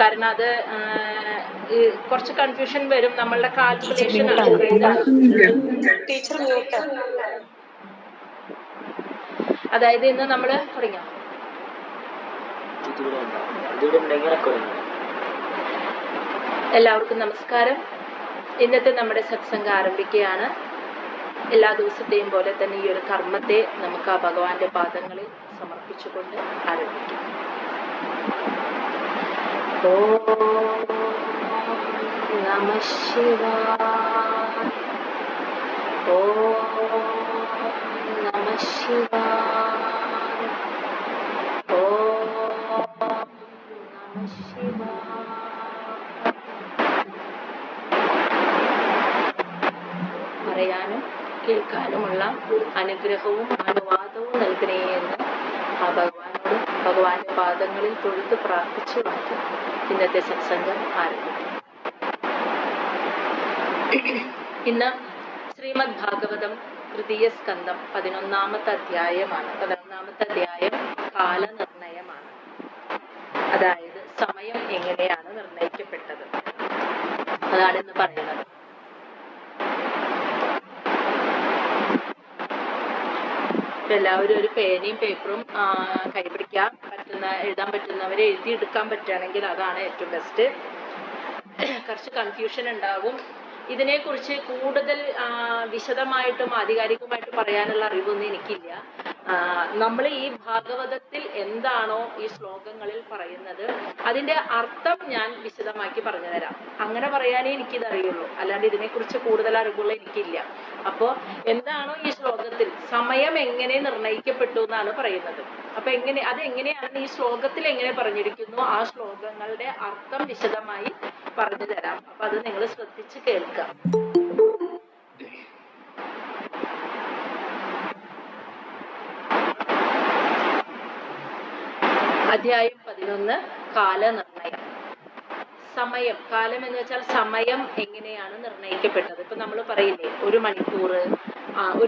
കാരണം അത് കുറച്ച് കൺഫ്യൂഷൻ വരും. നമ്മളുടെ കാൽക്കുലേഷൻ അതായത് ഇന്ന് നമ്മൾ തുടങ്ങാം. എല്ലാവർക്കും നമസ്കാരം. ഇന്നത്തെ നമ്മുടെ സത്സംഗം ആരംഭിക്കുകയാണ്. എല്ലാ ദിവസത്തെയും പോലെ തന്നെ ഈ ഒരു കർമ്മത്തെ നമുക്ക് ആ ഭഗവാന്റെ പാദങ്ങളിൽ സമർപ്പിച്ചുകൊണ്ട് ആരംഭിക്കാം. ഓം നമഃ ശിവായ. ഓം നമഃ ശിവായ. ഓം നമഃ ശിവായ. പറയാനും കേൾക്കാനുമുള്ള അനുഗ്രഹവും അനുവാദവും നൽകണേ എന്ന് ആ ഭഗവാനോട് ഭഗവാന്റെ പാദങ്ങളിൽ തൊഴുത് പ്രാർത്ഥിച്ചു മാറ്റി ഇന്നത്തെ സത്സംഗം ആരംഭിക്കും. ഇന്ന് ശ്രീമദ് ഭാഗവതം തൃതീയ സ്കന്ധം 11-ാമത്തെ അധ്യായമാണ്. 11-ാമത്തെ അധ്യായം കാലനിർണയമാണ്. അതായത് സമയം എങ്ങനെയാണ് നിർണയിക്കപ്പെട്ടത് അതാണ് ഇന്ന് പറയുന്നത്. എല്ലാവരും ഒരു പേനയും പേപ്പറും കൈപിടിക്കാൻ പറ്റുന്ന, എഴുതാൻ പറ്റുന്നവരെ എഴുതിയെടുക്കാൻ പറ്റുകയാണെങ്കിൽ അതാണ് ഏറ്റവും ബെസ്റ്റ്. കുറച്ച് കൺഫ്യൂഷൻ ഉണ്ടാവും. ഇതിനെക്കുറിച്ച് കൂടുതൽ വിശദമായിട്ടും ആധികാരികമായിട്ടും പറയാനുള്ള അറിവൊന്നും എനിക്കില്ല. നമ്മൾ ഈ ഭാഗവതത്തിൽ എന്താണോ ഈ ശ്ലോകങ്ങളിൽ പറയുന്നത് അതിന്റെ അർത്ഥം ഞാൻ വിശദമാക്കി പറഞ്ഞു തരാം. അങ്ങനെ പറയാനേ എനിക്കിത് അറിയുള്ളൂ, അല്ലാണ്ട് ഇതിനെക്കുറിച്ച് കൂടുതൽ അറിവുകൾ എനിക്കില്ല. അപ്പോ എന്താണോ ഈ ശ്ലോകത്തിൽ സമയം എങ്ങനെ നിർണയിക്കപ്പെട്ടു എന്നാണ് പറയുന്നത്. അപ്പൊ അതെങ്ങനെയാണ് ഈ ശ്ലോകത്തിൽ എങ്ങനെ പറഞ്ഞിരിക്കുന്നു ആ ശ്ലോകങ്ങളുടെ അർത്ഥം വിശദമായി പറഞ്ഞു തരാം. അപ്പൊ അത് നിങ്ങൾ ശ്രദ്ധിച്ച് കേൾക്കാം. അധ്യായം 11 കാലനിർണയം. സമയം, കാലം എന്ന് വെച്ചാൽ സമയം എങ്ങനെയാണ് നിർണയിക്കപ്പെട്ടത്. ഇപ്പൊ നമ്മൾ പറയില്ലേ ഒരു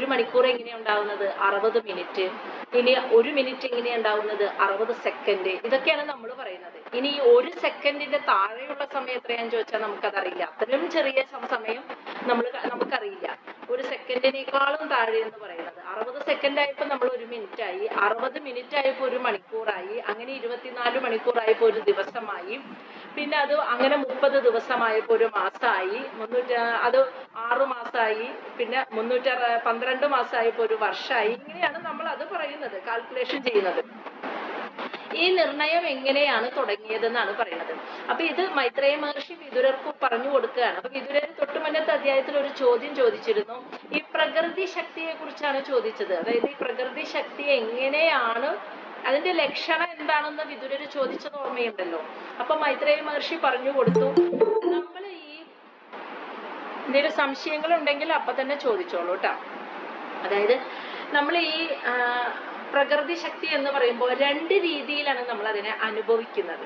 മണിക്കൂർ എങ്ങനെയാ ഉണ്ടാവുന്നത്? 60 മിനിറ്റ്. ഇനി ഒരു മിനിറ്റ് എങ്ങനെയാ ഉണ്ടാവുന്നത്? 60 സെക്കൻഡ്. ഇതൊക്കെയാണ് നമ്മൾ പറയുന്നത്. ഇനി ഈ ഒരു സെക്കൻഡിന്റെ താഴെയുള്ള സമയം എത്രയാന്ന് ചോദിച്ചാൽ നമുക്കതറിയില്ല. അത്രയും ചെറിയ സമയം നമുക്കറിയില്ല. ഒരു സെക്കൻഡിനേക്കാളും താഴെ എന്ന് പറയുന്നത് 60 സെക്കൻഡ് ആയപ്പോ നമ്മൾ ഒരു മിനിറ്റ് ആയി, 60 മിനിറ്റ് ആയപ്പോ ഒരു മണിക്കൂറായി, അങ്ങനെ 24 മണിക്കൂറായപ്പോ ഒരു ദിവസമായി, പിന്നെ അത് അങ്ങനെ 30 ദിവസമായപ്പോ ഒരു മാസമായി, അത് 6 മാസമായി, പിന്നെ 312 മാസമായപ്പോ ഒരു വർഷമായി. ഇങ്ങനെയാണ് നമ്മൾ അത് പറയുന്നത്, കാൽക്കുലേഷൻ ചെയ്യുന്നത്. ഈ നിർണയം എങ്ങനെയാണ് തുടങ്ങിയതെന്നാണ് പറയുന്നത്. അപ്പൊ ഇത് മൈത്രേയ മഹർഷി വിദുരർക്ക് പറഞ്ഞു കൊടുക്കുകയാണ്. അപ്പൊ വിദുരർ തൊട്ടു മുന്നത്തെ അധ്യായത്തിൽ ഒരു ചോദ്യം ചോദിച്ചിരുന്നു. ഈ പ്രകൃതി ശക്തിയെ കുറിച്ചാണ് ചോദിച്ചത്. അതായത് ഈ പ്രകൃതി ശക്തി എങ്ങനെയാണ്, അതിന്റെ ലക്ഷണം എന്താണെന്ന് വിദുരർ ചോദിച്ചത് ഓർമ്മയുണ്ടല്ലോ. അപ്പൊ മൈത്രേയ മഹർഷി പറഞ്ഞു കൊടുത്തു, നമ്മൾ ഈ എന്തെങ്കിലും സംശയങ്ങൾ ഉണ്ടെങ്കിൽ അപ്പൊ തന്നെ ചോദിച്ചോളൂ കേട്ടോ. അതായത് നമ്മൾ ഈ പ്രകൃതി ശക്തി എന്ന് പറയുമ്പോൾ 2 രീതിയിലാണ് നമ്മൾ അതിനെ അനുഭവിക്കുന്നത്.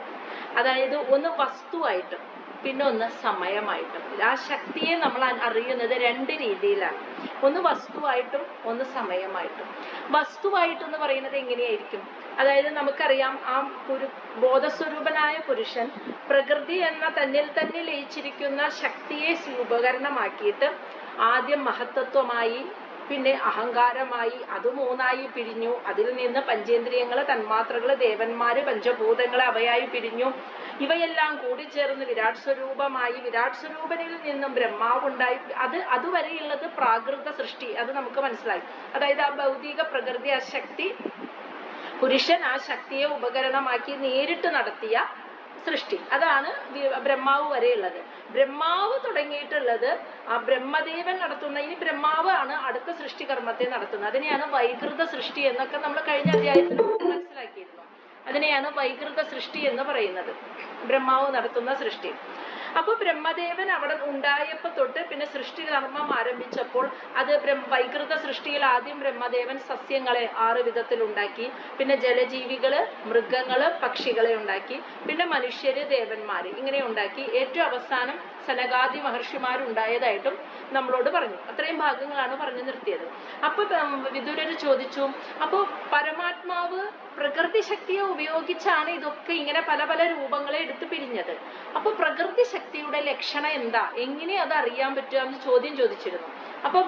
അതായത് ഒന്ന് വസ്തുവായിട്ടും പിന്നെ ഒന്ന് സമയമായിട്ടും. ആ ശക്തിയെ നമ്മൾ അറിയുന്നത് 2 രീതിയിലാണ്. ഒന്ന് വസ്തുവായിട്ടും ഒന്ന് സമയമായിട്ടും. വസ്തുവായിട്ടെന്ന് പറയുന്നത് എങ്ങനെയായിരിക്കും? അതായത് നമുക്കറിയാം, ആ ബോധസ്വരൂപനായ പുരുഷൻ പ്രകൃതി എന്ന തന്നിൽ തന്നെ ലയിച്ചിരിക്കുന്ന ശക്തിയെ ഉപകരണമാക്കിയിട്ട് ആദ്യം മഹത്തത്വമായി, പിന്നെ അഹങ്കാരമായി, അത് 3ആയി പിരിഞ്ഞു. അതിൽ നിന്ന് പഞ്ചേന്ദ്രിയങ്ങള്, തന്മാത്രകള്, ദേവന്മാര്, പഞ്ചഭൂതങ്ങള് അവയായി പിരിഞ്ഞു. ഇവയെല്ലാം കൂടിച്ചേർന്ന് വിരാട് സ്വരൂപമായി. വിരാട് സ്വരൂപനിൽ നിന്നും ബ്രഹ്മാവുണ്ടായി. അതുവരെയുള്ളത് പ്രാകൃത സൃഷ്ടി. അത് നമുക്ക് മനസ്സിലായി. അതായത് ആ ഭൗതിക പ്രകൃതി, ആ ശക്തി, പുരുഷൻ ആ ശക്തിയെ ഉപകരണമാക്കി നേരിട്ട് നടത്തിയ സൃഷ്ടി. അതാണ് ബ്രഹ്മാവ് വരെയുള്ളത്. ബ്രഹ്മാവ് തുടങ്ങിയിട്ടുള്ളത് ആ ബ്രഹ്മദേവൻ നടത്തുന്ന, ഇനി ബ്രഹ്മാവ് ആണ് അടുത്ത സൃഷ്ടി കർമ്മത്തെ നടത്തുന്നത്. അതിനെയാണ് വൈകൃത സൃഷ്ടി എന്നൊക്കെ നമ്മൾ കഴിഞ്ഞ അധ്യായത്തിൽ മനസ്സിലാക്കിയിരുന്നു. അതിനെയാണ് വൈകൃത സൃഷ്ടി എന്ന് പറയുന്നത്, ബ്രഹ്മാവ് നടത്തുന്ന സൃഷ്ടി. അപ്പൊ ബ്രഹ്മദേവൻ അവിടെ ഉണ്ടായപ്പോ തൊട്ട് പിന്നെ സൃഷ്ടി കർമ്മം ആരംഭിച്ചപ്പോൾ അത് വൈകൃത സൃഷ്ടിയിൽ ആദ്യം ബ്രഹ്മദേവൻ സസ്യങ്ങളെ 6 വിധത്തിൽ ഉണ്ടാക്കി, പിന്നെ ജലജീവികള്, മൃഗങ്ങള്, പക്ഷികളെ ഉണ്ടാക്കി, പിന്നെ മനുഷ്യര്, ദേവന്മാര്, ഇങ്ങനെ ഉണ്ടാക്കി. ഏറ്റവും അവസാനം സനകാദി മഹർഷിമാരുണ്ടായതായിട്ടും നമ്മളോട് പറഞ്ഞു. അത്രയും ഭാഗങ്ങളാണ് പറഞ്ഞു നിർത്തിയത്. അപ്പൊ വിദുരര് ചോദിച്ചു, അപ്പൊ പരമാത്മാവ് പ്രകൃതി ശക്തിയെ ഉപയോഗിച്ചാണ് ഇതൊക്കെ ഇങ്ങനെ പല പല രൂപങ്ങളെ എടുത്ത് പിരിഞ്ഞത്. പറഞ്ഞത്. അപ്പൊ പ്രകൃതി ശക്തിയുടെ ലക്ഷണം എന്താ, എങ്ങനെ അത് അറിയാൻ പറ്റുക എന്ന് ചോദ്യം ചോദിച്ചിരുന്നു. അപ്പൊ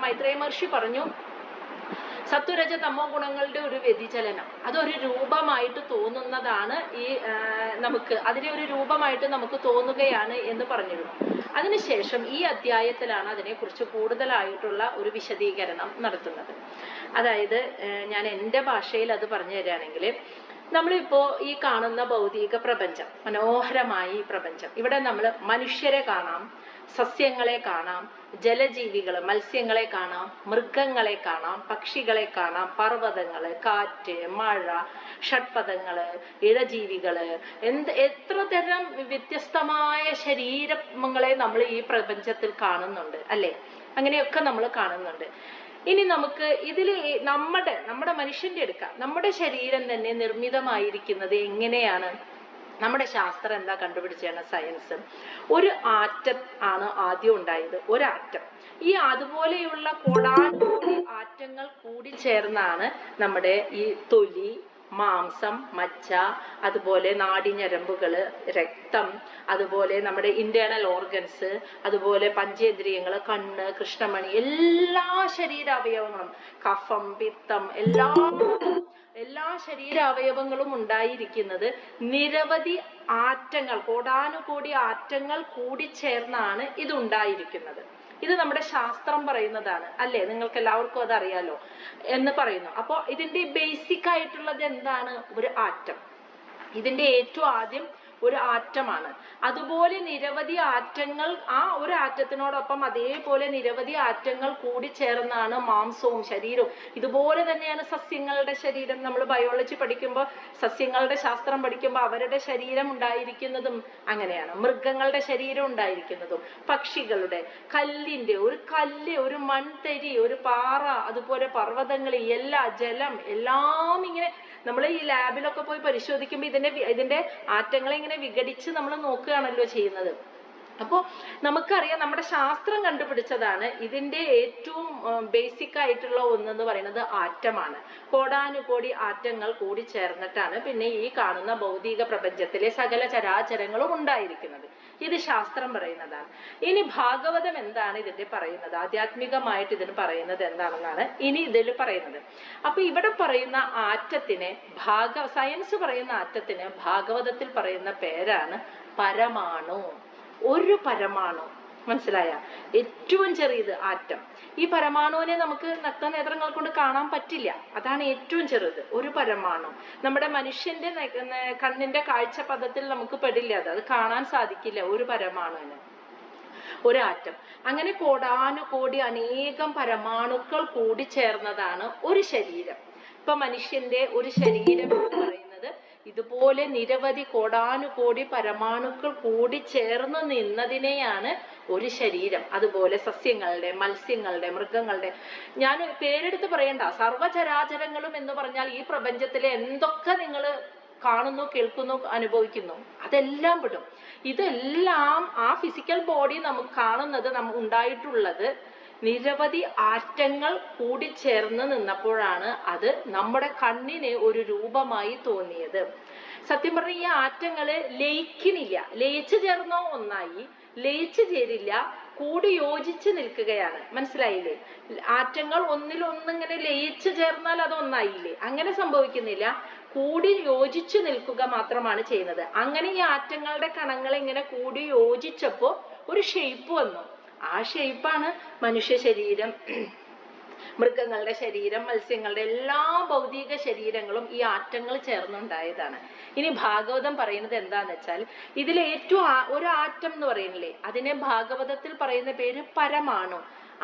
മൈത്രേയ മഹർഷി പറഞ്ഞു, സത്വരജ തമോ ഗുണങ്ങളുടെ ഒരു വ്യതിചലനം, അതൊരു രൂപമായിട്ട് തോന്നുന്നതാണ്. നമുക്ക് അതിനെ ഒരു രൂപമായിട്ട് നമുക്ക് തോന്നുകയാണ് എന്ന് പറഞ്ഞിരുന്നു. അതിനുശേഷം ഈ അധ്യായത്തിലാണ് അതിനെക്കുറിച്ച് കൂടുതലായിട്ടുള്ള ഒരു വിശദീകരണം നടത്തുന്നത്. അതായത് ഞാൻ എൻ്റെ ഭാഷയിൽ അത് പറഞ്ഞു തരികയാണെങ്കിൽ, നമ്മളിപ്പോ ഈ കാണുന്ന ഭൗതിക പ്രപഞ്ചം, മനോഹരമായ ഈ പ്രപഞ്ചം, ഇവിടെ നമ്മൾ മനുഷ്യരെ കാണാം, സസ്യങ്ങളെ കാണാം, ജലജീവികള് മത്സ്യങ്ങളെ കാണാം, മൃഗങ്ങളെ കാണാം, പക്ഷികളെ കാണാം, പർവ്വതങ്ങള്, കാറ്റ്, മഴ, ഷഡ്പദങ്ങള്, ഇഴജീവികള്, എത്ര തരം വ്യത്യസ്തമായ ശരീരങ്ങളെ നമ്മൾ ഈ പ്രപഞ്ചത്തിൽ കാണുന്നുണ്ട് അല്ലെ? അങ്ങനെയൊക്കെ നമ്മൾ കാണുന്നുണ്ട്. ഇനി നമുക്ക് ഇതിൽ നമ്മുടെ മനുഷ്യന്റെ എടുക്കാം. നമ്മുടെ ശരീരം തന്നെ നിർമ്മിതമായിരിക്കുന്നത് എങ്ങനെയാണ്? നമ്മുടെ ശാസ്ത്രം എന്താ കണ്ടുപിടിച്ചാണ്? സയൻസ്. ഒരു ആറ്റം ആണ് ആദ്യം ഉണ്ടായത്, ഒരാറ്റം. ഈ അതുപോലെയുള്ള കോടാനുകോടി ആറ്റങ്ങൾ കൂടി ചേർന്നാണ് നമ്മുടെ ഈ തൊലി, മാംസം, മജ്ജ, അതുപോലെ നാഡിഞരമ്പുകള്, രക്തം, അതുപോലെ നമ്മുടെ ഇന്റേണൽ ഓർഗൻസ്, അതുപോലെ പഞ്ചേന്ദ്രിയങ്ങള്, കണ്ണ്, കൃഷ്ണമണി, എല്ലാ ശരീരാവയവങ്ങളും, കഫം, പിത്തം, എല്ലാ ശരീരാവയവങ്ങളും ഉണ്ടായിരിക്കുന്നത് നിരവധി ആറ്റങ്ങൾ, കോടാനുകോടി ആറ്റങ്ങൾ കൂടിച്ചേർന്നാണ് ഇത് ഉണ്ടായിരിക്കുന്നത്. ഇത് നമ്മുടെ ശാസ്ത്രം പറയുന്നതാണ് അല്ലെ? നിങ്ങൾക്ക് എല്ലാവർക്കും അത് അറിയാലോ എന്ന് പറയുന്നു. അപ്പൊ ഇതിന്റെ ബേസിക് ആയിട്ടുള്ളത് എന്താണ്? ഒരു ആറ്റം. ഇതിന്റെ ഏറ്റവും ആദ്യം ഒരു ആറ്റമാണ്. അതുപോലെ നിരവധി ആറ്റങ്ങൾ, ആ ഒരു ആറ്റത്തിനോടൊപ്പം അതേപോലെ നിരവധി ആറ്റങ്ങൾ കൂടി ചേർന്നാണ് മാംസവും ശരീരവും. ഇതുപോലെ തന്നെയാണ് സസ്യങ്ങളുടെ ശരീരം. നമ്മൾ ബയോളജി പഠിക്കുമ്പോൾ, സസ്യങ്ങളുടെ ശാസ്ത്രം പഠിക്കുമ്പോൾ അവരുടെ ശരീരം ഉണ്ടായിരിക്കുന്നതും അങ്ങനെയാണ്. മൃഗങ്ങളുടെ ശരീരം ഉണ്ടായിരിക്കുന്നതും, പക്ഷികളുടെ, കല്ലിന്റെ, ഒരു കല്ല്, ഒരു മൺതരി, ഒരു പാറ, അതുപോലെ പർവ്വതങ്ങൾ, ജലം, എല്ലാം ഇങ്ങനെ നമ്മൾ ഈ ലാബിലൊക്കെ പോയി പരിശോധിക്കുമ്പോൾ ഇതിന്റെ ആറ്റങ്ങളെ ഇങ്ങനെ വിഘടിച്ച് നമ്മൾ നോക്കുകയാണല്ലോ ചെയ്യുന്നത്. അപ്പോൾ നമുക്കറിയാം, നമ്മുടെ ശാസ്ത്രം കണ്ടുപിടിച്ചതാണ് ഇതിന്റെ ഏറ്റവും ബേസിക് ആയിട്ടുള്ള ഒന്നെന്ന് പറയുന്നത് ആറ്റമാണ്. കോടാനുകോടി ആറ്റങ്ങൾ കൂടി ചേർന്നിട്ടാണ് പിന്നെ ഈ കാണുന്ന ഭൗതിക പ്രപഞ്ചത്തിലെ സകല ചരാചരങ്ങളും ഉണ്ടായിരിക്കുന്നത്. ഇത് ശാസ്ത്രം പറയുന്നതാണ്. ഇനി ഭാഗവതം എന്താണ് ഇതിന്റെ പറയുന്നത്? ആധ്യാത്മികമായിട്ട് ഇതിന് പറയുന്നത് എന്താണെന്നാണ് ഇനി ഇതിൽ പറയുന്നത്. അപ്പൊ ഇവിടെ പറയുന്ന ആറ്റത്തിന്, സയൻസ് പറയുന്ന ആറ്റത്തിന് ഭാഗവതത്തിൽ പറയുന്ന പേരാണ് പരമാണു. ഒരു പരമാണു, മനസ്സിലായ? ഏറ്റവും ചെറിയത് ആറ്റം. ഈ പരമാണുവിനെ നമുക്ക് നഗ്നനേത്രങ്ങൾ കൊണ്ട് കാണാൻ പറ്റില്ല, അതാണ് ഏറ്റവും ചെറുത്, ഒരു പരമാണു. നമ്മുടെ മനുഷ്യന്റെ കണ്ണിന്റെ കാഴ്ചപഥത്തിൽ നമുക്ക് പെടില്ല, അത് കാണാൻ സാധിക്കില്ല ഒരു പരമാണുവിന്, ഒരാറ്റം. അങ്ങനെ കോടാനുകോടി അനേകം പരമാണുക്കൾ കൂടി ചേർന്നതാണ് ഒരു ശരീരം. ഇപ്പൊ മനുഷ്യന്റെ ഒരു ശരീരം എന്ന് പറയുന്നത് ഇതുപോലെ നിരവധി കോടാനുകോടി പരമാണുക്കൾ കൂടി ചേർന്ന് നിന്നതിനെയാണ് ഒരു ശരീരം. അതുപോലെ സസ്യങ്ങളുടെ, മത്സ്യങ്ങളുടെ, മൃഗങ്ങളുടെ, ഞാൻ പേരെടുത്ത് പറയണ്ട, സർവചരാചരങ്ങളും എന്ന് പറഞ്ഞാൽ ഈ പ്രപഞ്ചത്തിലെ എന്തൊക്കെ നിങ്ങൾ കാണുന്നു, കേൾക്കുന്നു, അനുഭവിക്കുന്നു, അതെല്ലാം പെടും. ഇതെല്ലാം ആ ഫിസിക്കൽ ബോഡി നമുക്ക് കാണുന്നത് ഉണ്ടായിട്ടുള്ളത് നിരവധി ആറ്റങ്ങൾ കൂടിച്ചേർന്ന് നിന്നപ്പോഴാണ് അത് നമ്മുടെ കണ്ണിന് ഒരു രൂപമായി തോന്നിയത്. സത്യം പറഞ്ഞ ഈ ആറ്റങ്ങള് ലയിക്കണില്ല, ലയിച്ചു ചേർന്നോ ഒന്നായി, ലയിച്ചു ചേരില്ല, കൂടി യോജിച്ച് നിൽക്കുകയാണ്. മനസ്സിലായില്ലേ? ആറ്റങ്ങൾ ഒന്നിലൊന്നിങ്ങനെ ലയിച്ചു ചേർന്നാൽ അത് ഒന്നായില്ലേ? അങ്ങനെ സംഭവിക്കുന്നില്ല, കൂടി യോജിച്ചു നിൽക്കുക മാത്രമാണ് ചെയ്യുന്നത്. അങ്ങനെ ഈ ആറ്റങ്ങളുടെ കണങ്ങൾ ഇങ്ങനെ കൂടി യോജിച്ചപ്പോ ഒരു ഷേപ്പ് വന്നു. ആ ഷേപ്പാണ് മനുഷ്യ ശരീരം, മൃഗങ്ങളുടെ ശരീരം, മത്സ്യങ്ങളുടെ, എല്ലാ ഭൗതിക ശരീരങ്ങളും ഈ ആറ്റങ്ങൾ ചേർന്നുണ്ടായതാണ്. ഇനി ഭാഗവതം പറയുന്നത് എന്താന്ന് വെച്ചാൽ, ഇതിൽ ഏറ്റവും ഒരു ആറ്റം എന്ന് പറയുന്നില്ലേ, അതിനെ ഭാഗവതത്തിൽ പറയുന്ന പേര് പരമാണു.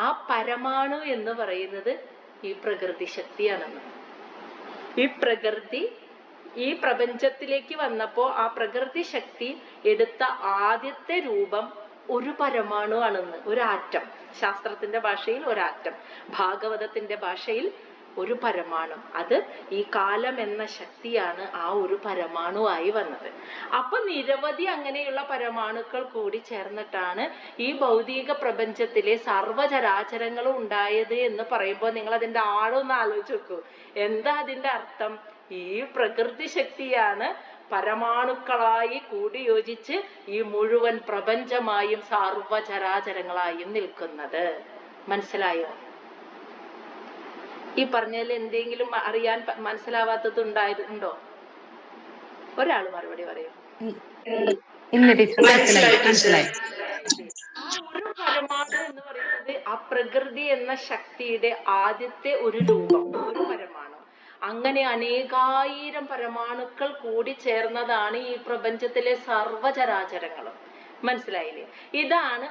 ആ പരമാണു എന്ന് പറയുന്നത് ഈ പ്രകൃതി ശക്തിയാണെന്ന്. ഈ പ്രകൃതി ഈ പ്രപഞ്ചത്തിലേക്ക് വന്നപ്പോ ആ പ്രകൃതി ശക്തി എടുത്ത ആദ്യത്തെ രൂപം ഒരു പരമാണു ആണെന്ന്, ഒരു ആറ്റം. ശാസ്ത്രത്തിന്റെ ഭാഷയിൽ ഒരാറ്റം, ഭാഗവതത്തിന്റെ ഭാഷയിൽ ഒരു പരമാണു. അത് ഈ കാലം എന്ന ശക്തിയാണ് ആ ഒരു പരമാണുവായി വന്നത്. അപ്പൊ നിരവധി അങ്ങനെയുള്ള പരമാണുക്കൾ കൂടി ചേർന്നിട്ടാണ് ഈ ഭൗതിക പ്രപഞ്ചത്തിലെ സർവചരാചരങ്ങളും ഉണ്ടായത് എന്ന് പറയുമ്പോൾ നിങ്ങൾ അതിന്റെ ആഴമൊന്ന് ആലോചിച്ച് നോക്കൂ. എന്താ അതിന്റെ അർത്ഥം? ഈ പ്രകൃതി ശക്തിയാണ് പരമാണുക്കളായി കൂടിയോജിച്ച് ഈ മുഴുവൻ പ്രപഞ്ചമായും സർവചരാചരങ്ങളായും നിൽക്കുന്നത്. മനസ്സിലായോ? ഈ പറഞ്ഞതിൽ എന്തെങ്കിലും അറിയാൻ മനസ്സിലാവാത്തത് ഉണ്ടായിട്ടുണ്ടോ? ഒരാൾ മറുപടി പറയൂ. ആ ഒരു പരമാണു എന്ന് പറയുന്നത് ആ പ്രകൃതി എന്ന ശക്തിയുടെ ആദ്യത്തെ ഒരു രൂപം, ഒരു പരമാണു. അങ്ങനെ അനേകായിരം പരമാണുക്കൾ കൂടി ചേർന്നതാണ് ഈ പ്രപഞ്ചത്തിലെ സർവചരാചരങ്ങളും. മനസ്സിലായില്ലേ? ഇതാണ്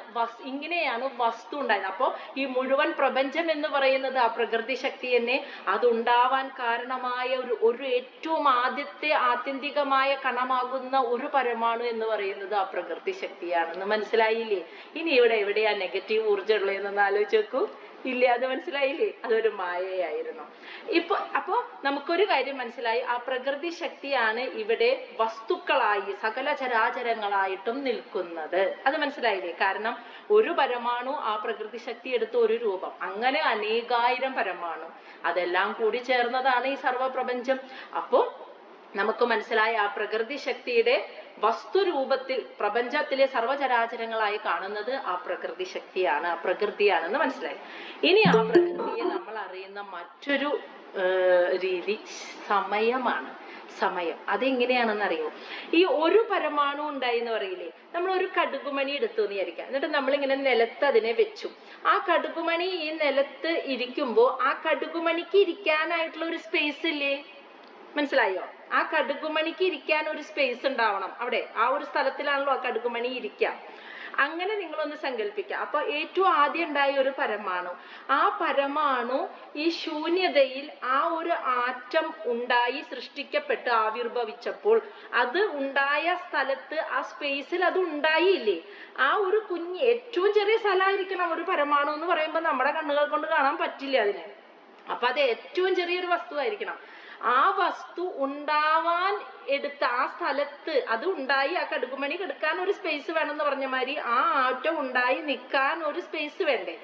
ഇങ്ങനെയാണ് വസ്തു ഉണ്ടായത്. അപ്പോ ഈ മുഴുവൻ പ്രപഞ്ചം എന്ന് പറയുന്നത് ആ പ്രകൃതി ശക്തി തന്നെ, അതുണ്ടാവാൻ കാരണമായ ഒരു ഏറ്റവും ആത്യന്തികമായ കണമാകുന്ന ഒരു പരമാണു എന്ന് പറയുന്നത് ആ പ്രകൃതി ശക്തിയാണെന്ന് മനസ്സിലായില്ലേ? ഇനി ഇവിടെ എവിടെയാ നെഗറ്റീവ് ഊർജ്ജം ഉള്ളതെന്നൊന്ന് ആലോചിച്ച് നോക്കൂ. ഇല്ല, അത് മനസ്സിലായില്ലേ? അതൊരു മായയായിരുന്നു. അപ്പോ നമുക്കൊരു കാര്യം മനസ്സിലായി, ആ പ്രകൃതി ശക്തിയാണ് ഇവിടെ വസ്തുക്കളായി സകല ചരാചരങ്ങളായിട്ടും നിൽക്കുന്നത്. അത് മനസ്സിലായില്ലേ? കാരണം ഒരു പരമാണു ആ പ്രകൃതി ശക്തി എടുത്ത ഒരു രൂപം, അങ്ങനെ അനേകായിരം പരമാണു, അതെല്ലാം കൂടി ചേർന്നതാണ് ഈ സർവപ്രപഞ്ചം. അപ്പോ നമുക്ക് മനസ്സിലായ ആ പ്രകൃതി ശക്തിയുടെ വസ്തുരൂപത്തിൽ പ്രപഞ്ചത്തിലെ സർവചരാചരങ്ങളായി കാണുന്നത് ആ പ്രകൃതി ശക്തിയാണ്, ആ പ്രകൃതിയാണെന്ന് മനസ്സിലായി. ഇനി ആ പ്രകൃതിയെ നമ്മൾ അറിയുന്ന മറ്റൊരു രീതി സമയമാണ്. സമയം അതെങ്ങനെയാണെന്ന് അറിയോ? ഈ ഒരു പരമാണു ഉണ്ടായി എന്ന് പറയില്ലേ, നമ്മൾ ഒരു കടുകുമണി എടുത്തു എന്ന് വിചാരിക്കാം. എന്നിട്ട് നമ്മളിങ്ങനെ നിലത്ത് അതിനെ വെച്ചു. ആ കടുകുമണി ഈ നിലത്ത് ഇരിക്കുമ്പോ ആ കടുകുമണിക്ക് ഇരിക്കാനായിട്ടുള്ള ഒരു സ്പേസ് ഇല്ലേ? മനസ്സിലായോ? ആ കടുകുമണിക്ക് ഇരിക്കാൻ ഒരു സ്പേസ് ഉണ്ടാവണം അവിടെ. ആ ഒരു സ്ഥലത്തിലാണല്ലോ ആ കടുകുമണി ഇരിക്കാം. അങ്ങനെ നിങ്ങളൊന്ന് സങ്കല്പിക്കുക. അപ്പൊ ഏറ്റവും ആദ്യം ഉണ്ടായ ഒരു പരമാണു, ആ പരമാണു ഈ ശൂന്യതയിൽ ആ ഒരു ആറ്റം ഉണ്ടായി സൃഷ്ടിക്കപ്പെട്ട് ആവിർഭവിച്ചപ്പോൾ അത് ഉണ്ടായ സ്ഥലത്ത് ആ സ്പേസിൽ അത് ഉണ്ടായില്ലേ? ആ ഒരു കുഞ്ഞ് ഏറ്റവും ചെറിയ സ്ഥലമായിരിക്കണം ഒരു പരമാണു എന്ന് പറയുമ്പോൾ നമ്മുടെ കണ്ണുകൾ കൊണ്ട് കാണാൻ പറ്റില്ല അതിനെ. അപ്പൊ അത് ഏറ്റവും ചെറിയൊരു വസ്തുവായിരിക്കണം. ആ വസ്തു ഉണ്ടാവാൻ എടുത്ത ആ സ്ഥലത്ത് അത് ഉണ്ടായി, ആ കടുകുമണി കിടക്കാൻ ഒരു സ്പേസ് വേണമെന്ന് പറഞ്ഞ മാതിരി ആ ആറ്റം ഉണ്ടായി നിൽക്കാൻ ഒരു സ്പേസ് വേണ്ടേ?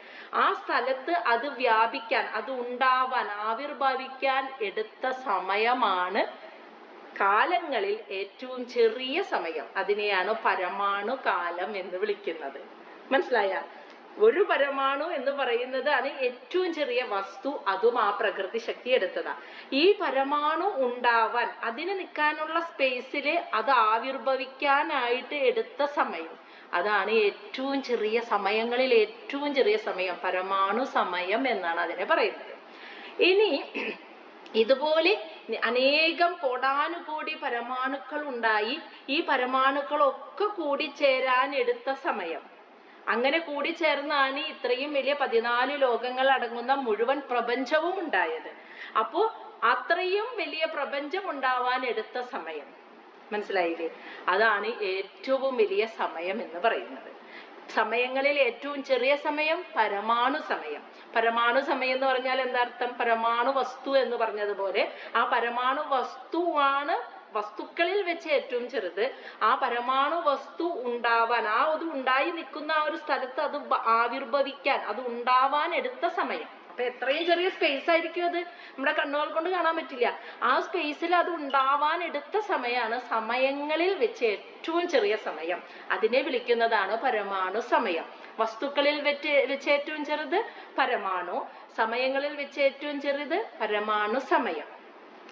ആ സ്ഥലത്ത് അത് വ്യാപിക്കാൻ, അത് ഉണ്ടാവാൻ, ആവിർഭവിക്കാൻ എടുത്ത സമയമാണ് കാലങ്ങളിൽ ഏറ്റവും ചെറിയ സമയം. അതിനെയാണ് പരമാണു കാലം എന്ന് വിളിക്കുന്നത്. മനസ്സിലായ? ഒരു പരമാണു എന്ന് പറയുന്നത് ആണ് ഏറ്റവും ചെറിയ വസ്തു, അതും ആ പ്രകൃതി ശക്തി എടുത്തതാ. ഈ പരമാണു ഉണ്ടാവാൻ, അതിന് നിൽക്കാനുള്ള സ്പേസില് അത് ആവിർഭവിക്കാനായിട്ട് എടുത്ത സമയം, അതാണ് ഏറ്റവും ചെറിയ സമയങ്ങളിൽ ഏറ്റവും ചെറിയ സമയം, പരമാണു സമയം എന്നാണ് അതിനെ പറയുന്നത്. ഇനി ഇതുപോലെ അനേകം കോടാനുകോടി പരമാണുക്കൾ ഉണ്ടായി, ഈ പരമാണുക്കളൊക്കെ കൂടിച്ചേരാൻ എടുത്ത സമയം, അങ്ങനെ കൂടിച്ചേർന്നാണ് ഇത്രയും വലിയ 14 ലോകങ്ങൾ അടങ്ങുന്ന മുഴുവൻ പ്രപഞ്ചവും ഉണ്ടായത്. അപ്പോ അത്രയും വലിയ പ്രപഞ്ചം ഉണ്ടാവാൻ എടുത്ത സമയം, മനസ്സിലായില്ലേ? അതാണ് ഏറ്റവും വലിയ സമയം എന്ന് പറയുന്നത്. സമയങ്ങളിൽ ഏറ്റവും ചെറിയ സമയം പരമാണു സമയം. പരമാണു സമയം എന്ന് പറഞ്ഞാൽ എന്താ അർത്ഥം? പരമാണു വസ്തു എന്ന് പറഞ്ഞതുപോലെ ആ പരമാണു വസ്തുവാണ് വസ്തുക്കളിൽ വെച്ച് ഏറ്റവും ചെറുത്. ആ പരമാണു വസ്തു ഉണ്ടാവാൻ, ആ അത് ഉണ്ടായി നിൽക്കുന്ന ആ ഒരു സ്ഥലത്ത് അത് ആവിർഭവിക്കാൻ, അത് ഉണ്ടാവാൻ എടുത്ത സമയം. അപ്പൊ എത്രയും ചെറിയ സ്പേസ് ആയിരിക്കും അത്, നമ്മുടെ കണ്ണുകൾ കൊണ്ട് കാണാൻ പറ്റില്ല. ആ സ്പേസിൽ അത് ഉണ്ടാവാൻ എടുത്ത സമയമാണ് സമയങ്ങളിൽ വെച്ച് ഏറ്റവും ചെറിയ സമയം. അതിനെ വിളിക്കുന്നതാണ് പരമാണു സമയം. വസ്തുക്കളിൽ വെച്ച് ഏറ്റവും ചെറുത് പരമാണു, സമയങ്ങളിൽ വെച്ച് ഏറ്റവും ചെറുത് പരമാണു സമയം.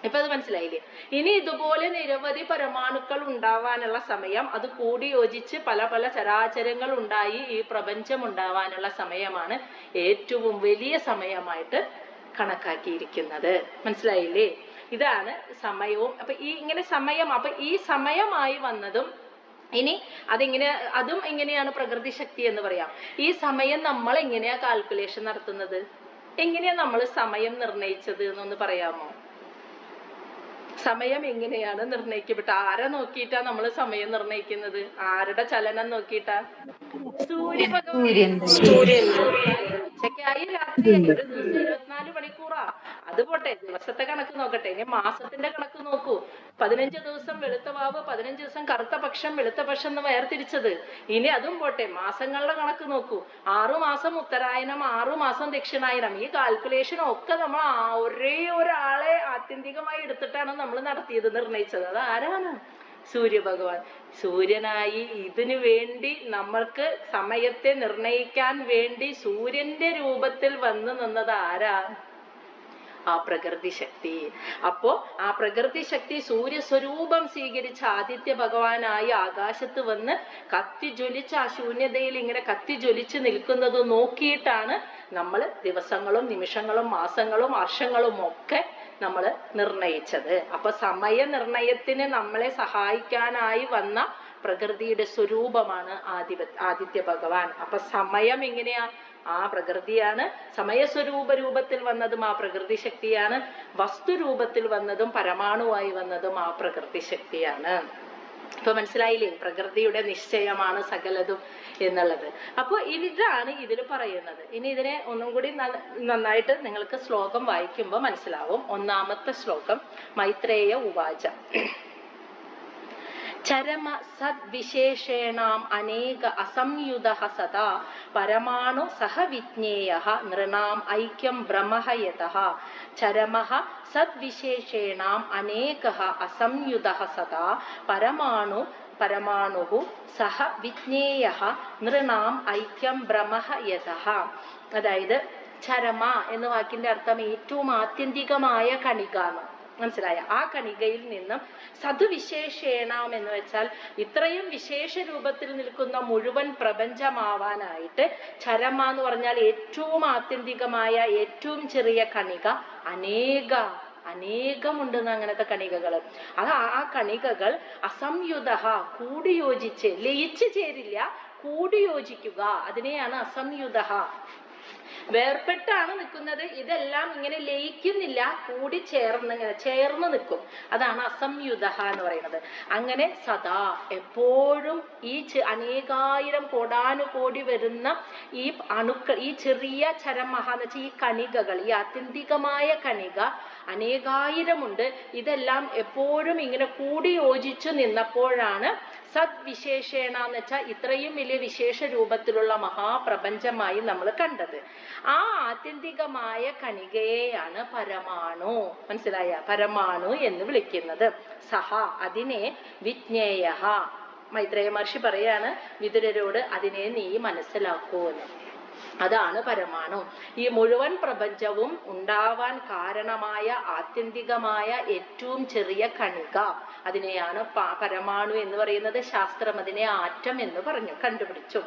ഇപ്പൊ അത് മനസ്സിലായില്ലേ? ഇനി ഇതുപോലെ നിരവധി പരമാണുക്കൾ ഉണ്ടാവാനുള്ള സമയം, അത് കൂടി യോജിച്ച് പല പല ചരാചരങ്ങൾ ഉണ്ടായി ഈ പ്രപഞ്ചം ഉണ്ടാവാനുള്ള സമയമാണ് ഏറ്റവും വലിയ സമയമായിട്ട് കണക്കാക്കിയിരിക്കുന്നത്. മനസ്സിലായില്ലേ? ഇതാണ് സമയവും. അപ്പൊ ഇങ്ങനെ സമയം, അപ്പൊ ഈ സമയമായി വന്നതും ഇനി അതും എങ്ങനെയാണ് പ്രകൃതി ശക്തി എന്ന് പറയാം. ഈ സമയം നമ്മൾ എങ്ങനെയാ കാൽക്കുലേഷൻ നടത്തുന്നത്? എങ്ങനെയാ നമ്മൾ സമയം നിർണയിച്ചത് എന്നൊന്ന് പറയാമോ? സമയം എങ്ങനെയാണ് നിർണയിക്കപ്പെട്ട? ആരെ നോക്കിയിട്ടാ നമ്മൾ സമയം നിർണയിക്കുന്നത്? ആരുടെ ചലനം നോക്കിയിട്ടാ? സൂര്യൻ. ഉച്ചയ്ക്കായി രാത്രിയായി, ഒരു ദിവസം 24 മണിക്കൂറാ. അത് പോട്ടെ, ദിവസത്തെ കണക്ക് നോക്കട്ടെ. ഇനി മാസത്തിന്റെ കണക്ക് നോക്കൂ. 15 ദിവസം വെളുത്ത വാവ്, 15 ദിവസം കറുത്ത പക്ഷം, വെളുത്ത പക്ഷം എന്ന് വേർതിരിച്ചത്. ഇനി അതും പോട്ടെ, മാസങ്ങളുടെ കണക്ക് നോക്കൂ. 6 മാസം ഉത്തരായനം, 6 മാസം ദക്ഷിണായനം. ഈ കാൽക്കുലേഷൻ ഒക്കെ നമ്മൾ ഒരേ ഒരാളെ ആത്യന്തികമായി എടുത്തിട്ടാണ് നമ്മൾ നടത്തിയത്, നിർണയിച്ചത്. അത് ആരാണ്? സൂര്യഭഗവാൻ. സൂര്യനായി ഇതിനു വേണ്ടി നമ്മൾക്ക് സമയത്തെ നിർണയിക്കാൻ വേണ്ടി സൂര്യന്റെ രൂപത്തിൽ വന്നു നിന്നത് ആരാ? ആ പ്രകൃതി ശക്തി. അപ്പോ ആ പ്രകൃതി ശക്തി സൂര്യസ്വരൂപം സ്വീകരിച്ച ആദിത്യ ഭഗവാനായി ആകാശത്ത് വന്ന് കത്തിജ്വലിച്ച് ആ ശൂന്യതയിൽ ഇങ്ങനെ കത്തിജ്വലിച്ച് നിൽക്കുന്നത് നോക്കിയിട്ടാണ് നമ്മൾ ദിവസങ്ങളും നിമിഷങ്ങളും മാസങ്ങളും വർഷങ്ങളും ഒക്കെ നമ്മൾ നിർണയിച്ചത്. അപ്പൊ സമയ നിർണയത്തിന് നമ്മളെ സഹായിക്കാനായി വന്ന പ്രകൃതിയുടെ സ്വരൂപമാണ് ആദിത്യ ഭഗവാൻ. അപ്പൊ സമയം എങ്ങനെയാ? ആ പ്രകൃതിയാണ്. സമയസ്വരൂപ രൂപത്തിൽ വന്നതും ആ പ്രകൃതി ശക്തിയാണ്. വസ്തുരൂപത്തിൽ വന്നതും പരമാണുവായി വന്നതും ആ പ്രകൃതി ശക്തിയാണ്. ഇപ്പൊ മനസ്സിലായില്ലേ? പ്രകൃതിയുടെ നിശ്ചയമാണ് സകലതും എന്നുള്ളത്. അപ്പൊ ഇതാണ് ഇതിൽ പറയുന്നത്. ഇനി ഇതിനെ ഒന്നും കൂടി നന്നായിട്ട് നിങ്ങൾക്ക് ശ്ലോകം വായിക്കുമ്പോൾ മനസ്സിലാവും. ഒന്നാമത്തെ ശ്ലോകം മൈത്രേയ ഉവാച. ചരമ സദ്വിശേഷേണാം അനേക അസംയുതഃ സദാ പരമാണു സഹ വിജ്ഞേയഃ നൃണാം ഐക്യം ബ്രഹ്മഃ യതഃ. ചരമഃ സദ്വിശേഷേണാം അനേകഃ അസംയുതഃ സദാ പരമാണുഃ സഹ വിജ്ഞേയഃ നൃണാം ഐക്യം ബ്രഹ്മഃ യതഃ. അതായത് ചരമ എന്ന വാക്കിന്റെ അർത്ഥം ഏറ്റവും ആത്യന്തികമായ കണിക. മനസ്സിലായ? ആ കണികയിൽ നിന്നും സദ്വിശേഷേണം എന്ന് വെച്ചാൽ ഇത്രയും വിശേഷ രൂപത്തിൽ നിൽക്കുന്ന മുഴുവൻ പ്രപഞ്ചമാവാനായിട്ട് ചരമ എന്ന് പറഞ്ഞാൽ ഏറ്റവും ആത്യന്തികമായ ഏറ്റവും ചെറിയ കണിക അനേകമുണ്ടെന്ന്. അങ്ങനത്തെ കണികകൾ. ആ കണികകൾ അസംയുത കൂടിയോജിച്ച്, ലയിച്ചു ചേരില്ല, കൂടിയോജിക്കുക, അതിനെയാണ് അസംയുത. വേർപെട്ടാണ് നിൽക്കുന്നത്. ഇതെല്ലാം ഇങ്ങനെ ലയിക്കുന്നില്ല, കൂടി ചേർന്ന് നിൽക്കും. അതാണ് അസംയുത എന്ന് പറയുന്നത്. അങ്ങനെ സദാ എപ്പോഴും ഈ അനേകായിരം കോടാനുകോടി വരുന്ന ഈ അണുക്കൾ, ഈ ചെറിയ ചരമഹ എന്ന് വെച്ചാൽ ഈ കണികകൾ, ഈ ആത്യന്തികമായ കണിക അനേകായിരമുണ്ട്. ഇതെല്ലാം എപ്പോഴും ഇങ്ങനെ കൂടി യോജിച്ചു നിന്നപ്പോഴാണ് സദ്വിശേഷേണ എന്ന് വെച്ചാൽ ഇത്രയും വലിയ വിശേഷ രൂപത്തിലുള്ള മഹാപ്രപഞ്ചമായി നമ്മൾ കണ്ടത്. ആ ആത്യന്തികമായ കണികയെയാണ് പരമാണു. മനസ്സിലായ? പരമാണു എന്ന് വിളിക്കുന്നത്. സഹ അതിനെ വിജ്ഞേയ. മൈത്രേയ മഹർഷി പറയാണ് വിതുരരോട്, അതിനെ നീ മനസ്സിലാക്കൂ എന്ന്. അതാണ് പരമാണു. ഈ മുഴുവൻ പ്രപഞ്ചവും ഉണ്ടാവാൻ കാരണമായ ആത്യന്തികമായ ഏറ്റവും ചെറിയ കണിക, അതിനെയാണ് പരമാണു എന്ന് പറയുന്നത്. ശാസ്ത്രം അതിനെ ആറ്റം എന്ന് കണ്ടുപിടിച്ചു.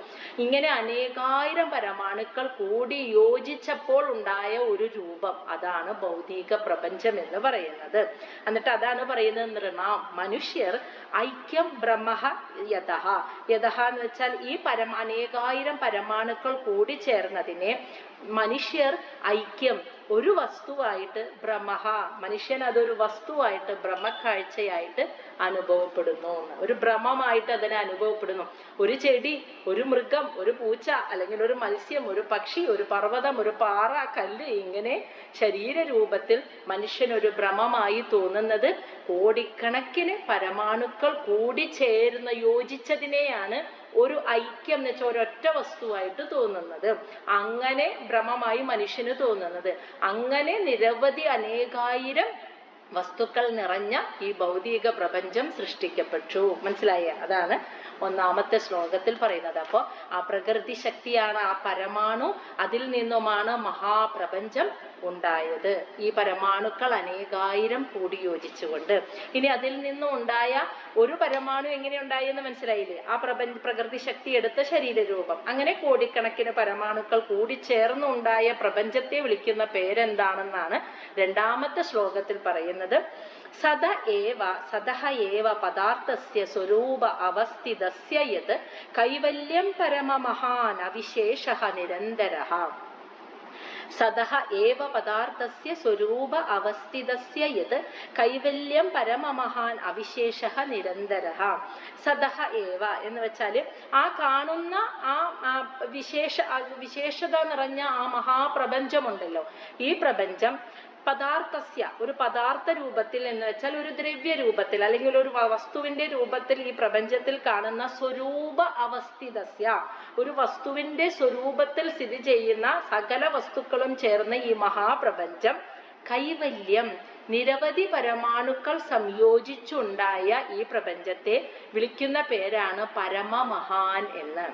ഇങ്ങനെ അനേകായിരം പരമാണുക്കൾ കൂടി യോജിച്ചപ്പോൾ ഉണ്ടായ ഒരു രൂപം, അതാണ് ഭൗതിക പ്രപഞ്ചം എന്ന് പറയുന്നത്. എന്നിട്ട് അതാണ് പറയുന്നത് നൃണാം, മനുഷ്യർ ഐക്യം ബ്രഹ്മഃ യതഃ. യതഃ എന്ന് വെച്ചാൽ ഈ അനേകായിരം പരമാണുക്കൾ കൂടി ചേർന്നതിനെ മനുഷ്യർ ഐക്യം, ഒരു വസ്തുവായിട്ട് ബ്രഹ്മഃ, മനുഷ്യൻ അതൊരു വസ്തുവായിട്ട് ബ്രഹ്മക്കാഴ്ചയായിട്ട് അനുഭവപ്പെടുന്നു. ഒരു ഭ്രമമായിട്ട് അതിനെ അനുഭവപ്പെടുന്നു. ഒരു ചെടി, ഒരു മൃഗം, ഒരു പൂച്ച, അല്ലെങ്കിൽ ഒരു മത്സ്യം, ഒരു പക്ഷി, ഒരു പർവ്വതം, ഒരു പാറ, കല്ല്, ഇങ്ങനെ ശരീരരൂപത്തിൽ മനുഷ്യൻ ഒരു ഭ്രമമായി തോന്നുന്നത് കോടിക്കണക്കിന് പരമാണുക്കൾ കൂടി ചേർന്ന് യോജിച്ചതിനെയാണ് ഒരു ഐക്യം എന്ന് വെച്ചാൽ ഒരൊറ്റ വസ്തുവായിട്ട് തോന്നുന്നത്. അങ്ങനെ ഭ്രമമായി മനുഷ്യന് തോന്നുന്നത്. അങ്ങനെ നിരവധി അനേകായിരം വസ്തുക്കൾ നിറഞ്ഞ ഈ ഭൗതിക പ്രപഞ്ചം സൃഷ്ടിക്കപ്പെട്ടു. മനസ്സിലായ? അതാണ് ഒന്നാമത്തെ ശ്ലോകത്തിൽ പറയുന്നത്. അപ്പോൾ ആ പ്രകൃതി ശക്തിയാണ് ആ പരമാണു. അതിൽ നിന്നുമാണ് മഹാപ്രപഞ്ചം ഉണ്ടായത്. ഈ പരമാണുക്കൾ അനേകായിരം കൂടി യോജിച്ചുകൊണ്ട്. ഇനി അതിൽ നിന്നും ഉണ്ടായ ഒരു പരമാണു എങ്ങനെ ഉണ്ടായെന്ന് മനസ്സിലായില്ലേ? ആ പ്രകൃതി ശക്തി എടുത്ത ശരീരരൂപം. അങ്ങനെ കോടിക്കണക്കിന് പരമാണുക്കൾ കൂടി ചേർന്നുണ്ടായ പ്രപഞ്ചത്തെ വിളിക്കുന്ന പേരെന്താണെന്നാണ് രണ്ടാമത്തെ ശ്ലോകത്തിൽ പറയുന്നത്. സദഹ ഏവ പദാർത്ഥസ്യ സ്വരൂപ അവസ്ഥിതസ്യ യത് കൈവല്യം പരമമഹാൻ അവിശേഷഃ നിരന്തരഃ. സദഹ ഏവ പദാർത്ഥസ്യ സ്വരൂപ അവസ്ഥിതസ്യ യത് കൈവല്യം പരമമഹാൻ അവിശേഷഃ നിരന്തരഃ. സദഹ ഏവ എന്ന് വെച്ചാല് ആ കാണുന്ന ആ വിശേഷത നിറഞ്ഞ ആ മഹാപ്രപഞ്ചമുണ്ടല്ലോ, ഈ പ്രപഞ്ചം പദാർത്ഥസ്യ, ഒരു പദാർത്ഥ രൂപത്തിൽ എന്ന് വെച്ചാൽ ഒരു ദ്രവ്യ രൂപത്തിൽ അല്ലെങ്കിൽ ഒരു വസ്തുവിന്റെ രൂപത്തിൽ ഈ പ്രപഞ്ചത്തിൽ കാണുന്ന സ്വരൂപ അവസ്ഥിതസ്യ, ഒരു വസ്തുവിന്റെ സ്വരൂപത്തിൽ സ്ഥിതി ചെയ്യുന്ന സകല വസ്തുക്കളും ചേർന്ന ഈ മഹാപ്രപഞ്ചം കൈവല്യം, നിരവധി പരമാണുക്കൾ സംയോജിച്ചുണ്ടായ ഈ പ്രപഞ്ചത്തെ വിളിക്കുന്ന പേരാണ് പരമമഹാൻ എന്ന്.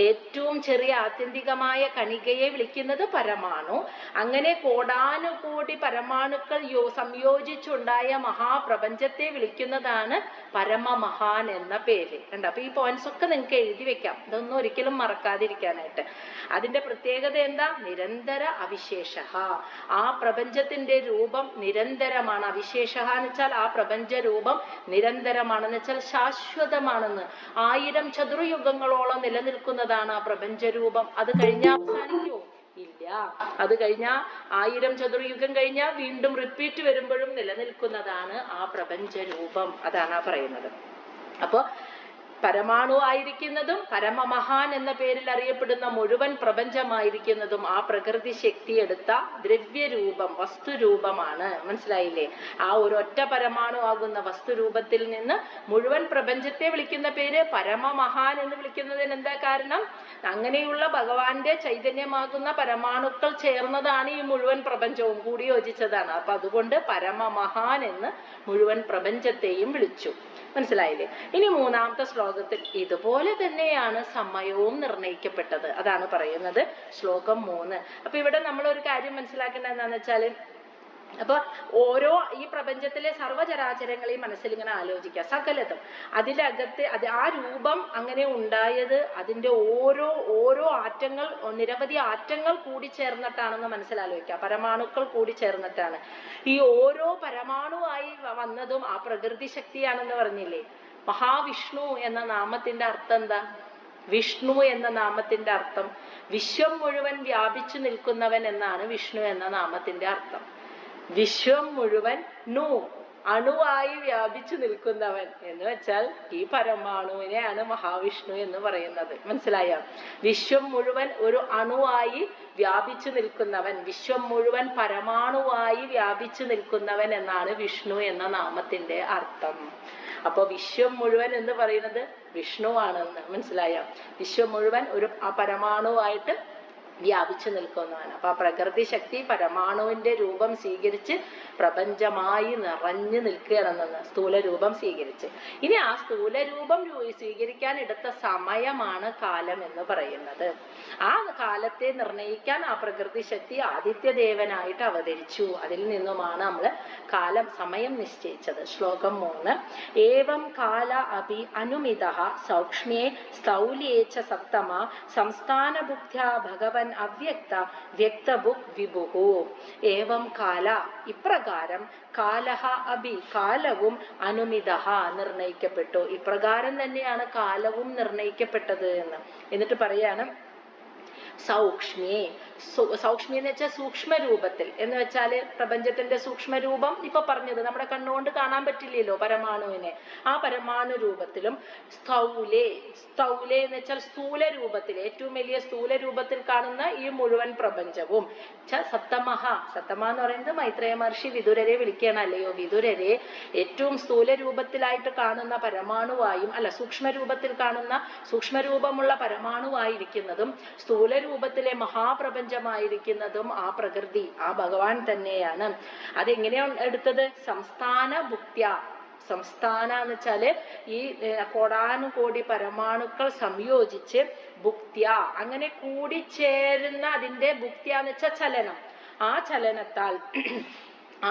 ഏറ്റവും ചെറിയ ആത്യന്തികമായ കണികയെ വിളിക്കുന്നത് പരമാണു. അങ്ങനെ കോടാനുകോടി പരമാണുക്കൾ സംയോജിച്ചുണ്ടായ മഹാപ്രപഞ്ചത്തെ വിളിക്കുന്നതാണ് പരമമഹാൻ എന്ന പേര്. കണ്ടോ? അപ്പൊ ഈ പോയിന്റ്സ് ഒക്കെ നിങ്ങൾക്ക് എഴുതി വെക്കാം, ഇതൊന്നും ഒരിക്കലും മറക്കാതിരിക്കാനായിട്ട്. അതിന്റെ പ്രത്യേകത എന്താ? നിരന്തര അവിശേഷ. ആ പ്രപഞ്ചത്തിന്റെ രൂപം നിരന്തരമാണ്. അവിശേഷ എന്ന് വെച്ചാൽ ആ പ്രപഞ്ച രൂപം നിരന്തരമാണെന്ന് വെച്ചാൽ ശാശ്വതമാണെന്ന്. 1000 ചതുർയുഗങ്ങളോളം നിലനിൽക്കുന്നതാണ് ആ പ്രപഞ്ചരൂപം. അത് കഴിഞ്ഞാൽ അവസാനിക്കോ? ഇല്ല. അത് കഴിഞ്ഞാൽ 1000 ചതുർയുഗം കഴിഞ്ഞാൽ വീണ്ടും റിപ്പീറ്റ് വരുമ്പോഴും നിലനിൽക്കുന്നതാണ് ആ പ്രപഞ്ചരൂപം. അതാണ് ആ പറയുന്നത്. അപ്പൊ പരമാണു ആയിരിക്കുന്നതും പരമമഹാൻ എന്ന പേരിൽ അറിയപ്പെടുന്ന മുഴുവൻ പ്രപഞ്ചമായിരിക്കുന്നതും ആ പ്രകൃതി ശക്തി എടുത്ത ദ്രവ്യരൂപം, വസ്തുരൂപമാണ്. മനസ്സിലായില്ലേ? ആ ഒരൊറ്റ പരമാണു ആകുന്ന വസ്തുരൂപത്തിൽ നിന്ന് മുഴുവൻ പ്രപഞ്ചത്തെ വിളിക്കുന്ന പേര് പരമമഹാൻ എന്ന് വിളിക്കുന്നതിന് എന്താ കാരണം? അങ്ങനെയുള്ള ഭഗവാന്റെ ചൈതന്യമാകുന്ന പരമാണുക്കൾ ചേർന്നതാണ് ഈ മുഴുവൻ പ്രപഞ്ചവും, കൂടി യോജിച്ചതാണ്. അപ്പൊ അതുകൊണ്ട് പരമമഹാൻ എന്ന് മുഴുവൻ പ്രപഞ്ചത്തെയും വിളിച്ചു. മനസ്സിലായില്ലേ? ഇനി മൂന്നാമത്തെ ശ്ലോകത്തിൽ ഇതുപോലെ തന്നെയാണ് സമയവും നിർണയിക്കപ്പെട്ടത്. അതാണ് പറയുന്നത് ശ്ലോകം 3. അപ്പൊ ഇവിടെ നമ്മൾ ഒരു കാര്യം മനസ്സിലാക്കേണ്ടത് എന്താന്ന് വെച്ചാല്, അപ്പൊ ഓരോ ഈ പ്രപഞ്ചത്തിലെ സർവ്വചരാചരങ്ങളെയും മനസ്സിൽ ഇങ്ങനെ ആലോചിക്കുക. സകലതും അതിലകത്ത് ആ രൂപം അങ്ങനെ ഉണ്ടായത് അതിന്റെ ഓരോ ആറ്റങ്ങൾ, നിരവധി ആറ്റങ്ങൾ കൂടി ചേർന്നിട്ടാണെന്ന് മനസ്സിലാലോചിക്കുക. പരമാണുക്കൾ കൂടി ചേർന്നിട്ടാണ്. ഈ ഓരോ പരമാണുവായി വന്നതും ആ പ്രകൃതി ശക്തിയാണെന്ന് പറഞ്ഞില്ലേ? മഹാവിഷ്ണു എന്ന നാമത്തിന്റെ അർത്ഥം എന്താ? വിഷ്ണു എന്ന നാമത്തിന്റെ അർത്ഥം വിശ്വം മുഴുവൻ വ്യാപിച്ചു നിൽക്കുന്നവൻ എന്നാണ് വിഷ്ണു എന്ന നാമത്തിന്റെ അർത്ഥം. വിശ്വം മുഴുവൻ അണുവായി വ്യാപിച്ചു നിൽക്കുന്നവൻ എന്ന് വെച്ചാൽ ഈ പരമാണുവിനെയാണ് മഹാവിഷ്ണു എന്ന് പറയുന്നത്. മനസ്സിലായോ? വിശ്വം മുഴുവൻ ഒരു അണുവായി വ്യാപിച്ചു നിൽക്കുന്നവൻ, വിശ്വം മുഴുവൻ പരമാണുവായി വ്യാപിച്ചു നിൽക്കുന്നവൻ എന്നാണ് വിഷ്ണു എന്ന നാമത്തിന്റെ അർത്ഥം. അപ്പൊ വിശ്വം മുഴുവൻ എന്ന് പറയുന്നത് വിഷ്ണു ആണെന്ന് മനസ്സിലായോ? വിശ്വം മുഴുവൻ ഒരു പരമാണുവായിട്ട് വ്യാപിച്ചു നിൽക്കുന്നവൻ. അപ്പൊ ആ പ്രകൃതി ശക്തി പരമാണുവിന്റെ രൂപം സ്വീകരിച്ച് പ്രപഞ്ചമായി നിറഞ്ഞു നിൽക്കുകയാണെന്ന്, സ്ഥൂല രൂപം സ്വീകരിച്ച്. ഇനി ആ സ്ഥൂല രൂപം സ്വീകരിക്കാൻ എടുത്ത സമയമാണ് കാലം എന്ന് പറയുന്നത്. ആ കാലത്തെ നിർണയിക്കാൻ ആ പ്രകൃതി ശക്തി ആദിത്യദേവനായിട്ട് അവതരിച്ചു. അതിൽ നിന്നുമാണ് നമ്മൾ സമയം നിശ്ചയിച്ചത്. ശ്ലോകം 3. ഏവം കാല അഭി അനുമിതഃ സൗക്ഷ്മ്യേ സ്ഥൗല്യേ ച സപ്തമ സംസ്ഥാനബുദ്ധ്യാ ഭഗവൻ അവ്യക്ത വ്യക്തബുക് വിഭുഹു. ഏവം കാല, ഇപ്രകാരം, കാലഹ അഭി, കാലവും, അനുമിതഃ, നിർണയിക്കപ്പെട്ടു. ഇപ്രകാരം തന്നെയാണ് കാലവും നിർണയിക്കപ്പെട്ടത് എന്ന്. എന്നിട്ട് പറയാണ് സൗക്ഷ്മ്യേ. സൗക്ഷ്മ്യ എന്ന് വെച്ചാൽ സൂക്ഷ്മ രൂപത്തിൽ എന്ന് വെച്ചാല് പ്രപഞ്ചത്തിന്റെ സൂക്ഷ്മ രൂപം ഇപ്പൊ പറഞ്ഞത് നമ്മുടെ കണ്ണുകൊണ്ട് കാണാൻ പറ്റില്ലല്ലോ പരമാണുവിനെ. ആ പരമാണു രൂപത്തിലും സ്ഥൗലേ, സ്ഥൗലേ എന്ന് വെച്ചാൽ സ്ഥൂല രൂപത്തിൽ, ഏറ്റവും വലിയ സ്ഥൂല രൂപത്തിൽ കാണുന്ന ഈ മുഴുവൻ പ്രപഞ്ചവും. സത്തമഹ, സത്തമ എന്ന് പറയുന്നത് മൈത്രേയ മഹർഷി വിദുരരെ വിളിക്കുകയാണ്. അല്ലയോ വിദുരരെ, ഏറ്റവും സ്ഥൂല രൂപത്തിലായിട്ട് കാണുന്ന പരമാണുവായും, അല്ല സൂക്ഷ്മ രൂപത്തിൽ കാണുന്ന സൂക്ഷ്മരൂപമുള്ള പരമാണുവായിരിക്കുന്നതും സ്ഥൂല രൂപത്തിലെ മഹാപ്രപഞ്ചമായിരിക്കുന്നതും ആ പ്രകൃതി, ആ ഭഗവാൻ തന്നെയാണ്. അതെങ്ങനെയാണ് എടുത്തത്? സംസ്ഥാന ഭുക്ത്യ. സംസ്ഥാന എന്ന് വെച്ചാല് ഈ കോടാനുകോടി പരമാണുക്കൾ സംയോജിച്ച് ഭുക്ത്യ, അങ്ങനെ കൂടിച്ചേരുന്ന അതിന്റെ ഭുക്ത്യ എന്ന് വെച്ചാൽ ചലനം. ആ ചലനത്താൽ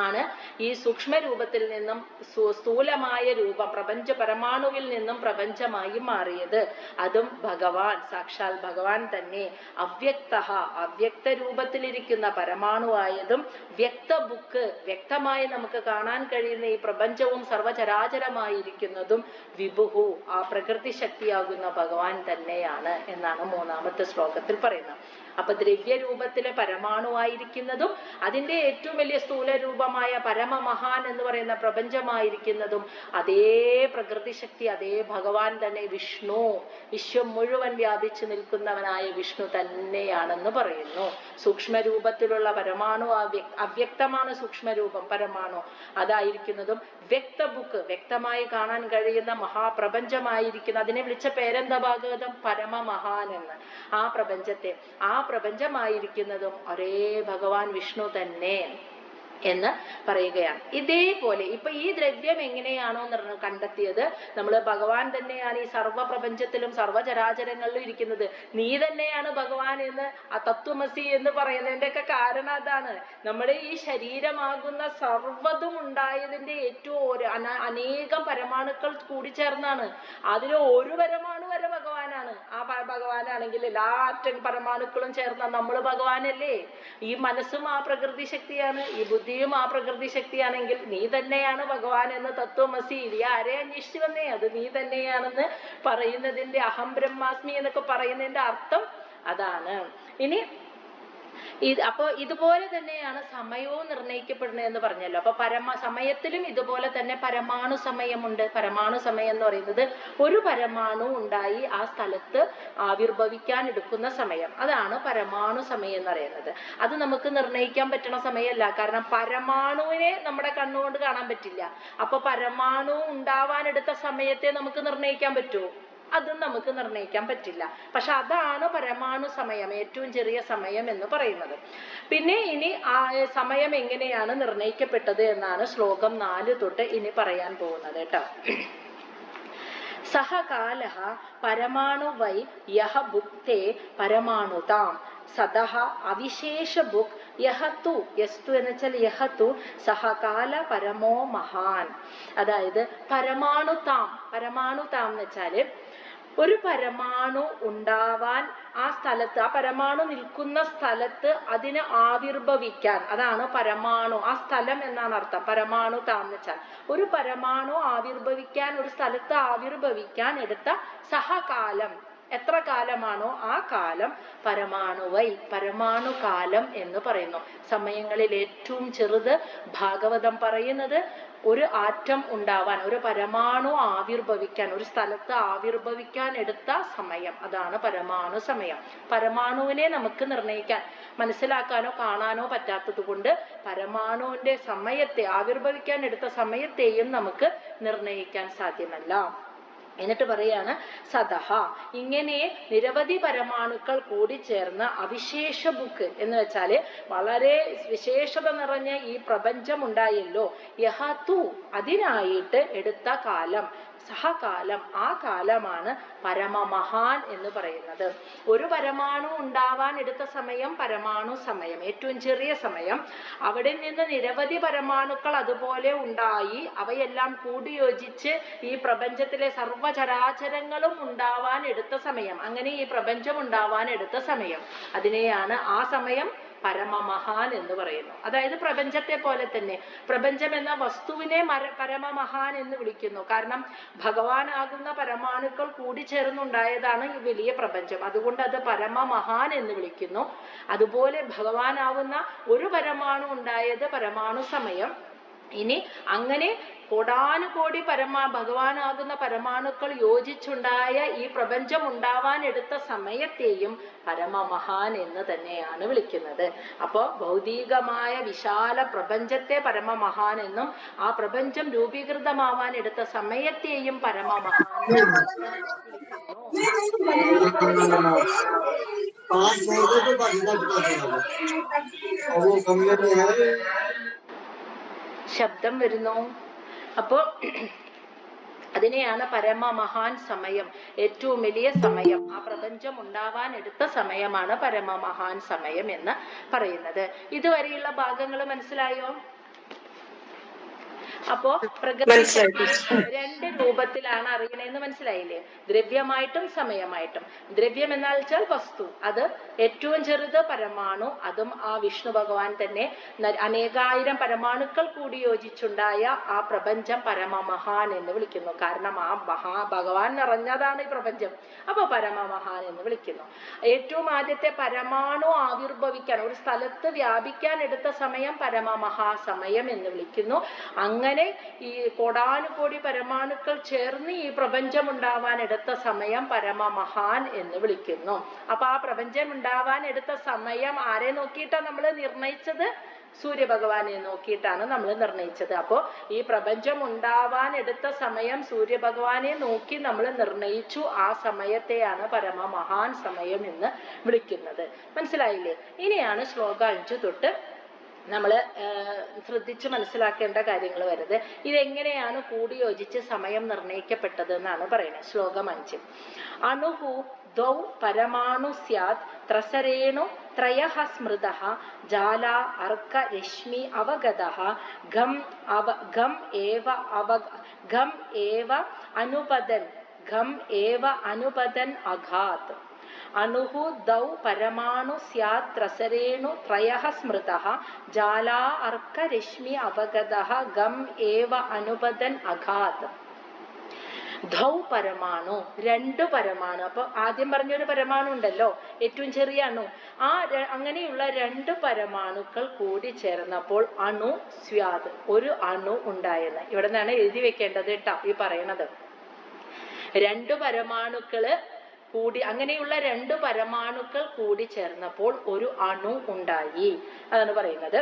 ആണ് ഈ സൂക്ഷ്മ രൂപത്തിൽ നിന്നും സ്ഥൂലമായ രൂപം പ്രപഞ്ച പരമാണുവിൽ നിന്നും പ്രപഞ്ചമായി മാറിയത്. അതും ഭഗവാൻ, സാക്ഷാൽ ഭഗവാൻ തന്നെ. അവ്യക്ത, അവ്യക്ത രൂപത്തിലിരിക്കുന്ന പരമാണുവായതും വ്യക്തബുക്ക്, വ്യക്തമായി നമുക്ക് കാണാൻ കഴിയുന്ന ഈ പ്രപഞ്ചവും സർവചരാചരമായിരിക്കുന്നതും വിഭുഹു, ആ പ്രകൃതി ശക്തിയാകുന്ന ഭഗവാൻ തന്നെയാണ് എന്നാണ് മൂന്നാമത്തെ ശ്ലോകത്തിൽ പറയുന്നത്. അപ്പൊ ദ്രവ്യരൂപത്തിലെ പരമാണുവായിരിക്കുന്നതും അതിന്റെ ഏറ്റവും വലിയ സ്ഥൂല രൂപമായ പരമമഹാൻ എന്ന് പറയുന്ന പ്രപഞ്ചമായിരിക്കുന്നതും അതേ പ്രകൃതി ശക്തി, അതേ ഭഗവാൻ തന്നെ, വിഷ്ണു, വിശ്വം മുഴുവൻ വ്യാപിച്ചു നിൽക്കുന്നവനായ വിഷ്ണു തന്നെയാണെന്ന് പറയുന്നു. സൂക്ഷ്മരൂപത്തിലുള്ള പരമാണു അവ്യക്തമാണ് സൂക്ഷ്മരൂപം പരമാണു, അതായിരിക്കുന്നതും വ്യക്തബുക്ക്, വ്യക്തമായി കാണാൻ കഴിയുന്ന മഹാപ്രപഞ്ചമായിരിക്കുന്ന, അതിനെ വിളിച്ച പേരെന്താ ഭാഗവതം? പരമമഹാൻ എന്ന്. ആ പ്രപഞ്ചത്തെ, ആ പ്രപഞ്ചമായിരിക്കുന്നതും ഒരേ ഭഗവാൻ വിഷ്ണു തന്നെ. എന്ന് പറയുകയാണ്. ഇതേപോലെ ഇപ്പൊ ഈ ദ്രവ്യം എങ്ങനെയാണോ കണ്ടെത്തിയത്, നമ്മൾ ഭഗവാൻ തന്നെയാണ് ഈ സർവ്വ പ്രപഞ്ചത്തിലും സർവ്വചരാചരങ്ങളിലും ഇരിക്കുന്നത്, നീ തന്നെയാണ് ഭഗവാൻ എന്ന് ആ തത്വമസി എന്ന് പറയുന്നതിന്റെ ഒക്കെ കാരണം അതാണ്. നമ്മുടെ ഈ ശരീരമാകുന്ന സർവ്വതും ഉണ്ടായതിന്റെ ഏറ്റവും അനേകം പരമാണുക്കൾ കൂടിച്ചേർന്നാണ്. അതിൽ ഒരു പരമാണു വരെ ഭഗവാനാണ്. ആ ഭഗവാനാണെങ്കിൽ എല്ലാ പരമാണുക്കളും ചേർന്ന നമ്മൾ ഭഗവാനല്ലേ. ഈ മനസ്സും ആ പ്രകൃതി ശക്തിയാണ്, ഈ ബുദ്ധിയും ആ പ്രകൃതി ശക്തിയാണെങ്കിൽ നീ തന്നെയാണ് ഭഗവാൻ എന്ന് തത്വമസി, നീ ആരെ അന്വേഷിച്ചു വന്നേ, അത് നീ തന്നെയാണെന്ന് പറയുന്നതിന്റെ അഹം ബ്രഹ്മാസ്മി എന്നൊക്കെ പറയുന്നതിന്റെ അർത്ഥം അതാണ്. ഇനി അപ്പൊ ഇതുപോലെ തന്നെയാണ് സമയവും നിർണയിക്കപ്പെടുന്നത് എന്ന് പറഞ്ഞല്ലോ. അപ്പൊ സമയത്തിലും ഇതുപോലെ തന്നെ പരമാണു സമയമുണ്ട്. പരമാണു സമയം എന്ന് പറയുന്നത് ഒരു പരമാണു ഉണ്ടായി ആ സ്ഥലത്ത് ആവിർഭവിക്കാൻ എടുക്കുന്ന സമയം, അതാണ് പരമാണു സമയം എന്ന് പറയുന്നത്. അത് നമുക്ക് നിർണയിക്കാൻ പറ്റുന്ന സമയമല്ല, കാരണം പരമാണുവിനെ നമ്മുടെ കണ്ണുകൊണ്ട് കാണാൻ പറ്റില്ല. അപ്പൊ പരമാണു ഉണ്ടാവാൻ എടുത്ത സമയത്തെ നമുക്ക് നിർണയിക്കാൻ പറ്റുമോ? അതും നമുക്ക് നിർണയിക്കാൻ പറ്റില്ല. പക്ഷെ അതാണ് പരമാണു സമയം, ഏറ്റവും ചെറിയ സമയം എന്ന് പറയുന്നത്. പിന്നെ ഇനി ആ സമയം എങ്ങനെയാണ് നിർണയിക്കപ്പെട്ടത് എന്നാണ് ശ്ലോകം 4 തൊട്ട് ഇനി പറയാൻ പോകുന്നത് കേട്ടോ. സഹകാലഃ പരമാണു വൈ യഹ ഭുക്തേ പരമാണുതാം സദഹ അവിശേഷ ഭുക് യഹതു, യസ്തു എന്ന് വെച്ചാൽ യഹതു സഹകാല പരമോ മഹാൻ. അതായത് പരമാണുതാം എന്ന് വെച്ചാല് ഒരു പരമാണു ഉണ്ടാവാൻ ആ സ്ഥലത്ത്, ആ പരമാണു നിൽക്കുന്ന സ്ഥലത്ത് അതിന് ആവിർഭവിക്കാൻ, അതാണ് പരമാണു, ആ സ്ഥലം എന്നാണ് അർത്ഥം. പരമാണു താന്ന് വെച്ചാൽ ഒരു പരമാണു ആവിർഭവിക്കാൻ, ഒരു സ്ഥലത്ത് ആവിർഭവിക്കാൻ എടുത്ത സഹകാലം, എത്ര കാലമാണോ ആ കാലം പരമാണുവൈ, പരമാണു കാലം എന്ന് പറയുന്നു. സമയങ്ങളിൽ ഏറ്റവും ചെറുത് ഭാഗവതം പറയുന്നത് ഒരു ആറ്റം ഉണ്ടാവാൻ, ഒരു പരമാണു ആവിർഭവിക്കാൻ, ഒരു സ്ഥലത്ത് ആവിർഭവിക്കാൻ എടുത്ത സമയം, അതാണ് പരമാണു സമയം. പരമാണുവിനെ നമുക്ക് നിർണയിക്കാൻ, മനസ്സിലാക്കാനോ കാണാനോ പറ്റാത്തത് കൊണ്ട് പരമാണുവിന്റെ സമയത്തെ, ആവിർഭവിക്കാൻ എടുത്ത സമയത്തെയും നമുക്ക് നിർണയിക്കാൻ സാധ്യമല്ല. എന്നിട്ട് പറയാണ് സദഹ, ഇങ്ങനെ നിരവധി പരമാണുക്കൾ കൂടി ചേർന്ന് അവിശേഷ ബുക്ക് എന്ന് വെച്ചാല് വളരെ വിശേഷത നിറഞ്ഞ ഈ പ്രപഞ്ചം ഉണ്ടായല്ലോ, യഹതു അതിനായിട്ട് എടുത്ത കാലം, സഹകാലം, ആ കാലമാണ് പരമമഹാൻ എന്ന് പറയുന്നത്. ഒരു പരമാണു ഉണ്ടാവാൻ എടുത്ത സമയം പരമാണു സമയം, ഏറ്റവും ചെറിയ സമയം. അവിടെ നിന്ന് നിരവധി പരമാണുക്കൾ അതുപോലെ ഉണ്ടായി, അവയെല്ലാം കൂടിയോജിച്ച് ഈ പ്രപഞ്ചത്തിലെ സർവ്വചരാചരങ്ങളും ഉണ്ടാവാൻ എടുത്ത സമയം, അങ്ങനെ ഈ പ്രപഞ്ചം ഉണ്ടാവാൻ എടുത്ത സമയം, അതിനെയാണ് ആ സമയം പരമമഹാൻ എന്ന് പറയുന്നു. അതായത് പ്രപഞ്ചത്തെ പോലെ തന്നെ പ്രപഞ്ചം എന്ന വസ്തുവിനെ പരമമഹാൻ എന്ന് വിളിക്കുന്നു. കാരണം ഭഗവാനാകുന്ന പരമാണുക്കൾ കൂടിച്ചേർന്നുണ്ടായതാണ് ഈ വലിയ പ്രപഞ്ചം, അതുകൊണ്ട് അത് പരമമഹാൻ എന്ന് വിളിക്കുന്നു. അതുപോലെ ഭഗവാനാവുന്ന ഒരു പരമാണു ഉണ്ടായത് പരമാണു സമയം. ഇനി അങ്ങനെ കോടാനുകോടി ഭഗവാനാകുന്ന പരമാണുക്കൾ യോജിച്ചുണ്ടായ ഈ പ്രപഞ്ചം ഉണ്ടാവാൻ എടുത്ത സമയത്തെയും പരമമഹാൻ എന്ന് തന്നെയാണ് വിളിക്കുന്നത്. അപ്പോ ഭൗതികമായ വിശാല പ്രപഞ്ചത്തെ പരമമഹാൻ എന്നും ആ പ്രപഞ്ചം രൂപീകൃതമാവാൻ എടുത്ത സമയത്തെയും പരമമഹാൻ ശബ്ദം വരുന്നു. അപ്പോ അതിനെയാണ് പരമമഹാൻ സമയം, ഏറ്റവും വലിയ സമയം, ആ പ്രപഞ്ചം ഉണ്ടാവാൻ എടുത്ത സമയമാണ് പരമമഹാൻ സമയം എന്ന് പറയുന്നത്. ഇതുവരെയുള്ള ഭാഗങ്ങൾ മനസ്സിലായോ? അപ്പോ പ്രകൃതി രണ്ട് രൂപത്തിലാണ് അറിയണേന്ന് മനസ്സിലായില്ലേ? ദ്രവ്യമായിട്ടും സമയമായിട്ടും. ദ്രവ്യം എന്നാൽ വെച്ചാൽ വസ്തു, അത് ഏറ്റവും ചെറുത് പരമാണു, അതും ആ വിഷ്ണു ഭഗവാൻ തന്നെ. അനേകായിരം പരമാണുക്കൾ കൂടി യോജിച്ചുണ്ടായ ആ പ്രപഞ്ചം പരമമഹാൻ എന്ന് വിളിക്കുന്നു. കാരണം ആ ഭഗവാൻ നിറഞ്ഞതാണ് ഈ പ്രപഞ്ചം, അപ്പൊ പരമമഹാൻ എന്ന് വിളിക്കുന്നു. ഏറ്റവും ആദ്യത്തെ പരമാണു ആവിർഭവിക്കാൻ, ഒരു സ്ഥലത്ത് വ്യാപിക്കാൻ എടുത്ത സമയം പരമമഹാസമയം എന്ന് വിളിക്കുന്നു. അങ്ങനെ ഈ കോടാനുകോടി പരമാണുക്കൾ ചേർന്ന് ഈ പ്രപഞ്ചം ഉണ്ടാവാൻ എടുത്ത സമയം പരമമഹാൻ എന്ന് വിളിക്കുന്നു. അപ്പൊ ആ പ്രപഞ്ചം ഉണ്ടാവാൻ എടുത്ത സമയം ആരെ നോക്കിയിട്ടാണ് നമ്മൾ നിർണയിച്ചത്? സൂര്യഭഗവാനെ നോക്കിയിട്ടാണ് നമ്മൾ നിർണയിച്ചത്. അപ്പോ ഈ പ്രപഞ്ചം ഉണ്ടാവാൻ എടുത്ത സമയം സൂര്യഭഗവാനെ നോക്കി നമ്മൾ നിർണയിച്ചു. ആ സമയത്തെയാണ് പരമമഹാൻ സമയം എന്ന് വിളിക്കുന്നത്. മനസ്സിലായില്ലേ? ഇനിയാണ് ശ്ലോകം 5 തൊട്ട് നമ്മൾ ശ്രദ്ധിച്ച് മനസ്സിലാക്കേണ്ട കാര്യങ്ങൾ വരുന്നത്. ഇതെങ്ങനെയാണ് കൂടിയോജിച്ച് സമയം നിർണയിക്കപ്പെട്ടത് എന്നാണ് പറയുന്നത്. ശ്ലോകം 5. അണുഹു ദ്വൗ പരമാണു സ്യാത് ത്രസരേണു ത്രയഃ സ്മൃതഃ ജാല അർക്ക രശ്മി അവഗതഃ ഘം ഏവ അനുപതൻ അഘാത്. അണുഹു ദ്വൗ പരമാണു സ്യാത് ത്രസരേണു ത്രയഃ സ്മൃതഃ ജാലാ അർക്ക രശ്മി അവഗതഃ ഗം ഏവ അനുപതൻ അഘാത്. ദ്വൗ പരമാണു, രണ്ട് പരമാണു. അപ്പൊ ആദ്യം പറഞ്ഞൊരു പരമാണു ഉണ്ടല്ലോ, ഏറ്റവും ചെറിയ അണു. അങ്ങനെയുള്ള രണ്ട് പരമാണുക്കൾ കൂടി ചേർന്നപ്പോൾ അണു സ്യാത്, ഒരു അണു ഉണ്ടായെന്ന്. ഇവിടെ നിന്നാണ് എഴുതി വെക്കേണ്ടത് കേട്ടോ ഈ പറയണത്. രണ്ട് പരമാണുക്കള് കൂടി, അങ്ങനെയുള്ള രണ്ട് പരമാണുക്കൾ കൂടി ചേർന്നപ്പോൾ ഒരു അണു ഉണ്ടായി, അതാണ് പറയുന്നത്.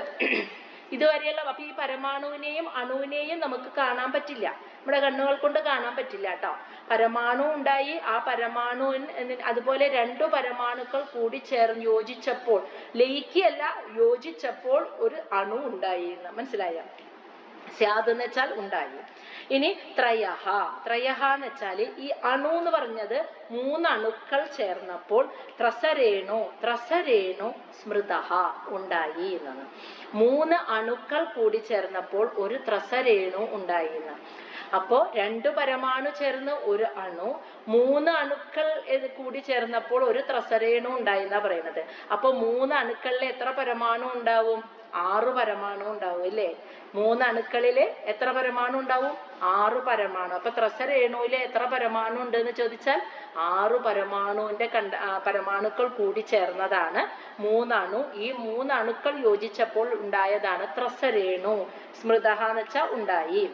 ഇതുവരെയുള്ള, അപ്പൊ ഈ പരമാണുവിനെയും അണുവിനെയും നമുക്ക് കാണാൻ പറ്റില്ല, നമ്മുടെ കണ്ണുകൾ കൊണ്ട് കാണാൻ പറ്റില്ല കേട്ടോ. പരമാണു ഉണ്ടായി, ആ അതുപോലെ രണ്ടു പരമാണുക്കൾ കൂടി ചേർന്ന് യോജിച്ചപ്പോൾ, ലയിക്കല്ല യോജിച്ചപ്പോൾ ഒരു അണു ഉണ്ടായി എന്ന് മനസ്സിലായ. സ്യാദ് എന്ന് വെച്ചാൽ ഉണ്ടായി. ഇനി ത്രയഹ എന്ന് വെച്ചാൽ ഈ അണു എന്ന് പറഞ്ഞത് മൂന്നണുക്കൾ ചേർന്നപ്പോൾ ത്രസരേണു സ്മൃതഃ ഉണ്ടായി എന്നാണ്. മൂന്ന് അണുക്കൾ കൂടി ചേർന്നപ്പോൾ ഒരു ത്രസരേണു ഉണ്ടായി എന്ന്. അപ്പോ രണ്ടു പരമാണു ചേർന്ന് ഒരു അണു, മൂന്ന് അണുക്കൾ കൂടി ചേർന്നപ്പോൾ ഒരു ത്രസരേണു ഉണ്ടായി എന്നാ പറയുന്നത്. അപ്പൊ മൂന്ന് അണുക്കളിൽ എത്ര പരമാണു ഉണ്ടാവും? 6 പരമാണു ഉണ്ടാവും അല്ലേ? മൂന്ന് അണുക്കളില് എത്ര പരമാണു ഉണ്ടാവും? 6 പരമാണു. അപ്പൊ ത്രസരേണുവില് എത്ര പരമാണു ഉണ്ട് എന്ന് ചോദിച്ചാൽ 6 പരമാണുക്കൾ കൂടി ചേർന്നതാണ് മൂന്നണു. ഈ മൂന്നണുക്കൾ യോജിച്ചപ്പോൾ ഉണ്ടായതാണ് ത്രസരേണു. സ്മൃതഃ എന്ന് വെച്ചാൽ ഉണ്ടായി.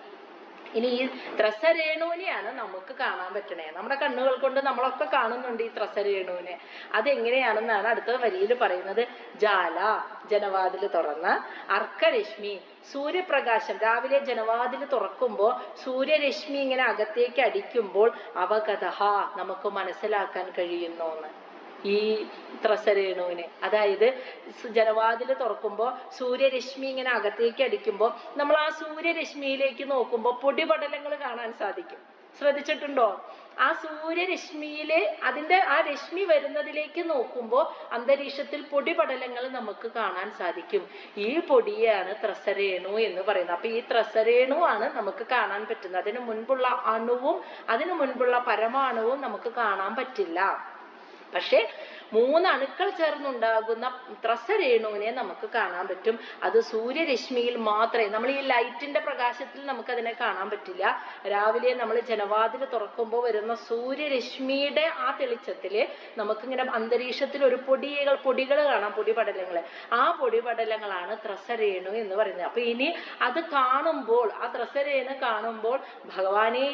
ഇനി ഈ ത്രസരേണുവിനെയാണ് നമുക്ക് കാണാൻ പറ്റണേ. നമ്മുടെ കണ്ണുകൾ കൊണ്ട് നമ്മളൊക്കെ കാണുന്നുണ്ട് ഈ ത്രസരേണുവിനെ. അതെങ്ങനെയാണെന്നാണ് അടുത്ത വരിയിൽ പറയുന്നത്. ജാല, ജനവാതിൽ തുറന്ന, അർക്കരശ്മി, സൂര്യപ്രകാശം. രാവിലെ ജനവാതിൽ തുറക്കുമ്പോൾ സൂര്യരശ്മി ഇങ്ങനെ അകത്തേക്ക് അടിക്കുമ്പോൾ അവഗതഃ, നമുക്ക് മനസ്സിലാക്കാൻ കഴിയുന്നു ഈ ത്രസരേണുവിനെ. അതായത് ജനവാതിൽ തുറക്കുമ്പോൾ സൂര്യരശ്മി ഇങ്ങനെ അകത്തേക്ക് അടിക്കുമ്പോൾ നമ്മൾ ആ സൂര്യരശ്മിയിലേക്ക് നോക്കുമ്പോൾ പൊടിപടലങ്ങൾ കാണാൻ സാധിക്കും. ശ്രദ്ധിച്ചിട്ടുണ്ടോ? ആ സൂര്യരശ്മിയിലെ അതിന്റെ ആ രശ്മി വരുന്നതിലേക്ക് നോക്കുമ്പോൾ അന്തരീക്ഷത്തിൽ പൊടിപടലങ്ങൾ നമുക്ക് കാണാൻ സാധിക്കും. ഈ പൊടിയാണ് ത്രസരേണു എന്ന് പറയുന്നത്. അപ്പൊ ഈ ത്രസരേണു ആണ് നമുക്ക് കാണാൻ പറ്റുന്നത്. അതിനു മുൻപുള്ള അണുവും അതിനു മുൻപുള്ള പരമാണുവും നമുക്ക് കാണാൻ പറ്റില്ല. പക്ഷെ മൂന്ന് അണുക്കൾ ചേർന്നുണ്ടാകുന്ന ത്രസരേണുവിനെ നമുക്ക് കാണാൻ പറ്റും. അത് സൂര്യരശ്മിയിൽ മാത്രമേ, നമ്മൾ ഈ ലൈറ്റിന്റെ പ്രകാശത്തിൽ നമുക്ക് അതിനെ കാണാൻ പറ്റില്ല. രാവിലെ നമ്മൾ ജനവാതിൽ തുറക്കുമ്പോൾ വരുന്ന സൂര്യരശ്മിയുടെ ആ തെളിച്ചത്തില് നമുക്കിങ്ങനെ അന്തരീക്ഷത്തിൽ ഒരു പൊടികൾ കാണാം, പൊടിപടലങ്ങൾ. ആ പൊടിപടലങ്ങളാണ് ത്രസരേണു എന്ന് പറയുന്നത്. അപ്പൊ ഇനി അത് കാണുമ്പോൾ, ആ ത്രസരേണു കാണുമ്പോൾ ഭഗവാനെ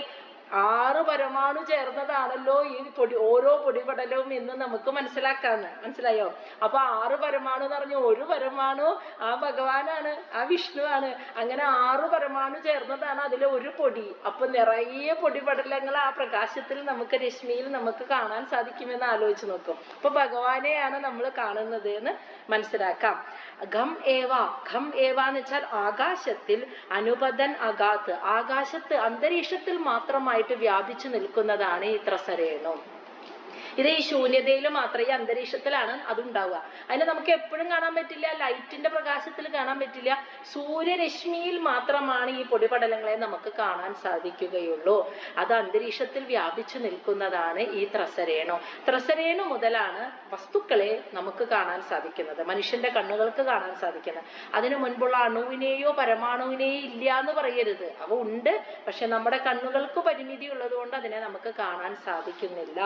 6 പരമാണു ചേർന്നതാണല്ലോ ഈ ഓരോ പൊടിപടലവും എന്ന് നമുക്ക് മനസ്സിലായോ? അപ്പൊ 6 പരമാണു എന്ന് പറഞ്ഞ ഒരു പരമാണു ആ ഭഗവാനാണ്, ആ വിഷ്ണുവാണ്. അങ്ങനെ 6 പരമാണു ചേർന്നതാണ് അതിലെ ഒരു പൊടി. അപ്പൊ നിറയെ പൊടിപടലങ്ങൾ ആ പ്രകാശത്തിൽ നമുക്ക്, രശ്മിയിൽ നമുക്ക് കാണാൻ സാധിക്കുമെന്ന് ആലോചിച്ച് നോക്കും. അപ്പൊ ഭഗവാനെയാണ് നമ്മൾ കാണുന്നത് എന്ന് മനസ്സിലാക്കാം. ഘം ഏവ എന്ന് വെച്ചാൽ ആകാശത്തിൽ, അനുപതൻ അഗാത്ത്, ആകാശത്ത് അന്തരീക്ഷത്തിൽ മാത്രമായി വ്യാപിച്ചു നിൽക്കുന്നതാണ് ഈ ത്രസരേണു. ഇത് ഈ ശൂന്യതയിൽ മാത്രമേ, ഈ അന്തരീക്ഷത്തിലാണ് അതുണ്ടാവുക. അതിന് നമുക്ക് എപ്പോഴും കാണാൻ പറ്റില്ല, ലൈറ്റിന്റെ പ്രകാശത്തിൽ കാണാൻ പറ്റില്ല. സൂര്യരശ്മിയിൽ മാത്രമാണ് ഈ പൊടിപടലങ്ങളെ നമുക്ക് കാണാൻ സാധിക്കുകയുള്ളൂ. അത് അന്തരീക്ഷത്തിൽ വ്യാപിച്ചു നിൽക്കുന്നതാണ് ഈ ത്രസരേണു. ത്രസരേണു മുതലാണ് വസ്തുക്കളെ നമുക്ക് കാണാൻ സാധിക്കുന്നത്, മനുഷ്യന്റെ കണ്ണുകൾക്ക് കാണാൻ സാധിക്കുന്നത്. അതിനു മുൻപുള്ള അണുവിനെയോ പരമാണുവിനെയോ ഇല്ല എന്ന് പറയരുത്. അവ ഉണ്ട്, പക്ഷെ നമ്മുടെ കണ്ണുകൾക്ക് പരിമിതി ഉള്ളത് കൊണ്ട് അതിനെ നമുക്ക് കാണാൻ സാധിക്കുന്നില്ല.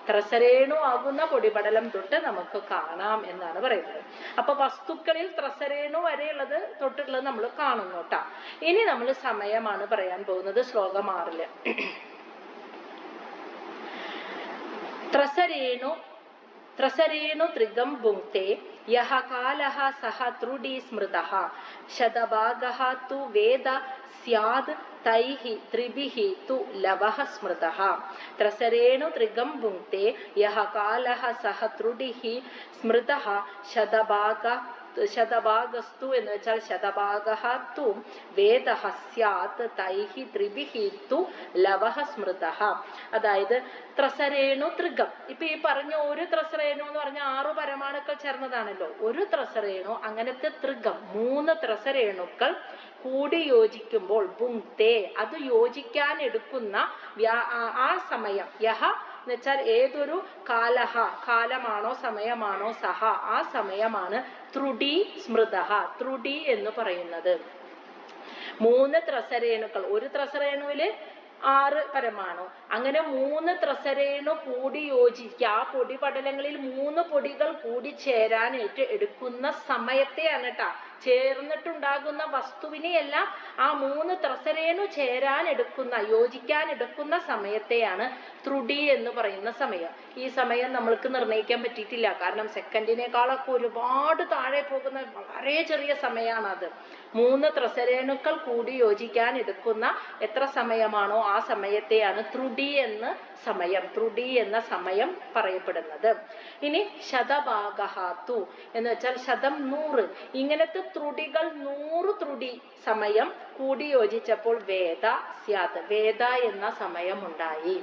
ത്രസരേണു ആകുന്ന പൊടിപടലം തൊട്ട് നമുക്ക് കാണാം എന്നാണ് പറയുന്നത്. അപ്പൊ വസ്തുക്കളിൽ ത്രസരേണു വരെയുള്ളത് തൊട്ടുള്ളത് നമ്മൾ കാണുന്നു കേട്ടാ. ഇനി നമ്മൾ സമയമാണ് പറയാൻ പോകുന്നത്. ശ്ലോകം 6. ത്രസരേണു ത്രിഗം ഭുങ്ക്തേ യഹ കാലഃ സഹ ത്രുടി സ്മൃതഃ ശതഭാഗഃ തു വേദ സ്യാദ് തൈഹി ത്രിഭിഹി തു ലവഃ സ്മൃതഃ. ത്രസരേണു ത്രിഗം ഭുങ്ക്തേ യഹ കാലഃ സഹ ത്രുടിഃ സ്മൃതഃ ശതഭാഗഃ ശതഭാഗസ്തു എന്ന് വെച്ചാൽ ശതഭാഗഃ തു വേദഃ സ്യാത് തൈഹി ത്രിഭിഹി തു ലവഃ സ്മൃതഃ. അതായത് ത്രസരേണു തൃഗം. ഇപ്പൊ ഈ പറഞ്ഞ ഒരു ത്രസരേണു എന്ന് പറഞ്ഞ 6 പരമാണുക്കൾ ചേർന്നതാണല്ലോ. ഒരു ത്രസരേണു അങ്ങനത്തെ തൃഗം 3 ത്രസരേണുക്കൾ കൂടി യോജിക്കുമ്പോൾ ഭുങ്ക്തേ അത് യോജിക്കാൻ എടുക്കുന്ന ആ സമയം യഹ എന്ന് വെച്ചാൽ ഏതൊരു കാലഹ കാലമാണോ സമയമാണോ സഹ ആ സമയമാണ് ത്രുടി സ്മൃതഃ ത്രുടി എന്ന് പറയുന്നത്. 3 ത്രസരേണുക്കൾ ഒരു ത്രസരേണുവില് 6 പരമാണു അങ്ങനെ 3 ത്രസരേണു കൂടി യോജിക്കുക ആ പൊടിപടലങ്ങളിൽ 3 പൊടികൾ കൂടി ചേരാനായിട്ട് എടുക്കുന്ന സമയത്തെയാണ് ട്ടാ ചേർന്നിട്ടുണ്ടാകുന്ന വസ്തുവിനെയല്ല ആ 3 ത്രസരേണു ചേരാൻ എടുക്കുന്ന യോജിക്കാൻ എടുക്കുന്ന സമയത്തെയാണ് ത്രുടി എന്ന് പറയുന്ന സമയം. ഈ സമയം നമ്മൾക്ക് നിർണ്ണയിക്കാൻ പറ്റിയിട്ടില്ല. കാരണം സെക്കൻഡിനേക്കാളൊക്കെ ഒരുപാട് താഴെ പോകുന്ന വളരെ ചെറിയ സമയമാണ് അത്. 3 ത്രസരേണുക്കൾ കൂടി യോജിക്കാൻ എടുക്കുന്ന എത്ര സമയമാണോ ആ സമയത്തെയാണ് ത്രുടി എന്ന സമയം പറയപ്പെടുന്നത്. ഇനി ശതഭാഗഹാത്തു എന്ന് വെച്ചാൽ ശതം 100 ഇങ്ങനത്തെ ത്രുടികൾ 100 ത്രുടി സമയം കൂടി യോജിച്ചപ്പോൾ വേദ സ്യാത് വേദ എന്ന സമയം ഉണ്ടായി.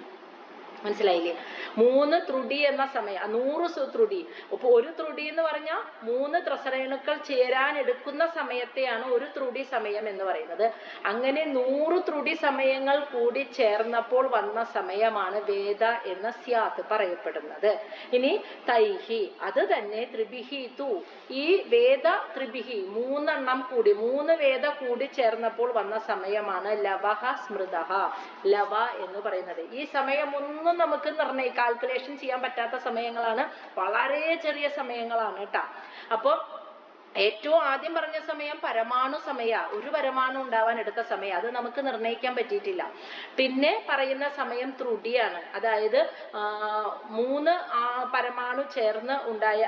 മനസ്സിലായില്ലേ? 3 ത്രുടി എന്ന സമയം 100 ത്രുടി. അപ്പൊ ഒരു ത്രുടി എന്ന് പറഞ്ഞാൽ 3 ത്രസരേണുക്കൾ ചേരാൻ എടുക്കുന്ന സമയത്തെയാണ് ഒരു ത്രുടി സമയം എന്ന് പറയുന്നത്. അങ്ങനെ 100 ത്രുടി സമയങ്ങൾ കൂടി ചേർന്നപ്പോൾ വന്ന സമയമാണ് വേദ എന്ന സ്യാത് പറയപ്പെടുന്നത്. ഇനി തൈഹി അത് തന്നെ ത്രിഭിഹി തു ഈ വേദ ത്രിഭിഹി 3 കൂടി 3 വേദ കൂടി ചേർന്നപ്പോൾ വന്ന സമയമാണ് ലവഃ സ്മൃതഃ ലവ എന്ന് പറയുന്നത്. ഈ സമയം ഒന്നും നമുക്ക് കാൽക്കുലേഷൻ ചെയ്യാൻ പറ്റാത്ത സമയങ്ങളാണ്. വളരെ ചെറിയ സമയങ്ങളാണ് കേട്ടാ. അപ്പൊ ഏറ്റവും ആദ്യം പറഞ്ഞ സമയം പരമാണു സമയ ഒരു പരമാണു ഉണ്ടാവാൻ എടുത്ത സമയം അത് നമുക്ക് നിർണ്ണയിക്കാൻ പറ്റിയിട്ടില്ല. പിന്നെ പറയുന്ന സമയം ത്രുടിയാണ്. അതായത് 3 പരമാണു ചേർന്ന് ഉണ്ടായ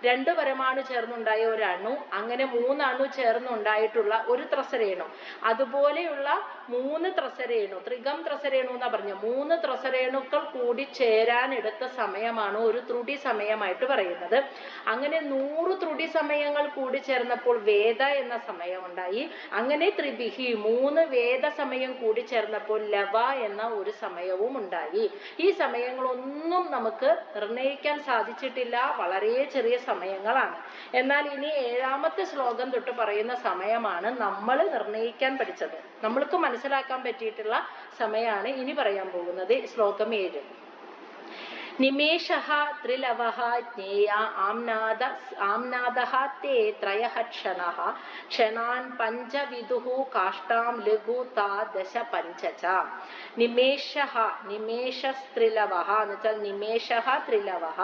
2 പരമാണു ചേർന്നുണ്ടായ ഒരു അണു അങ്ങനെ 3 അണു ചേർന്നുണ്ടായിട്ടുള്ള ഒരു ത്രസരേണു അതുപോലെയുള്ള 3 ത്രസരേണു ത്രികം ത്രസരേണു എന്നാ പറഞ്ഞ 3 ത്രസരേണുക്കൾ കൂടി ചേരാൻ എടുത്ത സമയമാണ് ഒരു ത്രുടി സമയമായിട്ട് പറയുന്നത്. അങ്ങനെ 100 ത്രുടി സമയങ്ങൾ കൂടി ചേർന്നപ്പോൾ വേദ എന്ന സമയം ഉണ്ടായി. അങ്ങനെ ത്രിഭിഹി 3 വേദ സമയം കൂടി ചേർന്നപ്പോൾ ലവ എന്ന ഒരു സമയവും ഉണ്ടായി. ഈ സമയങ്ങളൊന്നും നമുക്ക് നിർണ്ണയിക്കാൻ സാധിച്ചിട്ടില്ല. വളരെ ചെറിയ സമയങ്ങളാണ്. എന്നാൽ ഇനി 7ാമത്തെ ശ്ലോകം തൊട്ട് പറയുന്ന സമയമാണ് നമ്മൾ നിർണ്ണയിക്കാൻ പഠിച്ചത്. നമ്മൾക്ക് മനസ്സിലാക്കാൻ പറ്റിയിട്ടുള്ള സമയമാണ് ഇനി പറയാൻ പോകുന്നത്. ശ്ലോകം 7 നിമേഷഃ ത്രിലവഃ ജ്ഞേയ ആംനാദഃ തേ ത്രയഃ ക്ഷണഃ ക്ഷണാൻ പഞ്ചവിദുഃ കാഷ്ടാം ലഘു താ ദശ പഞ്ചച. നിമേഷഃ നിമേഷസ്ത്രിലവഃ എന്ന് വെച്ചാൽ നിമേഷഃ ത്രിലവഃ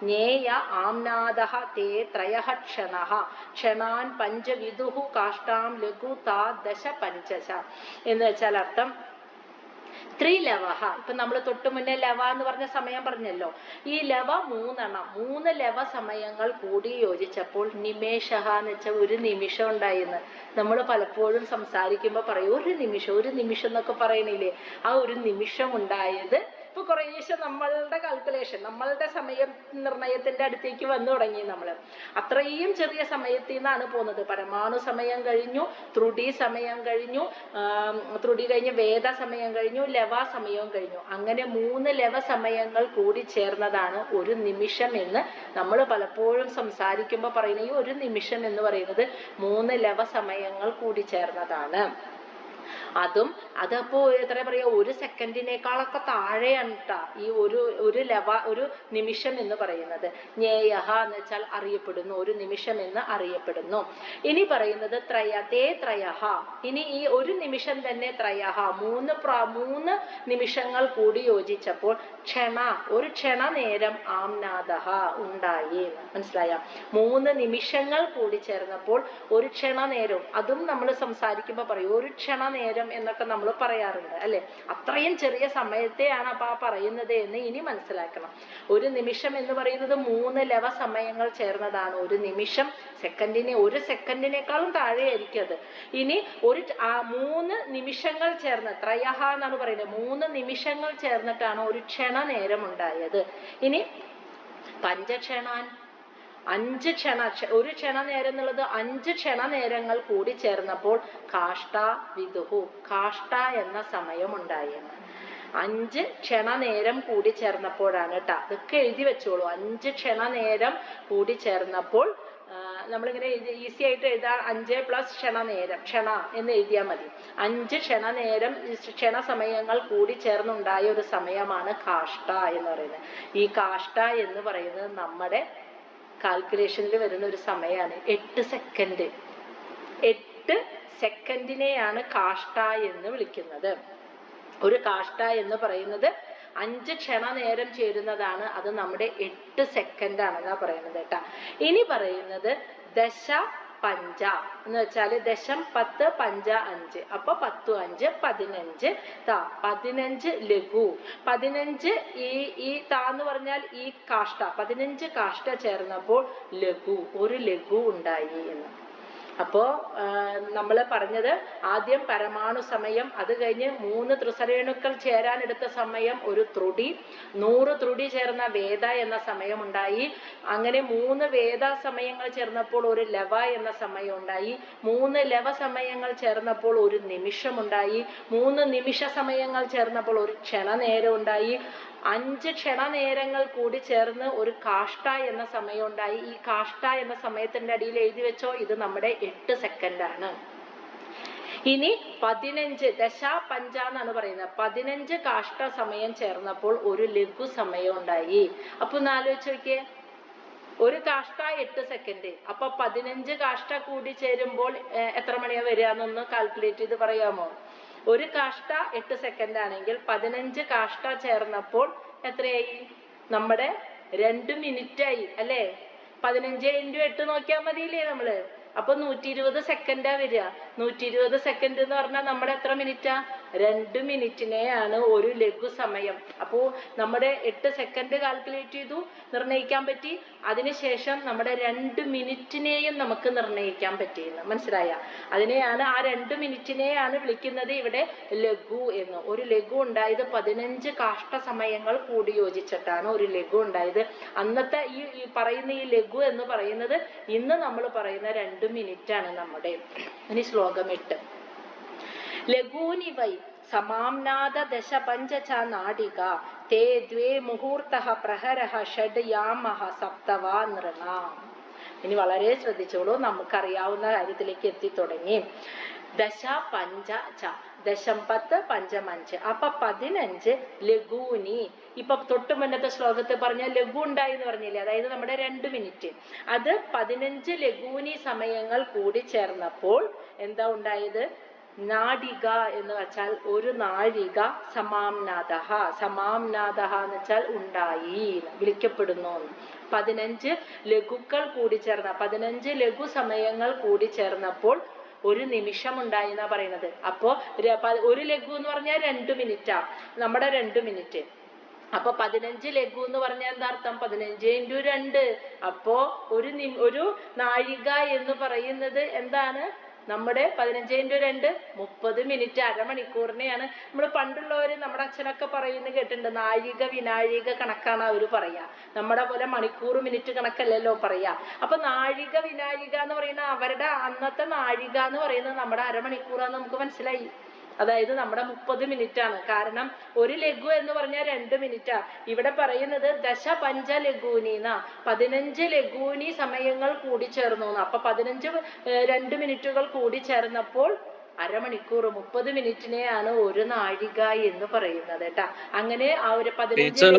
ജ്ഞേയ ആംനാദഃ തേ ത്രയഃ ക്ഷണഃ ക്ഷണാൻ പഞ്ചവിദുഃ കാഷ്ടാം ലഘു താ ദശ പഞ്ചച എന്ന് വെച്ചാൽ അർത്ഥം ത്രിലവഃ. ഇപ്പൊ നമ്മൾ തൊട്ടു മുന്നേ ലവ എന്ന് പറഞ്ഞ സമയം പറഞ്ഞല്ലോ. ഈ ലവ 3 ലവ സമയങ്ങൾ കൂടി യോജിച്ചപ്പോൾ നിമേഷഃ എന്ന് വെച്ചാൽ ഒരു നിമിഷം ഉണ്ടായിരുന്നു. നമ്മൾ പലപ്പോഴും സംസാരിക്കുമ്പോൾ പറയും ഒരു നിമിഷം എന്നൊക്കെ പറയണില്ലേ. ആ ഒരു നിമിഷം ഉണ്ടായത് ഇപ്പൊ കുറേശ്ശെ നമ്മളുടെ കാൽക്കുലേഷൻ നമ്മളുടെ സമയം നിർണയത്തിന്റെ അടുത്തേക്ക് വന്നു തുടങ്ങി. നമ്മൾ അത്രയും ചെറിയ സമയത്തിൽ നിന്നാണ് പോകുന്നത്. പരമാണു സമയം കഴിഞ്ഞു, ത്രുടി സമയം കഴിഞ്ഞു, ത്രുടി കഴിഞ്ഞ് വേദ സമയം കഴിഞ്ഞു, ലവ സമയവും കഴിഞ്ഞു. അങ്ങനെ 3 ലവ സമയങ്ങൾ കൂടി ചേർന്നതാണ് ഒരു നിമിഷം എന്ന് നമ്മൾ പലപ്പോഴും സംസാരിക്കുമ്പോൾ പറയുന്ന ഈ ഒരു നിമിഷം എന്ന് പറയുന്നത് 3 ലവ സമയങ്ങൾ കൂടി ചേർന്നതാണ്. അതപ്പോ എത്ര പറയാ ഒരു സെക്കൻഡിനേക്കാളൊക്കെ താഴെയാണ് ട്ടാ ഈ ഒരു നിമിഷം എന്ന് പറയുന്നത്. ജ്ഞേയഃ എന്ന് വെച്ചാൽ അറിയപ്പെടുന്നു, ഒരു നിമിഷം എന്ന് അറിയപ്പെടുന്നു. ഇനി പറയുന്നത് ത്രയഃ. ഇനി ഈ ഒരു നിമിഷം തന്നെ ത്രയഃ 3 നിമിഷങ്ങൾ കൂടി യോജിച്ചപ്പോൾ ഒരു ക്ഷണനേരം ആംനാദഃ ഉണ്ടായി. മനസ്സിലായ? 3 നിമിഷങ്ങൾ കൂടി ചേർന്നപ്പോൾ ഒരു ക്ഷണനേരം, അതും നമ്മൾ സംസാരിക്കുമ്പോൾ പറയും ഒരു ക്ഷണനേരം എന്നൊക്കെ നമ്മൾ പറയാറുണ്ട് അല്ലെ. അത്രയും ചെറിയ സമയത്തെയാണ് അപ്പൊ ആ പറയുന്നത് എന്ന് ഇനി മനസ്സിലാക്കണം. ഒരു നിമിഷം എന്ന് പറയുന്നത് 3 ലവ സമയങ്ങൾ ചേർന്നതാണ് ഒരു നിമിഷം. ഒരു സെക്കൻഡിനേക്കാളും താഴെയായിരിക്കും അത്. ഇനി 3 നിമിഷങ്ങൾ ചേർന്ന് ത്രയഃ എന്നാണ് പറയുന്നത്. 3 നിമിഷങ്ങൾ ചേർന്നിട്ടാണ് ഒരു ക്ഷണനേരം ഉണ്ടായത്. ഇനി പഞ്ചക്ഷണാൻ ഒരു ക്ഷണനേരം എന്നുള്ളത് 5 ക്ഷണനേരങ്ങൾ കൂടി ചേർന്നപ്പോൾ കാഷ്ട വിദുഹു, കാഷ്ട എന്ന സമയം ഉണ്ടായെന്ന്. 5 ക്ഷണനേരം കൂടി ചേർന്നപ്പോഴാണ് കേട്ടോ. ഇതൊക്കെ എഴുതി വെച്ചോളൂ. 5 ക്ഷണനേരം കൂടി ചേർന്നപ്പോൾ നമ്മളിങ്ങനെ ഈസി ആയിട്ട് എഴുതാം. 5 പ്ലസ് ക്ഷണനേരം, ക്ഷണ എന്ന് എഴുതിയാൽ മതി. 5 ക്ഷണനേരം, ക്ഷണസമയങ്ങൾ കൂടി ചേർന്നുണ്ടായ ഒരു സമയമാണ് കാഷ്ട എന്ന് പറയുന്നത്. ഈ കാഷ്ട എന്ന് പറയുന്നത് നമ്മുടെ കാൽക്കുലേഷനിൽ വരുന്ന ഒരു സമയമാണ്. 8 സെക്കൻഡ്. 8 സെക്കൻഡിനെയാണ് കാഷ്ട എന്ന് വിളിക്കുന്നത്. ഒരു കാഷ്ട എന്ന് പറയുന്നത് 5 ക്ഷണനേരം ചേരുന്നതാണ്. അത് നമ്മുടെ 8 സെക്കൻഡ് ആണെന്നാ പറയുന്നത് കേട്ടാ. ഇനി പറയുന്നത് ദശ പഞ്ച എന്ന് വെച്ചാല് ദശം 10 പഞ്ച 5, അപ്പൊ 10 5 15. 15 ലഘു. 15 ഈ എന്ന് പറഞ്ഞാൽ ഈ കാഷ്ട, 15 കാഷ്ട ചേർന്നപ്പോൾ ലഘു, ഒരു ലഘു ഉണ്ടായി എന്ന്. അപ്പോ നമ്മൾ പറഞ്ഞത് ആദ്യം പരമാണു സമയം, അത് കഴിഞ്ഞ് 3 ത്രിസരേണുക്കൾ ചേരാനെടുത്ത സമയം ഒരു ത്രുടി, 100 ത്രുടി ചേർന്ന വേദ എന്ന സമയം ഉണ്ടായി. അങ്ങനെ 3 വേദ സമയങ്ങൾ ചേർന്നപ്പോൾ ഒരു ലവ എന്ന സമയം ഉണ്ടായി. 3 ലവ സമയങ്ങൾ ചേർന്നപ്പോൾ ഒരു നിമിഷം ഉണ്ടായി. 3 നിമിഷ സമയങ്ങൾ ചേർന്നപ്പോൾ ഒരു ക്ഷണനേരം ഉണ്ടായി. 5 ക്ഷണനേരങ്ങൾ കൂടി ചേർന്ന് ഒരു കാഷ്ട എന്ന സമയം ഉണ്ടായി. ഈ കാഷ്ട എന്ന സമയത്തിന്റെ അടിയിൽ എഴുതി വെച്ചോ, ഇത് നമ്മുടെ 8 സെക്കൻഡ് ആണ്. ഇനി 15 ദശ പഞ്ച എന്നാണ് പറയുന്നത്. 15 കാഷ്ട സമയം ചേർന്നപ്പോൾ ഒരു ലഘു സമയം ഉണ്ടായി. അപ്പൊ ഒന്ന് ആലോചിച്ച് നോക്കിയേ, ഒരു കാഷ്ട 8 സെക്കൻഡ്, അപ്പൊ 15 കാഷ്ട കൂടി ചേരുമ്പോൾ എത്ര മണിയാ വരിക എന്നൊന്ന് കാൽക്കുലേറ്റ് ചെയ്ത് പറയാമോ? ഒരു കാഷ്ട 8 സെക്കൻഡ് ആണെങ്കിൽ 15 കാഷ്ട ചേർന്നപ്പോൾ എത്രയായി? നമ്മുടെ 2 മിനിറ്റ് ആയി അല്ലേ? 15 × 8 നോക്കിയാൽ മതിയില്ലേ നമ്മള്? അപ്പൊ 120 സെക്കൻഡാ വരിക. 120 സെക്കൻഡ് എന്ന് പറഞ്ഞാൽ നമ്മുടെ എത്ര മിനിറ്റാ? 2 മിനിറ്റിനെയാണ് ഒരു ലഘു സമയം. അപ്പോ നമ്മുടെ 8 സെക്കൻഡ് കാൽക്കുലേറ്റ് ചെയ്തു, നിർണ്ണയിക്കാൻ പറ്റി. അതിനുശേഷം നമ്മുടെ 2 മിനിറ്റിനെയും നമുക്ക് നിർണ്ണയിക്കാൻ പറ്റിയെന്ന് മനസ്സിലായ? അതിനെയാണ്, ആ 2 മിനിറ്റിനെയാണ് വിളിക്കുന്നത് ഇവിടെ ലഘു എന്ന്. ഒരു ലഘു ഉണ്ടായത് 15 കാഷ്ട സമയങ്ങൾ കൂടി യോജിച്ചിട്ടാണ് ഒരു ലഘു ഉണ്ടായത്. അന്നത്തെ ഈ പറയുന്ന ഈ ലഘു എന്ന് പറയുന്നത് ഇന്ന് നമ്മൾ പറയുന്ന 2 മിനിറ്റ് ആണ് നമ്മുടെ. ഇനി ശ്ലോകം 8. ലഘൂനി വൈ സമാംനാദ ദശ പഞ്ച ച നാടിക തേ ദ്വേ മുഹൂർത്തഃ പ്രഹരഃ ഷഡ് യാമഃ സപ്തവാ നൃണാം. ഇനി വളരെ ശ്രദ്ധിച്ചോളൂ, നമുക്കറിയാവുന്ന കാര്യത്തിലേക്ക് എത്തി തുടങ്ങി. ദശ പഞ്ച ച, ദശം 10 പഞ്ചം 5, അപ്പൊ 15 ലഘൂനി. ഇപ്പൊ തൊട്ട് മുന്നത്തെ ശ്ലോകത്തിൽ പറഞ്ഞ ലഘു ഉണ്ടായി എന്ന് പറഞ്ഞില്ലേ, അതായത് നമ്മുടെ 2 മിനിറ്റ്. അത് 15 ലഘൂനി സമയങ്ങൾ കൂടി ചേർന്നപ്പോൾ എന്താ ഉണ്ടായത്? നാടിക എന്ന് വെച്ചാൽ ഒരു നാഴിക. സമാംനാദഃ, സമാംനാദഃ എന്ന് വെച്ചാൽ ഉണ്ടായി, വിളിക്കപ്പെടുന്നു. 15 ലഘുക്കൾ കൂടി ചേർന്ന, 15 ലഘു സമയങ്ങൾ കൂടി ചേർന്നപ്പോൾ ഒരു നിമിഷം ഉണ്ടായി എന്നാ പറയുന്നത്. അപ്പോ ഒരു ലഘു എന്ന് പറഞ്ഞാൽ 2 മിനിറ്റാ, നമ്മുടെ 2 മിനിറ്റ്. അപ്പൊ 15 ലഘു എന്ന് പറഞ്ഞാൽ എന്താ അർത്ഥം? 15 × 2. അപ്പോ ഒരു നാഴിക എന്ന് പറയുന്നത് എന്താണ്? നമ്മുടെ 15 × 2 30 മിനിറ്റ്, അരമണിക്കൂറിനെയാണ്. നമ്മൾ പണ്ടുള്ളവര്, നമ്മുടെ അച്ഛനൊക്കെ പറയുന്നത് കേട്ടിട്ടുണ്ട്, നാഴിക വിനാഴിക കണക്കാണ് അവര് പറയാ. നമ്മുടെ പോലെ മണിക്കൂർ മിനിറ്റ് കണക്കല്ലല്ലോ പറയാ. അപ്പൊ നാഴിക വിനാഴിക എന്ന് പറയുന്ന അവരുടെ അന്നത്തെ നാഴിക എന്ന് പറയുന്നത് നമ്മുടെ അരമണിക്കൂറാന്ന് നമുക്ക് മനസ്സിലായി. അതായത് നമ്മുടെ 30 മിനിറ്റ് ആണ്. കാരണം ഒരു ലഘു എന്ന് പറഞ്ഞാൽ 2 മിനിറ്റാ. ഇവിടെ പറയുന്നത് ദശ പഞ്ച ലഘൂനിന്നാ, 15 ലഘൂനി സമയങ്ങൾ കൂടി ചേർന്നു. അപ്പൊ 15 2 മിനിറ്റുകൾ കൂടി ചേർന്നപ്പോൾ അരമണിക്കൂർ, 30 മിനിറ്റിനെയാണ് ഒരു നാഴിക എന്ന് പറയുന്നത് കേട്ടാ. അങ്ങനെ ആ ഒരു 15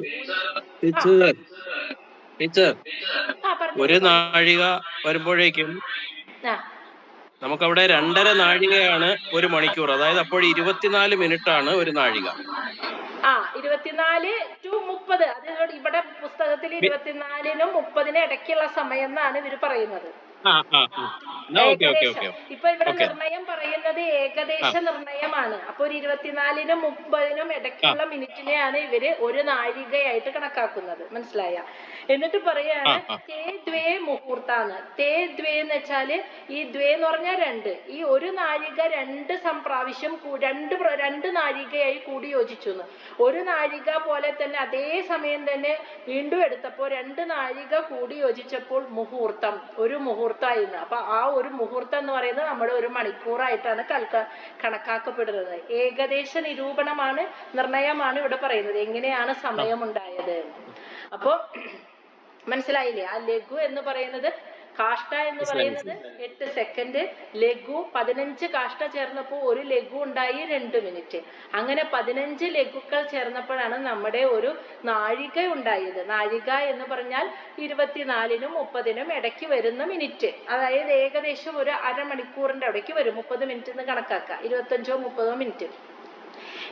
ഒരു നാഴിക വരുമ്പോഴേക്കും നമുക്കവിടെ 2.5 നാഴികയാണ് ഒരു മണിക്കൂർ. അതായത് അപ്പോൾ 24 മിനിറ്റ് ആണ് ഒരു നാഴിക. 24 to 30. അത് ഇവിടെ പുസ്തകത്തിൽ 24നും 30നും ഇടയ്ക്കുള്ള സമയം എന്നാണ് ഇവര് പറയുന്നത്. ഇപ്പൊ ഇവിടെ നിർണയം പറയുന്നത് ഏകദേശ നിർണയമാണ്. അപ്പൊ ഒരു 24നും 30നും ഇടയ്ക്കുള്ള മിനിറ്റിനെയാണ് ഇവര് ഒരു നാഴികയായിട്ട് കണക്കാക്കുന്നത്. മനസ്സിലായ? എന്നിട്ട് പറയാണ് ആ തേ ദ്വേ മുഹൂർത്താന്ന്. തേ ദ്വേ എന്ന് വെച്ചാല് ഈ ദ്വേ എന്ന് പറഞ്ഞാൽ രണ്ട്. ഈ ഒരു നാഴിക രണ്ട് പ്രാവശ്യം രണ്ട് നാഴികയായി കൂടി യോജിച്ചു. ഒരു നാഴിക പോലെ തന്നെ അതേ സമയം തന്നെ വീണ്ടും എടുത്തപ്പോൾ രണ്ട് നാഴിക കൂടി യോജിച്ചപ്പോൾ മുഹൂർത്തം, ഒരു മുഹൂർത്തമായിരുന്നു. അപ്പൊ ആ ഒരു മുഹൂർത്തം എന്ന് പറയുന്നത് നമ്മുടെ ഒരു മണിക്കൂറായിട്ടാണ് കണക്കാക്കപ്പെടുന്നത്. ഏകദേശ നിരൂപണമാണ്, നിർണയമാണ് ഇവിടെ പറയുന്നത് എങ്ങനെയാണ് സമയം ഉണ്ടായത്. അപ്പോ മനസ്സിലായില്ലേ? ആ ലഘു എന്ന് പറയുന്നത്, കാഷ്ട എന്ന് പറയുന്നത് 8 സെക്കൻഡ്, ലഘു 15 കാഷ്ട ചേർന്നപ്പോൾ ഒരു ലഘു ഉണ്ടായി 2 മിനിറ്റ്. അങ്ങനെ 15 ലഘുക്കൾ ചേർന്നപ്പോഴാണ് നമ്മുടെ ഒരു നാഴിക ഉണ്ടായത്. നാഴിക എന്ന് പറഞ്ഞാൽ 24നും 30നും ഇടയ്ക്ക് വരുന്ന മിനിറ്റ്. അതായത് ഏകദേശം ഒരു അരമണിക്കൂറിന്റെ ഇടയ്ക്ക് വരും. 30 മിനിറ്റ് എന്ന് കണക്കാക്കുക, 25ഓ 30ഓ മിനിറ്റ്.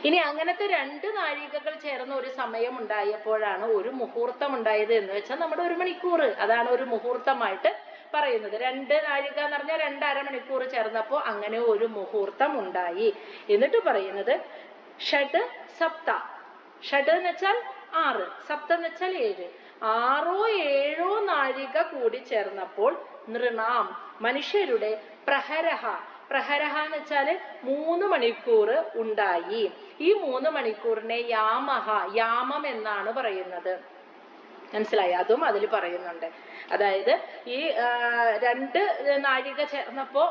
ഇനി അങ്ങനത്തെ രണ്ട് നാഴികകൾ ചേർന്ന ഒരു സമയം ഉണ്ടായപ്പോഴാണ് ഒരു മുഹൂർത്തം ഉണ്ടായത്. എന്ന് വെച്ചാൽ നമ്മുടെ ഒരു മണിക്കൂർ, അതാണ് ഒരു മുഹൂർത്തമായിട്ട് പറയുന്നത്. രണ്ട് നാഴിക എന്ന് പറഞ്ഞാൽ 2 അരമണിക്കൂർ ചേർന്നപ്പോൾ അങ്ങനെ ഒരു മുഹൂർത്തം ഉണ്ടായി. എന്നിട്ട് പറയുന്നത് ഷഡ് സപ്ത. ഷഡ് എന്ന് വെച്ചാൽ 6, സപ്ത എന്ന് വെച്ചാൽ 7. 6ഓ 7ഓ നാഴിക കൂടി ചേർന്നപ്പോൾ നൃണാം മനുഷ്യരുടെ പ്രഹരഹ. പ്രഹരഹ എന്ന് വെച്ചാല് 3 മണിക്കൂർ ഉണ്ടായി. ഈ 3 മണിക്കൂറിനെ യാമഹ, യാമം എന്നാണ് പറയുന്നത്. മനസ്സിലായി? അതും അതിൽ പറയുന്നുണ്ട്. അതായത് ഈ 2 നാഴിക ചേർന്നപ്പോ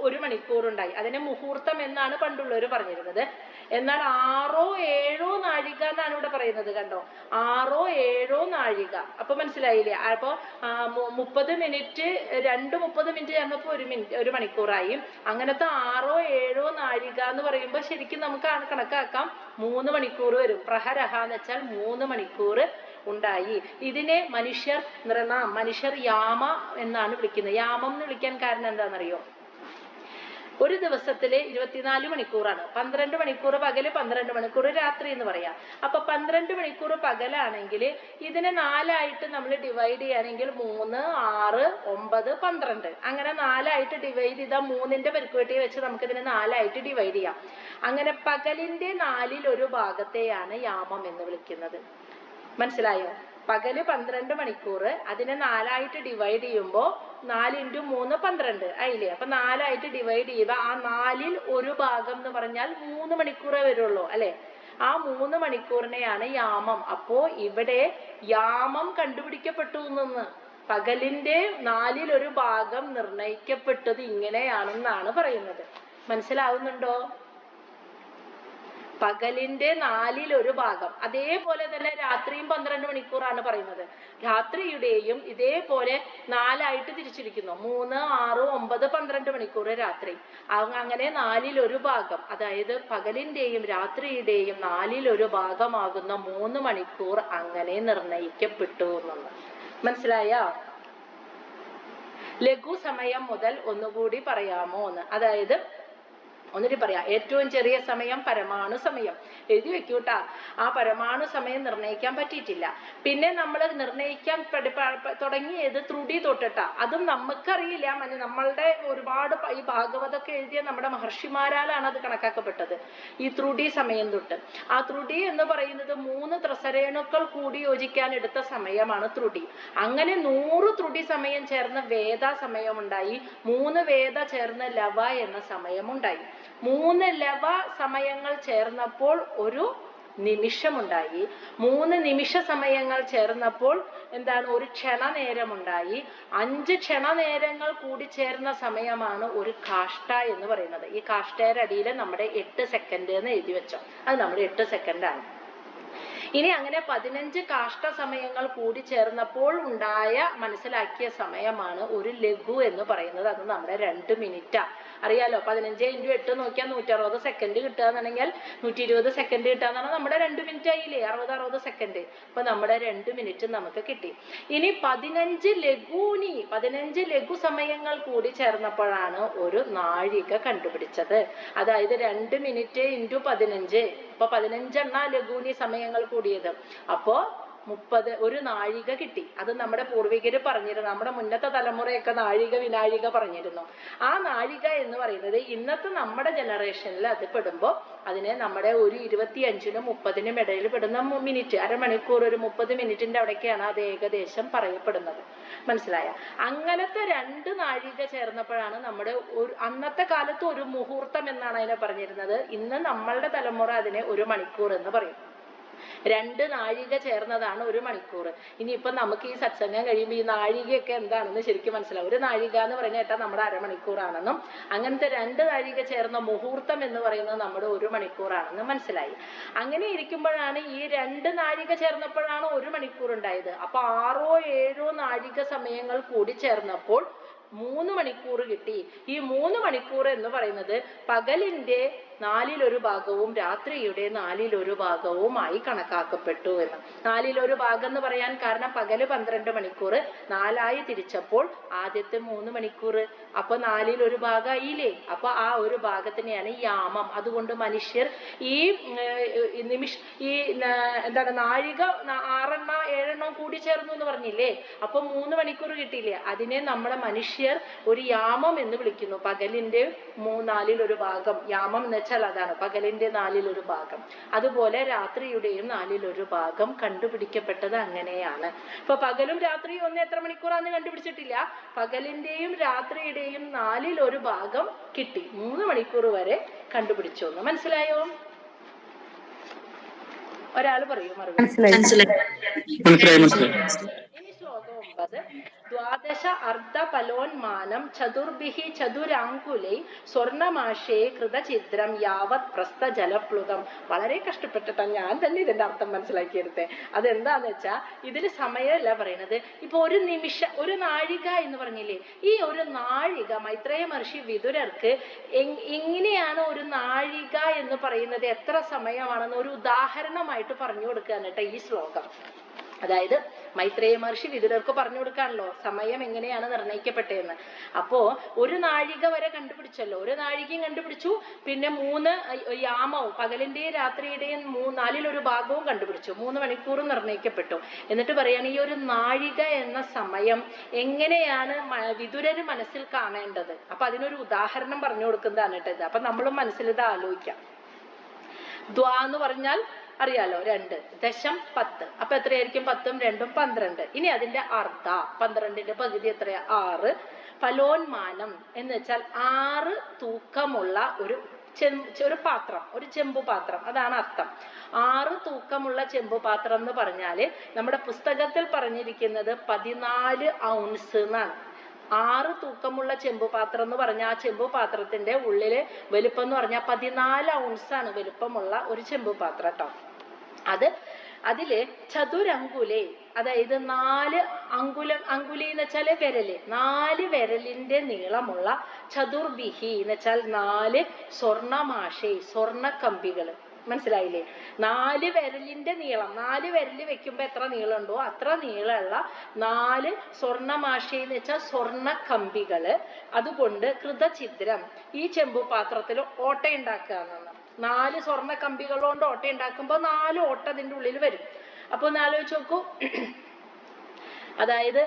1 മണിക്കൂർ ഉണ്ടായി. അതിനെ മുഹൂർത്തം എന്നാണ് പണ്ടുള്ളവർ പറഞ്ഞിരുന്നത്. എന്നാൽ 6ഓ 7ഓ നാഴിക എന്നാണ് ഇവിടെ പറയുന്നത്. കണ്ടോ, 6ഓ 7ഓ നാഴിക. അപ്പൊ മനസ്സിലായില്ലേ? അപ്പൊ 30 മിനിറ്റ് 30 മിനിറ്റ് ചേർന്നപ്പോ 1 മണിക്കൂറായി. അങ്ങനത്തെ 6ഓ 7ഓ നാഴിക എന്ന് പറയുമ്പോൾ ശരിക്കും നമുക്ക് കണക്കാക്കാം 3 മണിക്കൂർ വരും. പ്രഹരഹ എന്ന് വെച്ചാൽ 3 മണിക്കൂർ ഉണ്ടായി. ഇതിനെ മനുഷ്യർ നൃണാം, മനുഷ്യർ യാമ എന്നാണ് വിളിക്കുന്നത്. യാമം എന്ന് വിളിക്കാൻ കാരണം എന്താണെന്നറിയോ? ഒരു ദിവസത്തില് 24 മണിക്കൂറാണ്. 12 മണിക്കൂർ പകല്, 12 മണിക്കൂർ രാത്രി എന്ന് പറയാം. അപ്പൊ 12 മണിക്കൂർ പകലാണെങ്കിൽ ഇതിനെ 4 ആയിട്ട് നമ്മൾ ഡിവൈഡ് ചെയ്യുകയാണെങ്കിൽ 3, 6, 9, 12 അങ്ങനെ 4 ആയിട്ട് ഡിവൈഡ് ചെയ്താൽ 3ന്റെ പെരുക്കുവെട്ടി വെച്ച് നമുക്ക് ഇതിനെ 4 ആയിട്ട് ഡിവൈഡ് ചെയ്യാം. അങ്ങനെ പകലിന്റെ 4ൽ ഒരു ഭാഗത്തെയാണ് യാമം എന്ന് വിളിക്കുന്നത്. മനസ്സിലായോ? പകല് 12 മണിക്കൂർ, അതിനെ 4 ആയിട്ട് ഡിവൈഡ് ചെയ്യുമ്പോൾ 4 × 3 12 ആയില്ലേ? അപ്പൊ 4 ആയിട്ട് ഡിവൈഡ് ചെയ്യുമ്പോൾ ആ 4ൽ ഒരു ഭാഗം എന്ന് പറഞ്ഞാൽ 3 മണിക്കൂറേ വരുള്ളൂ അല്ലെ? ആ 3 മണിക്കൂറിനെയാണ് യാമം. അപ്പോ ഇവിടെ യാമം കണ്ടുപിടിക്കപ്പെട്ടു എന്ന്, പകലിന്റെ 4ൽ ഒരു ഭാഗം നിർണയിക്കപ്പെട്ടത് ഇങ്ങനെയാണെന്നാണ് പറയുന്നത്. മനസ്സിലാവുന്നുണ്ടോ? പകലിന്റെ 4ൽ ഒരു ഭാഗം. അതേപോലെ തന്നെ രാത്രിയും 12 മണിക്കൂറാണ് പറയുന്നത്. രാത്രിയുടെയും ഇതേപോലെ 4 ആയിട്ട് തിരിച്ചിരിക്കുന്നു. 3, 6, 9, 12 മണിക്കൂർ രാത്രി. അങ്ങനെ 4ൽ ഒരു ഭാഗം, അതായത് പകലിന്റെയും രാത്രിയുടെയും 4ൽ ഒരു ഭാഗമാകുന്ന 3 മണിക്കൂർ അങ്ങനെ നിർണയിക്കപ്പെട്ടു എന്നുള്ളത്. മനസ്സിലായോ? ലഘു സമയം മുതൽ ഒന്നുകൂടി പറയാമോ എന്ന്. അതായത് ഒന്നിട്ട് പറയാം. ഏറ്റവും ചെറിയ സമയം പരമാണു സമയം. എഴുതി വെക്കൂട്ടാ. ആ പരമാണു സമയം നിർണയിക്കാൻ പറ്റിയിട്ടില്ല. പിന്നെ നമ്മൾ നിർണയിക്കാൻ തുടങ്ങിയത് ത്രുടി തൊട്ടിട്ടാ. അതും നമുക്കറിയില്ല. നമ്മളുടെ ഒരുപാട് ഈ ഭാഗവതമൊക്കെ എഴുതിയ നമ്മുടെ മഹർഷിമാരാലാണ് അത് കണക്കാക്കപ്പെട്ടത്. ഈ ത്രുടി സമയം തൊട്ട്. ആ ത്രുടി എന്ന് പറയുന്നത് 3 ത്രസരേണുക്കൾ കൂടി യോജിക്കാൻ എടുത്ത സമയമാണ് ത്രുടി. അങ്ങനെ 100 ത്രുടി സമയം ചേർന്ന് വേദ സമയമുണ്ടായി. 3 വേദ ചേർന്ന് ലവ എന്ന സമയമുണ്ടായി. 3 ലവ സമയങ്ങൾ ചേർന്നപ്പോൾ ഒരു നിമിഷമുണ്ടായി. 3 നിമിഷ സമയങ്ങൾ ചേർന്നപ്പോൾ എന്താണ്? ഒരു ക്ഷണനേരമുണ്ടായി. 5 ക്ഷണനേരങ്ങൾ കൂടി ചേർന്ന സമയമാണ് ഒരു കാഷ്ട എന്ന് പറയുന്നത്. ഈ കാഷ്ടയുടെ അടിയിൽ നമ്മുടെ 8 സെക്കൻഡ് എന്ന് എഴുതി വെച്ചോ. അത് നമ്മുടെ 8 സെക്കൻഡാണ്. ഇനി അങ്ങനെ 15 കാഷ്ട സമയങ്ങൾ കൂടി ചേർന്നപ്പോൾ മനസ്സിലാക്കിയ സമയമാണ് ഒരു ലഘു എന്ന് പറയുന്നത്. അത് നമ്മുടെ 2 മിനിറ്റാ. അറിയാലോ, 15 × 8 നോക്കിയാൽ 160 സെക്കൻഡ് കിട്ടുക എന്നുണ്ടെങ്കിൽ 120 സെക്കൻഡ് കിട്ടുക എന്നാണ് നമ്മുടെ 2 മിനിറ്റ് ആയില്ലേ? 60 സെക്കൻഡ്. അപ്പൊ നമ്മുടെ 2 മിനിറ്റ് നമുക്ക് കിട്ടി. ഇനി 15 ലഘു സമയങ്ങൾ കൂടി ചേർന്നപ്പോഴാണ് ഒരു നാഴിക കണ്ടുപിടിച്ചത്. അതായത് 2 മിനിറ്റ് × 15. അപ്പൊ 15 ലഘൂനി സമയങ്ങൾ കൂടിയത്. അപ്പോ ഒരു നാഴിക കിട്ടി. അത് നമ്മുടെ പൂർവികര് പറഞ്ഞിരുന്നു, നമ്മുടെ മുന്നത്തെ തലമുറയൊക്കെ നാഴിക വിനാഴിക പറഞ്ഞിരുന്നു. ആ നാഴിക എന്ന് പറയുന്നത് ഇന്നത്തെ നമ്മുടെ ജനറേഷനിൽ അത് പെടുമ്പോൾ അതിനെ നമ്മുടെ ഒരു 25-നും 30-നും ഇടയിൽ പെടുന്ന മിനിറ്റ്, അരമണിക്കൂർ, ഒരു 30 മിനിറ്റിന്റെ അവിടേക്കാണ് അത് ഏകദേശം പറയപ്പെടുന്നത്. മനസ്സിലായ? അങ്ങനത്തെ 2 നാഴിക ചേർന്നപ്പോഴാണ് നമ്മുടെ അന്നത്തെ കാലത്ത് ഒരു മുഹൂർത്തം എന്നാണ് അതിനെ പറഞ്ഞിരുന്നത്. ഇന്ന് നമ്മളുടെ തലമുറ അതിനെ 1 മണിക്കൂർ എന്ന് പറയും. 2 നാഴിക ചേർന്നതാണ് 1 മണിക്കൂർ. ഇനിയിപ്പൊ നമുക്ക് ഈ സത്സംഗം കഴിയുമ്പോൾ ഈ നാഴികയൊക്കെ എന്താണെന്ന് ശരിക്കും മനസ്സിലാവും. 1 നാഴിക എന്ന് പറഞ്ഞ കേട്ടാൽ നമ്മുടെ അരമണിക്കൂറാണെന്നും അങ്ങനത്തെ 2 നാഴിക ചേർന്ന മുഹൂർത്തം എന്ന് പറയുന്നത് നമ്മുടെ 1 മണിക്കൂറാണെന്നും മനസ്സിലായി. അങ്ങനെ ഇരിക്കുമ്പോഴാണ് ഈ 2 നാഴിക ചേർന്നപ്പോഴാണ് 1 മണിക്കൂർ ഉണ്ടായത്. അപ്പൊ 6 7 നാഴിക സമയങ്ങൾ കൂടി ചേർന്നപ്പോൾ 3 മണിക്കൂർ കിട്ടി. ഈ 3 മണിക്കൂർ എന്ന് പറയുന്നത് പകലിന്റെ 4-1 ഭാഗവും രാത്രിയുടെ 4-1 ഭാഗവുമായി കണക്കാക്കപ്പെട്ടു എന്ന്. 4-1 ഭാഗം എന്ന് പറയാൻ കാരണം പകല് 12 മണിക്കൂർ 4ആയി തിരിച്ചപ്പോൾ ആദ്യത്തെ 3 മണിക്കൂർ, അപ്പൊ 4-1 ഭാഗമായില്ലേ? അപ്പൊ ആ ഒരു ഭാഗത്തിനെയാണ് യാമം. അതുകൊണ്ട് മനുഷ്യർ ഈ എന്താണ് നാഴിക 6 7 കൂടി ചേർന്നു എന്ന് പറഞ്ഞില്ലേ? അപ്പൊ 3 മണിക്കൂർ കിട്ടിയില്ലേ? അതിനെ നമ്മളെ മനുഷ്യർ ഒരു യാമം എന്ന് വിളിക്കുന്നു. പകലിന്റെ 4-1 ഭാഗം യാമം എന്ന് വെച്ചാൽ അതാണ്, പകലിന്റെ 4-1 ഭാഗം. അതുപോലെ രാത്രിയുടെയും 4-1 ഭാഗം കണ്ടുപിടിക്കപ്പെട്ടത് അങ്ങനെയാണ്. ഇപ്പൊ പകലും രാത്രിയും ഒന്ന് എത്ര മണിക്കൂറാന്ന് കണ്ടുപിടിച്ചിട്ടില്ല. പകലിന്റെയും രാത്രിയുടെയും 4-1 ഭാഗം കിട്ടി. 3 മണിക്കൂർ വരെ കണ്ടുപിടിച്ചു എന്ന് മനസ്സിലായോ? ഒരാൾ പറയൂ മറുപടി. ഇനി ശ്ലോകം 9. ദ്വാദശ അർദ്ധ ഫലോന്മാനം ചതുർഭിഹി ചതുരാങ്കുലൈ സ്വർണമാഷേ കൃതചിദ്രം യാവത് പ്രസ്ഥ ജലപ്ലുതം. വളരെ കഷ്ടപ്പെട്ടിട്ടാണ് ഞാൻ തന്നെ ഇതിന്റെ അർത്ഥം മനസ്സിലാക്കിയെടുത്തേ. അതെന്താന്ന് വെച്ചാ ഇതില് സമയമല്ല പറയുന്നത്. ഇപ്പൊ ഒരു നിമിഷം, ഒരു നാഴിക എന്ന് പറഞ്ഞില്ലേ? ഈ ഒരു നാഴിക മൈത്രേയ മഹർഷി വിതുരർക്ക് എങ്ങനെയാണ് ഒരു നാഴിക എന്ന് പറയുന്നത്, എത്ര സമയമാണെന്ന് ഒരു ഉദാഹരണമായിട്ട് പറഞ്ഞു കൊടുക്കുകയാണ് കേട്ടോ ഈ ശ്ലോകം. അതായത് മൈത്രേയ മഹർഷി വിതുരർക്ക് പറഞ്ഞു കൊടുക്കാണല്ലോ സമയം എങ്ങനെയാണ് നിർണയിക്കപ്പെട്ടതെന്ന്. അപ്പോ ഒരു നാഴിക വരെ കണ്ടുപിടിച്ചല്ലോ, ഒരു നാഴികയും കണ്ടുപിടിച്ചു, പിന്നെ 3 യാമവും പകലിന്റെയും രാത്രിയുടെയും 4-1 ഭാഗവും കണ്ടുപിടിച്ചു, 3 മണിക്കൂറും നിർണയിക്കപ്പെട്ടു. എന്നിട്ട് പറയാണ് ഈ ഒരു നാഴിക എന്ന സമയം എങ്ങനെയാണ് വിതുരര് മനസ്സിൽ കാണേണ്ടത്. അപ്പൊ അതിനൊരു ഉദാഹരണം പറഞ്ഞു കൊടുക്കുന്നതാണ് കേട്ടോ ഇത്. അപ്പൊ നമ്മളും മനസ്സിൽ ഇത് ആലോചിക്കാം. ദ്വാ എന്ന് പറഞ്ഞാൽ അറിയാലോ 2, ദശം 10. അപ്പൊ എത്രയായിരിക്കും? 10ഉം 2ഉം 12. ഇനി അതിന്റെ അർദ്ധ, 12ന്റെ പകുതി എത്രയാ? 6. ഫലോന്മാനം എന്ന് വെച്ചാൽ 6 തൂക്കമുള്ള ഒരു പാത്രം, ഒരു ചെമ്പുപാത്രം, അതാണ് അർത്ഥം. 6 തൂക്കമുള്ള ചെമ്പുപാത്രം എന്ന് പറഞ്ഞാല് നമ്മുടെ പുസ്തകത്തിൽ പറഞ്ഞിരിക്കുന്നത് 14 ഔൺസ് എന്നാണ്. 6 തൂക്കമുള്ള ചെമ്പുപാത്രം എന്ന് പറഞ്ഞാൽ ആ ചെമ്പുപാത്രത്തിന്റെ ഉള്ളില് വലുപ്പം എന്ന് പറഞ്ഞാൽ 14 ഔൺസാണ് വലുപ്പമുള്ള ഒരു ചെമ്പുപാത്രം കേട്ടോ. അതില് ചതുരങ്കുലേ, അതായത് 4 അങ്കുലം, അങ്കുലി എന്ന് വെച്ചാല് വിരല്, 4 വിരലിന്റെ നീളമുള്ള, ചതുർഭിഹി എന്ന് വെച്ചാൽ 4 സ്വർണമാഷേ, സ്വർണ കമ്പികള്. മനസ്സിലായില്ലേ? 4 വിരലിന്റെ നീളം, 4 വിരല് വെക്കുമ്പോ എത്ര നീളമുണ്ടോ അത്ര നീളമുള്ള 4 സ്വർണമാഷി എന്ന് വെച്ചാൽ സ്വർണ കമ്പികള്. അതുകൊണ്ട് കൃതചിദ്രം, ഈ ചെമ്പുപാത്രത്തിൽ ഓട്ട ഉണ്ടാക്കുക. 4 സ്വർണ കമ്പികൾ കൊണ്ട് ഓട്ട ഉണ്ടാക്കുമ്പോ 4 ഓട്ട അതിന്റെ ഉള്ളിൽ വരും. അപ്പൊ ഒന്ന് ആലോചിച്ച് നോക്കൂ. അതായത്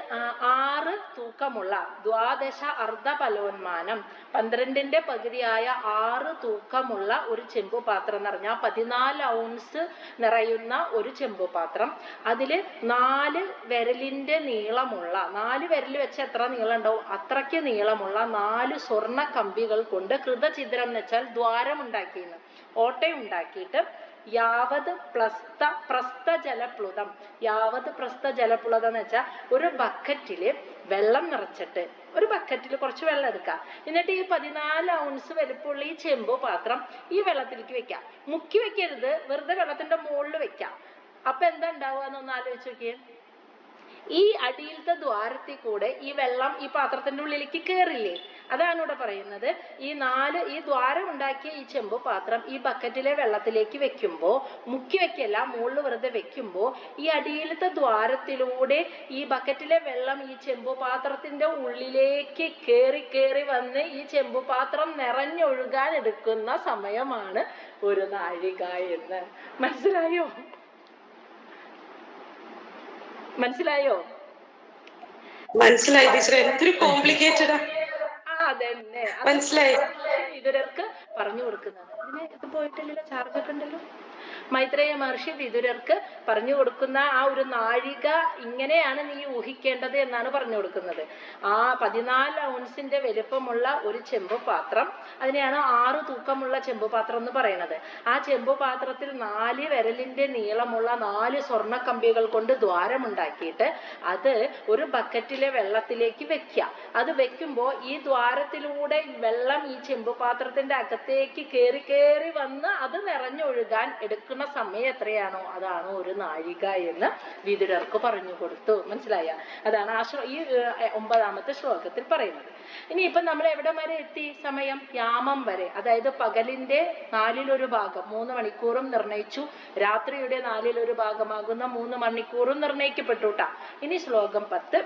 6 തൂക്കമുള്ള ദ്വാദശ അർദ്ധ ഫലോന്മാനം, 12ന്റെ പകുതിയായ 6 തൂക്കമുള്ള ഒരു ചെമ്പുപാത്രം എന്ന് പറഞ്ഞാൽ 14 ഔൺസ് നിറയുന്ന ഒരു ചെമ്പുപാത്രം. അതില് 4 വിരലിന്റെ നീളമുള്ള, 4 വിരൽ വെച്ച് എത്ര നീളം ഉണ്ടാവും അത്രയ്ക്ക് നീളമുള്ള 4 സ്വർണ കമ്പികൾ കൊണ്ട് കൃതചിദ്രം എന്ന് വെച്ചാൽ ദ്വാരം ഉണ്ടാക്കിയെന്ന്, ഓട്ടയുണ്ടാക്കിയിട്ട് യാവത് പ്രസ്ഥ ജലപ്ലുതം, യാവത് പ്രസ്ഥ ജലപ്ലുതം എന്ന് വെച്ചാൽ ഒരു ബക്കറ്റില് വെള്ളം നിറച്ചിട്ട്, ഒരു ബക്കറ്റിൽ കുറച്ച് വെള്ളം എടുക്കുക, എന്നിട്ട് ഈ 14 ഔൺസ് വലുപ്പമുള്ള ഈ ചെമ്പു പാത്രം ഈ വെള്ളത്തിലേക്ക് വെക്കാം. മുക്കി വെക്കരുത്, വെറുതെ വെള്ളത്തിന്റെ മുകളിൽ വെക്കാം. അപ്പൊ എന്താ ഉണ്ടാവുക എന്നൊന്ന് ആലോചിച്ച് നോക്കിയേ. ഈ അടിയിലത്തെ ദ്വാരത്തിൽ കൂടെ ഈ വെള്ളം ഈ പാത്രത്തിന്റെ ഉള്ളിലേക്ക് കയറില്ലേ? അതാണ് ഇവിടെ പറയുന്നത്. ഈ ദ്വാരം ഉണ്ടാക്കിയ ഈ ചെമ്പു പാത്രം ഈ ബക്കറ്റിലെ വെള്ളത്തിലേക്ക് വെക്കുമ്പോ, മുക്കി വെക്കല്ല, മുകളിൽ വെറുതെ വെക്കുമ്പോ ഈ അടിയിലത്തെ ദ്വാരത്തിലൂടെ ഈ ബക്കറ്റിലെ വെള്ളം ഈ ചെമ്പു പാത്രത്തിന്റെ ഉള്ളിലേക്ക് കേറി വന്ന് ഈ ചെമ്പു പാത്രം നിറഞ്ഞൊഴുകാൻ എടുക്കുന്ന സമയമാണ് ഒരു നാഴിക എന്ന്. മനസ്സിലായോ? മനസ്സിലായോ? മനസ്സിലായി ടീച്ചറെ, എന്തൊരു കോംപ്ലിക്കേറ്റഡാ. അതന്നെ മനസ്സിലായി. വിതുരർക്ക് പറഞ്ഞു കൊടുക്കുന്നത്. ഇത് പോയിട്ടില്ലല്ലോ, ചാർജ് ഒക്കെ ഉണ്ടല്ലോ. മൈത്രേയ മഹർഷി വിതുരർക്ക് പറഞ്ഞു കൊടുക്കുന്ന ആ ഒരു നാഴിക ഇങ്ങനെയാണ് നീ ഊഹിക്കേണ്ടത് എന്നാണ് പറഞ്ഞു കൊടുക്കുന്നത്. ആ 14 ഔൺസിന്റെ വലുപ്പമുള്ള ഒരു ചെമ്പ് പാത്രം, അതിനെയാണ് 6 തൂക്കമുള്ള ചെമ്പ് പാത്രം എന്ന് പറയുന്നത്. ആ ചെമ്പ് പാത്രത്തിൽ 4 വിരലിന്റെ നീളമുള്ള 4 സ്വർണ്ണ കമ്പികൾ കൊണ്ട് ദ്വാരമുണ്ടാക്കിയിട്ട് അത് ഒരു ബക്കറ്റിലെ വെള്ളത്തിലേക്ക് വെക്കുക. അത് വെക്കുമ്പോൾ ഈ ദ്വാരത്തിലൂടെ വെള്ളം ഈ ചെമ്പ് പാത്രത്തിന്റെ അകത്തേക്ക് കയറി വന്ന് അത് നിറഞ്ഞൊഴുകാൻ എടുക്കുന്ന സമയം എത്രയാണോ അതാണ് ഒരു നാഴിക എന്ന് വിതുരർക്ക് പറഞ്ഞു കൊടുത്തു. മനസ്സിലായ? അതാണ് ഈ 9ാമത്തെ ശ്ലോകത്തിൽ പറയുന്നത്. ഇനിയിപ്പൊ നമ്മൾ എവിടെ വരെ എത്തി? സമയം യാമം വരെ, അതായത് പകലിന്റെ 4/1 ഭാഗം 3 മണിക്കൂറും നിർണയിച്ചു, രാത്രിയുടെ 4/1 ഭാഗമാകുന്ന 3 മണിക്കൂറും നിർണയിക്കപ്പെട്ടു ട്ടാ. ഇനി ശ്ലോകം 10.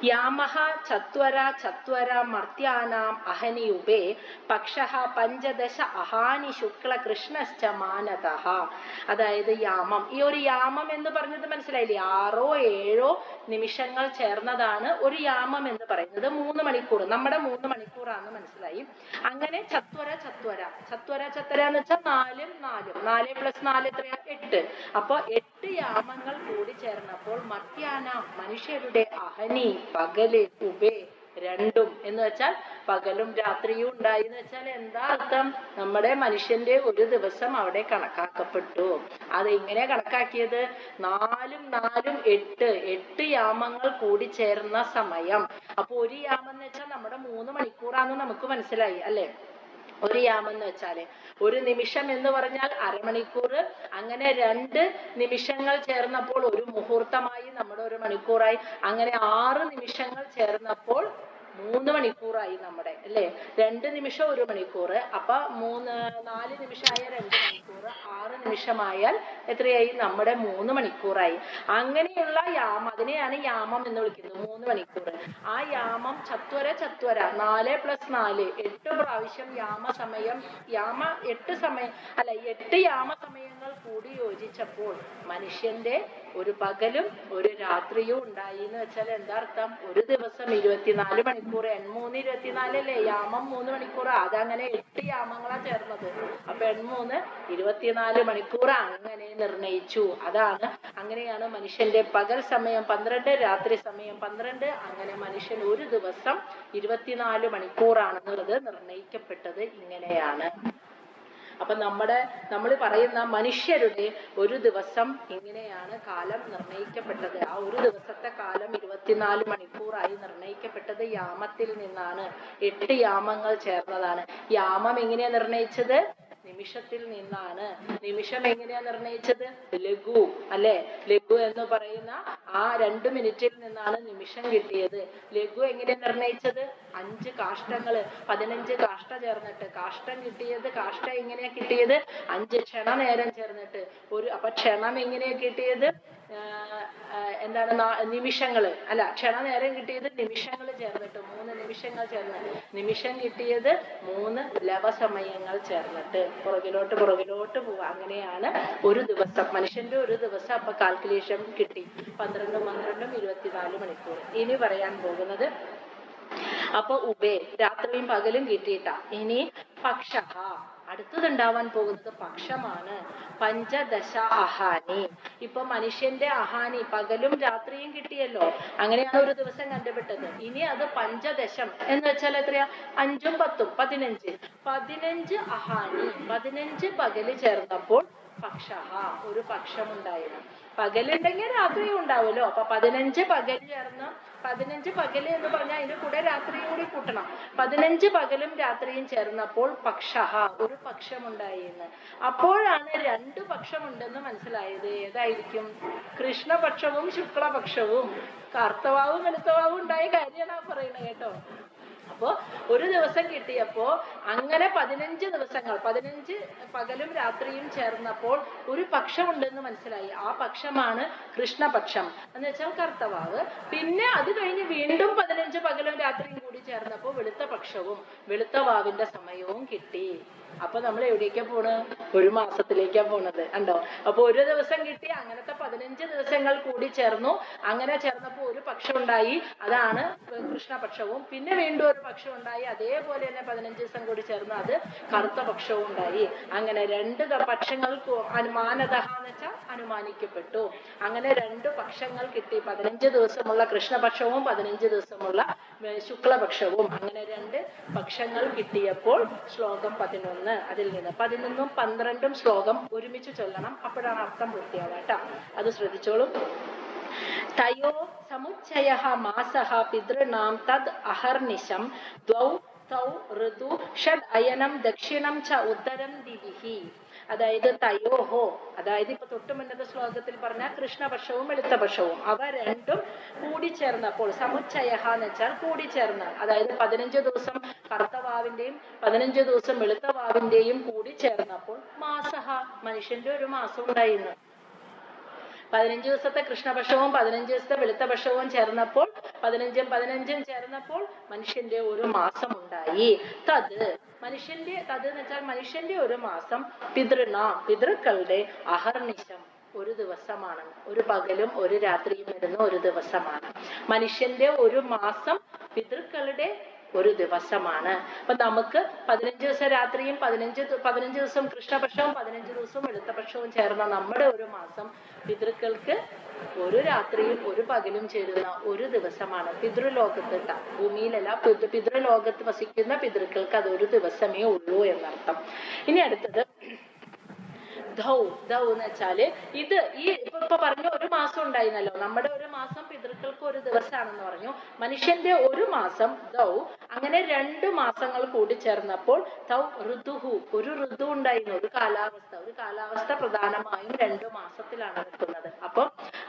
യാമഹ ചത്വര മർത്യാനാം അഹനിയുപേ പക്ഷഃ 15 അഹാനി ശുക്ല കൃഷ്ണശ്ച മാനതഃ. അതായത് യാമം, ഈ ഒരു യാമം എന്ന് പറഞ്ഞത് മനസ്സിലായില്ലേ? 6 7 നിമിഷങ്ങൾ ചേർന്നതാണ് ഒരു യാമം എന്ന് പറയുന്നത്. 3 മണിക്കൂർ, നമ്മുടെ 3 മണിക്കൂറാന്ന് മനസ്സിലായി. അങ്ങനെ ചത്വര എന്ന് വെച്ചാൽ 4 4 + 4 എത്രയാ? 8. അപ്പൊ 8 യാമങ്ങൾ കൂടി ചേർന്നപ്പോൾ മർത്യാന മനുഷ്യരുടെ അഹനി പകല് ഉപേ രണ്ടും എന്ന് വെച്ചാൽ പകലും രാത്രിയും ഉണ്ടായി എന്ന് വെച്ചാൽ എന്താ അർത്ഥം? നമ്മുടെ മനുഷ്യന്റെ ഒരു ദിവസം അവിടെ കണക്കാക്കപ്പെട്ടു. അത് എങ്ങനെ കണക്കാക്കിയത്? 4 4 8 യാമങ്ങൾ കൂടി ചേർന്ന സമയം. അപ്പൊ ഒരു യാമം എന്ന് വെച്ചാൽ നമ്മുടെ 3 മണിക്കൂറാന്ന് നമുക്ക് മനസ്സിലായി അല്ലെ? ഒരു യാമം എന്ന് വെച്ചാല് ഒരു നിമിഷം എന്ന് പറഞ്ഞാൽ അരമണിക്കൂർ. അങ്ങനെ 2 നിമിഷങ്ങൾ ചേർന്നപ്പോൾ ഒരു മുഹൂർത്തമായി, നമ്മുടെ ഒരു മണിക്കൂറായി. അങ്ങനെ 6 നിമിഷങ്ങൾ ചേർന്നപ്പോൾ 3 മണിക്കൂറായി നമ്മുടെ, അല്ലേ? 2 നിമിഷം 1 മണിക്കൂർ, അപ്പൊ 4 നിമിഷമായ 2 മണിക്കൂർ, 6 നിമിഷമായാൽ എത്രയായി? നമ്മുടെ 3 മണിക്കൂറായി. അങ്ങനെയുള്ള യാമം, അതിനെയാണ് യാമം എന്ന് വിളിക്കുന്നത്, 3 മണിക്കൂർ. ആ യാമം ചത്വര 4 + 4 8 പ്രാവശ്യം യാമസമയം, 8 യാമസമയങ്ങൾ കൂടി യോജിച്ചപ്പോൾ മനുഷ്യന്റെ ഒരു പകലും ഒരു രാത്രിയും ഉണ്ടായി എന്ന് വെച്ചാൽ എന്താ അർത്ഥം? ഒരു ദിവസം 24 മണിക്കൂർ, 3 24 അല്ലേ? യാമം 3 മണിക്കൂർ, അതങ്ങനെ 8 യാമങ്ങളാ ചേർന്നത്. അപ്പൊ 3 24 മണിക്കൂർ അങ്ങനെ നിർണയിച്ചു. അങ്ങനെയാണ് മനുഷ്യന്റെ പകൽ സമയം 12, രാത്രി സമയം 12. അങ്ങനെ മനുഷ്യൻ ഒരു ദിവസം 24 മണിക്കൂറാണെന്നുള്ളത് നിർണയിക്കപ്പെട്ടത് ഇങ്ങനെയാണ്. അപ്പൊ നമ്മൾ പറയുന്ന മനുഷ്യരുടെ ഒരു ദിവസം ഇങ്ങനെയാണ് കാലം നിർണയിക്കപ്പെട്ടത്. ആ ഒരു ദിവസത്തെ കാലം 24 മണിക്കൂറായി നിർണയിക്കപ്പെട്ടത് യാമത്തിൽ നിന്നാണ്. 8 യാമങ്ങൾ ചേർന്നതാണ്. യാമം എങ്ങനെയാ നിർണയിച്ചത്? നിമിഷത്തിൽ നിന്നാണ്. നിമിഷം എങ്ങനെയാ നിർണയിച്ചത്? ലഘു അല്ലെ? ലഘു എന്ന് പറയുന്ന ആ 2 മിനിറ്റിൽ നിന്നാണ് നിമിഷം കിട്ടിയത്. ലഘു എങ്ങനെയാ നിർണയിച്ചത്? 5 കാഷ്ടങ്ങള്, 15 കാഷ്ട ചേർന്നിട്ട് കാഷ്ടം കിട്ടിയത്. കാഷ്ട എങ്ങനെയാ കിട്ടിയത്? 5 ക്ഷണ നേരം ചേർന്നിട്ട്. അപ്പൊ ക്ഷണം എങ്ങനെയാ കിട്ടിയത്? എന്താണ്? നിമിഷങ്ങള് അല്ല, ക്ഷണനേരം കിട്ടിയത് നിമിഷങ്ങൾ ചേർന്നിട്ട്, 3 നിമിഷങ്ങൾ ചേർന്ന്. നിമിഷം കിട്ടിയത് 3 ലവസമയങ്ങൾ ചേർന്നിട്ട്. പുറകിലോട്ട് പോവുക. അങ്ങനെയാണ് ഒരു ദിവസം, മനുഷ്യന്റെ ഒരു ദിവസം. അപ്പൊ കാൽക്കുലേഷൻ കിട്ടി 12 24 മണിക്കൂർ. ഇനി പറയാൻ പോകുന്നത്, അപ്പൊ ഉബേ രാത്രിയും പകലും കിട്ടിയിട്ടാ. ഇനി പക്ഷഃ, അടുത്തതുണ്ടാവാൻ പോകുന്നത് പക്ഷമാണ്. 15 അഹാനി. ഇപ്പൊ മനുഷ്യന്റെ അഹാനി പകലും രാത്രിയും കിട്ടിയല്ലോ, അങ്ങനെയാണ് ഒരു ദിവസം കണ്ടുപിട്ടത്. ഇനി അത് 15 എന്ന് വെച്ചാൽ എത്രയാ? 5ഉം 10ഉം 15 അഹാനി, 15 പകല് ചേർന്നപ്പോൾ പക്ഷഃ ഒരു പക്ഷമുണ്ടായിരുന്നു. പകലുണ്ടെങ്കിൽ രാത്രിയും ഉണ്ടാവുമല്ലോ. അപ്പൊ 15 പകല് ചേർന്ന്, 15 പകല് എന്ന് പറഞ്ഞാൽ അതിന്റെ കൂടെ രാത്രിയും കൂടി കൂട്ടണം. 15 പകലും രാത്രിയും ചേർന്നപ്പോൾ പക്ഷഃ ഒരു പക്ഷമുണ്ടായിരുന്നു. അപ്പോഴാണ് 2 പക്ഷമുണ്ടെന്ന് മനസ്സിലായത്. ഏതായിരിക്കും? കൃഷ്ണപക്ഷവും ശുക്ലപക്ഷവും. കറുത്തവാവും വെളുത്തവാവും ഉണ്ടായ കാര്യമാണ് പറയുന്നത് കേട്ടോ. അപ്പോ ഒരു ദിവസം കിട്ടിയപ്പോ അങ്ങനെ 15 ദിവസങ്ങൾ, 15 പകലും രാത്രിയും ചേർന്നപ്പോൾ ഒരു പക്ഷമുണ്ടെന്ന് മനസ്സിലായി. ആ പക്ഷമാണ് കൃഷ്ണപക്ഷം എന്ന് വെച്ചാൽ കർത്തവാവ്. പിന്നെ അത് കഴിഞ്ഞ് വീണ്ടും 15 പകലും രാത്രിയും കൂടി ചേർന്നപ്പോൾ വെളുത്ത പക്ഷവും വെളുത്ത വാവിന്റെ സമയവും കിട്ടി. അപ്പൊ നമ്മൾ എവിടേക്കാ പോണ്? ഒരു മാസത്തിലേക്കാ പോണത്. കണ്ടോ? അപ്പൊ ഒരു ദിവസം കിട്ടി, അങ്ങനത്തെ 15 ദിവസങ്ങൾ കൂടി ചേർന്നു. അങ്ങനെ ചേർന്നപ്പോ ഒരു പക്ഷം ഉണ്ടായി, അതാണ് കൃഷ്ണപക്ഷവും. പിന്നെ വീണ്ടും ഒരു പക്ഷം ഉണ്ടായി, അതേപോലെ തന്നെ 15 ദിവസം കൂടി ചേർന്നു, അത് കറുത്ത പക്ഷവും ഉണ്ടായി. അങ്ങനെ 2 പക്ഷങ്ങൾ അനുമാനതഃ എന്ന് വെച്ചാൽ അനുമാനിക്കപ്പെട്ടു. അങ്ങനെ 2 പക്ഷങ്ങൾ കിട്ടി, 15 ദിവസമുള്ള കൃഷ്ണപക്ഷവും 15 ദിവസമുള്ള ശുക്ലപക്ഷവും. അങ്ങനെ 2 പക്ഷങ്ങൾ കിട്ടിയപ്പോൾ ശ്ലോകം 11, അതിൽ നിന്ന് 11ഉം 12ഉം ശ്ലോകം ഒരുമിച്ച് ചൊല്ലണം, അപ്പോഴാണ് അർത്ഥം പൂർത്തിയാവുക കേട്ടോ. അത് ശ്രദ്ധിച്ചോളൂ. തയോ സമുച്ചയഃ മാസഃ പിതൃണാം തദ് അഹർനിശം ദ്വൗ തൗ ഋതു ഷഡ് അയനം ദക്ഷിണം ച ഉത്തരം ദിവിഹി. അതായത് തയോഹോ, അതായത് ഇപ്പൊ തൊട്ട് മുന്നത്തെ ശ്ലോകത്തിൽ പറഞ്ഞ കൃഷ്ണപക്ഷവും വെളുത്തപക്ഷവും, അവ രണ്ടും കൂടിച്ചേർന്നപ്പോൾ, സമുച്ചയഃ എന്ന് വെച്ചാൽ കൂടിച്ചേർന്ന്, അതായത് 15 ദിവസം കറുത്തവാവിന്റെയും 15 ദിവസം വെളുത്തവാവിന്റെയും കൂടി ചേർന്നപ്പോൾ മാസഹ, മനുഷ്യന്റെ ഒരു മാസം ഉണ്ടായിരുന്നു. 15 ദിവസത്തെ കൃഷ്ണപക്ഷവും 15 ദിവസത്തെ വെളുത്തപക്ഷവും ചേർന്നപ്പോൾ, 15ഉം 15ഉം ചേർന്നപ്പോൾ മനുഷ്യന്റെ ഒരു മാസം ഉണ്ടായി. തത് മനുഷ്യന്റെ, തത് എന്ന് വെച്ചാൽ മനുഷ്യന്റെ ഒരു മാസം, പിതൃണ പിതൃക്കളുടെ അഹർനിശം ഒരു ദിവസമാണ്, ഒരു പകലും ഒരു രാത്രിയും വരുന്ന ഒരു ദിവസമാണ്. മനുഷ്യന്റെ ഒരു മാസം പിതൃക്കളുടെ ഒരു ദിവസമാണ്. അപ്പൊ നമുക്ക് 15 ദിവസം രാത്രിയും 15 ദിവസം കൃഷ്ണപക്ഷവും 15 ദിവസവും വെളുത്തപക്ഷവും ചേർന്ന നമ്മുടെ ഒരു മാസം പിതൃക്കൾക്ക് ഒരു രാത്രിയും ഒരു പകലും ചേരുന്ന ഒരു ദിവസമാണ്. പിതൃലോകത്ത്, ഭൂമിയിലല്ല, പിതൃലോകത്ത് വസിക്കുന്ന പിതൃക്കൾക്ക് അതൊരു ദിവസമേ ഉള്ളൂ എന്നർത്ഥം. ഇനി അടുത്തത് ധൗ. ധൗ എന്ന് വെച്ചാല് ഇത് ഈ ഇപ്പൊ പറഞ്ഞു ഒരു മാസം ഉണ്ടായിരുന്നല്ലോ, നമ്മുടെ ഒരു മാസം പിതൃക്കൾക്ക് ഒരു ദിവസമാണെന്ന് പറഞ്ഞു. മനുഷ്യന്റെ ഒരു മാസം ധൗ, അങ്ങനെ 2 മാസങ്ങൾ കൂടി ചേർന്നപ്പോൾ ധൗ ഋതുഹു, ഒരു ഋതു ഉണ്ടായിരുന്നു, ഒരു കാലാവസ്ഥ. ഒരു കാലാവസ്ഥ പ്രധാനമായും 2 മാസത്തിലാണ് നിൽക്കുന്നത്. അപ്പൊ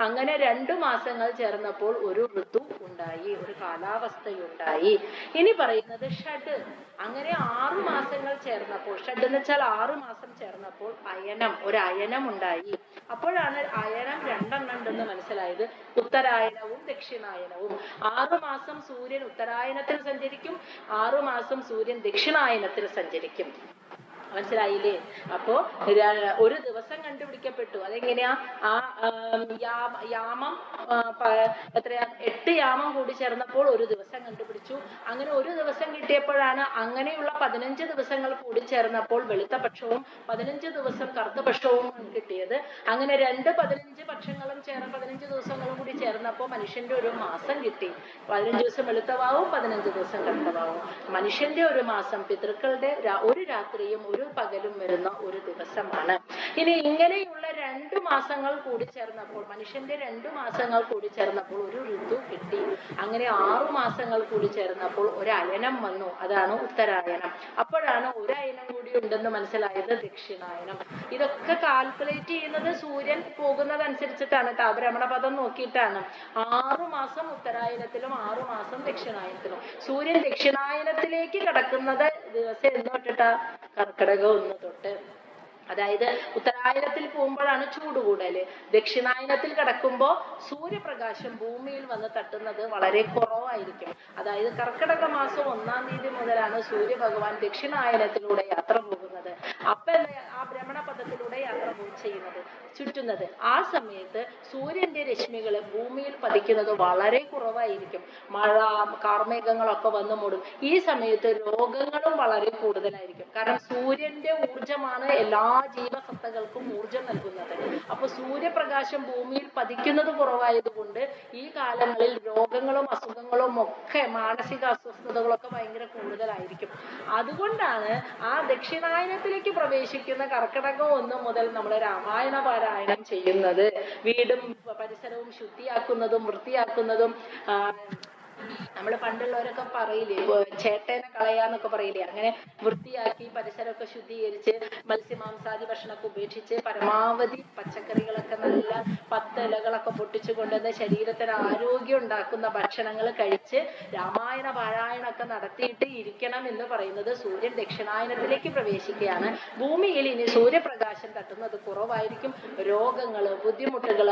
അങ്ങനെ 2 മാസങ്ങൾ ചേർന്നപ്പോൾ ഒരു ഋതു ഉണ്ടായി, ഒരു കാലാവസ്ഥയുണ്ടായി. ഇനി പറയുന്നത് ഷഡ്, അങ്ങനെ 6 മാസങ്ങൾ ചേർന്നപ്പോൾ, ഷഡ് എന്ന് വെച്ചാൽ 6 മാസം ചേർന്നപ്പോൾ അയനം, ഒരു അയനം ഉണ്ടായി. അപ്പോഴാണ് അയനം 2 ഉണ്ടെന്ന് മനസ്സിലായത്, ഉത്തരായനവും ദക്ഷിണായനവും. 6 മാസം സൂര്യൻ ഉത്തരായനത്തിൽ സഞ്ചരിക്കും, 6 മാസം സൂര്യൻ ദക്ഷിണായനത്തിൽ സഞ്ചരിക്കും. മനസ്സിലായില്ലേ? അപ്പോ ഒരു ദിവസം കണ്ടുപിടിക്കപ്പെട്ടു. അതെങ്ങനെയാ? ആ യാമം എത്രയാ, 8 യാമം കൂടി ചേർന്നപ്പോൾ ഒരു ദിവസം കണ്ടുപിടിച്ചു. അങ്ങനെ ഒരു ദിവസം കിട്ടിയപ്പോഴാണ് അങ്ങനെയുള്ള 15 ദിവസങ്ങൾ കൂടി ചേർന്നപ്പോൾ വെളുത്തപക്ഷവും 15 ദിവസം കറുത്തപക്ഷവും കിട്ടിയത്. അങ്ങനെ 2 15 പക്ഷങ്ങളും 15 ദിവസങ്ങളും കൂടി ചേർന്നപ്പോൾ മനുഷ്യന്റെ ഒരു മാസം കിട്ടി. 15 ദിവസം വെളുത്തവാവും, 15 ദിവസം കറുത്തവാവും. മനുഷ്യന്റെ ഒരു മാസം പിതൃക്കളുടെ ഒരു രാത്രിയും ഒരു പകലും വരുന്ന ഒരു ദിവസമാണ്. ഇനി ഇങ്ങനെയുള്ള 2 മാസങ്ങൾ കൂടി ചേർന്നപ്പോൾ, മനുഷ്യന്റെ 2 മാസങ്ങൾ കൂടി ചേർന്നപ്പോൾ ഒരു ഋതു കിട്ടി. അങ്ങനെ 6 മാസങ്ങൾ കൂടി ചേർന്നപ്പോൾ ഒരു അയനം വന്നു, അതാണ് ഉത്തരായനം. അപ്പോഴാണ് ഒരു അയനം കൂടി ഉണ്ടെന്ന് മനസ്സിലായത്, ദക്ഷിണായനം. ഇതൊക്കെ കാൽക്കുലേറ്റ് ചെയ്യുന്നത് സൂര്യൻ പോകുന്നതനുസരിച്ചിട്ടാണ്, ഭ്രമണപഥം നോക്കിയിട്ടാണ്. 6 മാസം ഉത്തരായനത്തിലും 6 മാസം ദക്ഷിണായനത്തിലും. സൂര്യൻ ദക്ഷിണായനത്തിലേക്ക് കടക്കുന്നത് ദിവസം എന്ന് തൊട്ടിട്ടാ, കർക്കിടകം 1 തൊട്ട്. അതായത് ഉത്തരായനത്തിൽ പോകുമ്പോഴാണ് ചൂട് കൂടല്, ദക്ഷിണായനത്തിൽ കിടക്കുമ്പോൾ സൂര്യപ്രകാശം ഭൂമിയിൽ വന്ന് തട്ടുന്നത് വളരെ കുറവായിരിക്കും. അതായത് കർക്കിടക മാസം 1-ാം തീയതി മുതലാണ് സൂര്യഭഗവാൻ ദക്ഷിണായനത്തിലൂടെ യാത്ര പോകുന്നത്. അപ്പൊ ആ ഭ്രമണപഥത്തിലൂടെ യാത്ര ചെയ്യുന്നത്, ചുറ്റുന്നത്. ആ സമയത്ത് സൂര്യന്റെ രശ്മികൾ ഭൂമിയിൽ പതിക്കുന്നത് വളരെ കുറവായിരിക്കും. മഴ, കാർമേഘങ്ങളൊക്കെ വന്ന് മൂടും. ഈ സമയത്ത് രോഗങ്ങളും വളരെ കൂടുതലായിരിക്കും. കാരണം സൂര്യന്റെ ഊർജമാണ് എല്ലാ ജീവസത്തകൾക്കും ഊർജം നൽകുന്നത്. അപ്പൊ സൂര്യപ്രകാശം ഭൂമിയിൽ പതിക്കുന്നത് കുറവായതുകൊണ്ട് ഈ കാലങ്ങളിൽ രോഗങ്ങളും അസുഖങ്ങളും ഒക്കെ, മാനസിക അസ്വസ്ഥതകളൊക്കെ ഭയങ്കര കൂടുതലായിരിക്കും. അതുകൊണ്ടാണ് ആ ദക്ഷിണായനത്തിലേക്ക് പ്രവേശിക്കുന്ന കർക്കിടകം 1 മുതൽ നമ്മൾ രാമായണ പാരായണം ചെയ്യുന്നത്. വീടും പരിസരവും ശുദ്ധിയാക്കുന്നതും വൃത്തിയാക്കുന്നതും. നമ്മൾ പണ്ടുള്ളവരൊക്കെ പറയില്ലേ, ചേട്ടനെ കളയാന്നൊക്കെ പറയില്ലേ, അങ്ങനെ വൃത്തിയാക്കി പരിസരമൊക്കെ ശുദ്ധീകരിച്ച് മത്സ്യമാംസാദി ഭക്ഷണമൊക്കെ ഉപേക്ഷിച്ച് പരമാവധി പച്ചക്കറികളൊക്കെ നല്ല 10 ഇലകളൊക്കെ പൊട്ടിച്ചു കൊണ്ടുവന്ന് ശരീരത്തിന് ആരോഗ്യം ഉണ്ടാക്കുന്ന ഭക്ഷണങ്ങൾ കഴിച്ച് രാമായണ പാരായണമൊക്കെ നടത്തിയിട്ട് ഇരിക്കണം എന്ന് പറയുന്നത് സൂര്യൻ ദക്ഷിണായനത്തിലേക്ക് പ്രവേശിക്കുകയാണ്. ഭൂമിയിൽ ഇനി സൂര്യപ്രകാശം തട്ടുന്നത് കുറവായിരിക്കും. രോഗങ്ങള്, ബുദ്ധിമുട്ടുകൾ,